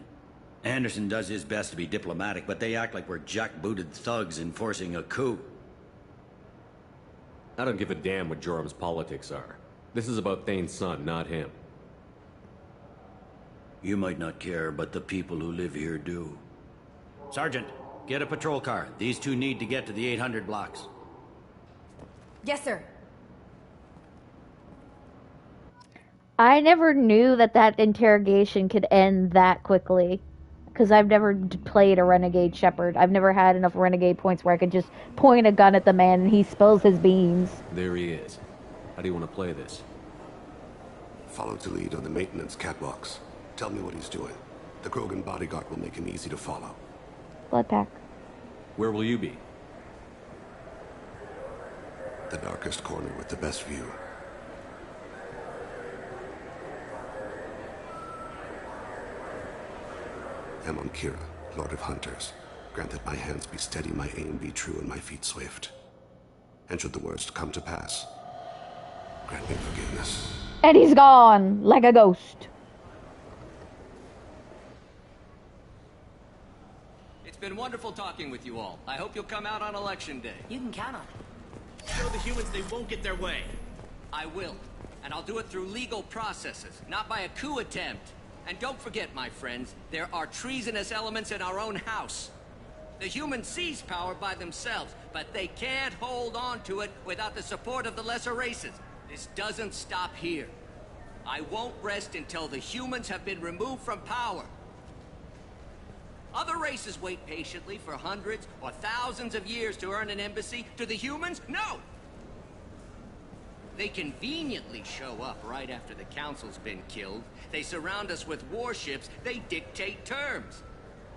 Anderson does his best to be diplomatic, but they act like we're jackbooted thugs enforcing a coup. I don't give a damn what Joram's politics are. This is about Thane's son, not him. You might not care, but the people who live here do. Sergeant, get a patrol car. These two need to get to the 800 blocks. Yes, sir. I never knew that interrogation could end that quickly. Because I've never played a Renegade Shepherd. I've never had enough Renegade points where I could just point a gun at the man and he spills his beans. There he is. How do you want to play this? Follow Talid on the maintenance catwalks. Tell me what he's doing. The Krogan bodyguard will make him easy to follow. Blood pack. Where will you be? The darkest corner with the best view. Amon Kira, Lord of Hunters. Grant that my hands be steady, my aim be true, and my feet swift. And should the worst come to pass, grant me forgiveness. And he's gone, like a ghost. been wonderful talking with you all. I hope you'll come out on election day. You can count on it. Show the humans they won't get their way. I will. And I'll do it through legal processes, not by a coup attempt. And don't forget, my friends, there are treasonous elements in our own house. The humans seize power by themselves, but they can't hold on to it without the support of the lesser races. This doesn't stop here. I won't rest until the humans have been removed from power. Other races wait patiently for hundreds or thousands of years to earn an embassy. To the humans, no! They conveniently show up right after the council's been killed. They surround us with warships. They dictate terms.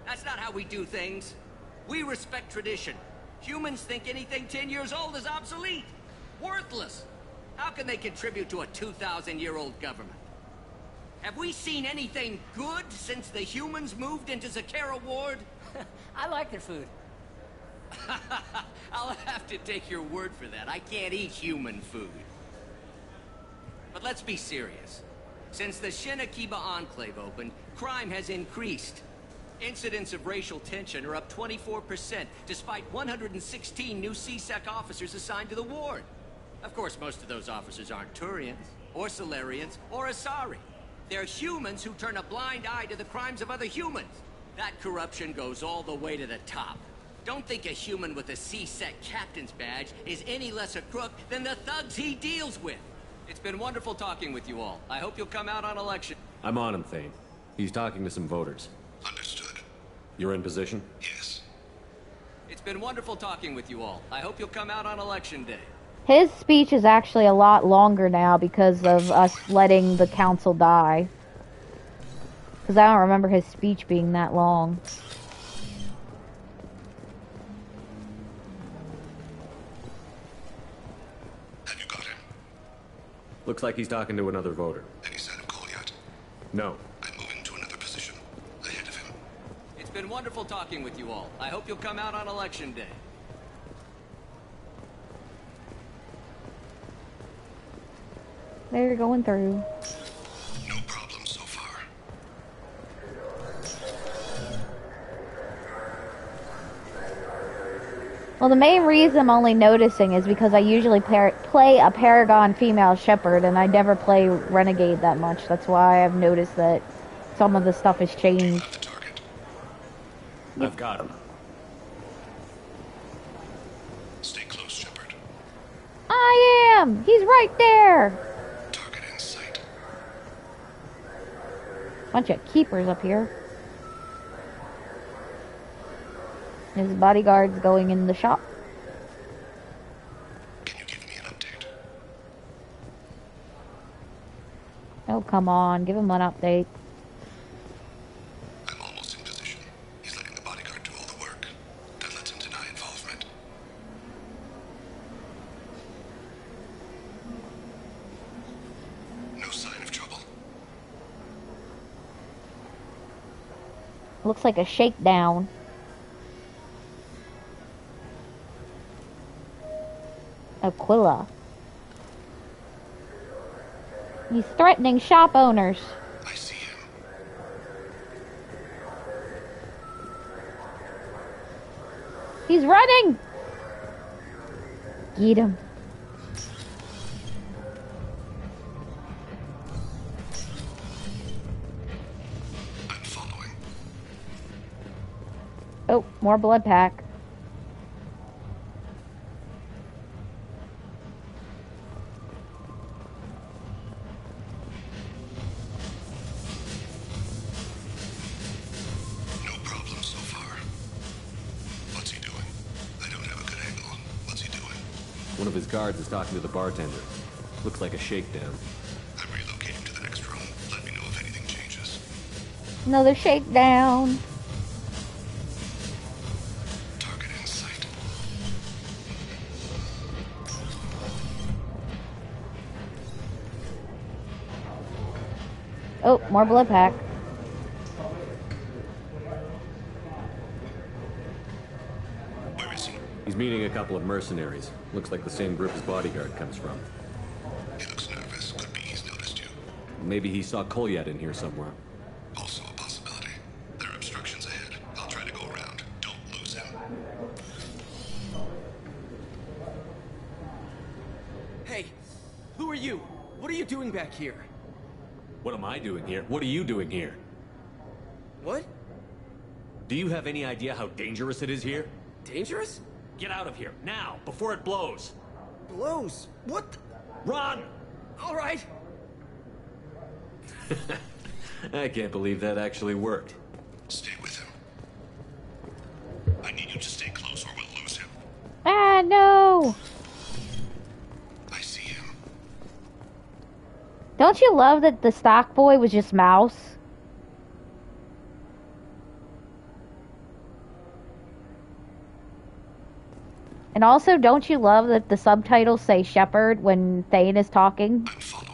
That's not how we do things. We respect tradition. Humans think anything 10 years old is obsolete. Worthless. How can they contribute to a 2,000-year-old government? Have we seen anything good since the humans moved into Zakera Ward? I like their food. I'll have to take your word for that. I can't eat human food. But let's be serious. Since the Shinakiba Enclave opened, crime has increased. Incidents of racial tension are up 24%, despite 116 new CSEC officers assigned to the ward. Of course, most of those officers aren't Turians, or Solarians, or Asari. They're humans who turn a blind eye to the crimes of other humans. That corruption goes all the way to the top. Don't think a human with a CSEC captain's badge is any less a crook than the thugs he deals with. It's been wonderful talking with you all. I hope you'll come out on election. I'm on him, Thane. He's talking to some voters. Understood. You're in position? Yes. It's been wonderful talking with you all. I hope you'll come out on election day. His speech is actually a lot longer now because of us letting the council die. Because I don't remember his speech being that long. Have you got him? Looks like he's talking to another voter. Any sign of Goliath? No. I'm moving to another position. Ahead of him. It's been wonderful talking with you all. I hope you'll come out on election day. They're going through. No problem so far. Well, the main reason I'm only noticing is because I usually play a Paragon female shepherd, and I never play Renegade that much. That's why I've noticed that some of the stuff has changed. I've got him. Stay close, Shepard. I am! He's right there! Target in sight. Bunch of keepers up here. His bodyguard's going in the shop. Can you give me an update? Oh, come on. Give him an update. I'm almost in position. He's letting the bodyguard do all the work. That lets him deny involvement. No sign of trouble. Looks like a shakedown. Aquila. He's threatening shop owners. I see him. He's running! Get him. I'm following. Oh, more blood pack. No problem so far. What's he doing? I don't have a good angle. What's he doing? One of his guards is talking to the bartender. Looks like a shakedown. I'm relocating to the next room. Let me know if anything changes. Another shakedown. Target in sight. Oh, more blood pack. Where is he? He's meeting a couple of mercenaries. Looks like the same group his bodyguard comes from. He looks nervous. Could be he's noticed you. Maybe he saw Kolyat in here somewhere. Also a possibility. There are obstructions ahead. I'll try to go around. Don't you? What are you doing back here? What am I doing here? What are you doing here? What? Do you have any idea how dangerous it is here? Dangerous? Get out of here, now, before it blows! Blows? What the... Run! Alright! I can't believe that actually worked. Stay with him. I need you to stay close or we'll lose him. Ah, no! I see him. Don't you love that the stock boy was just Mouse? And also, don't you love that the subtitles say Shepherd when Thane is talking? I'm following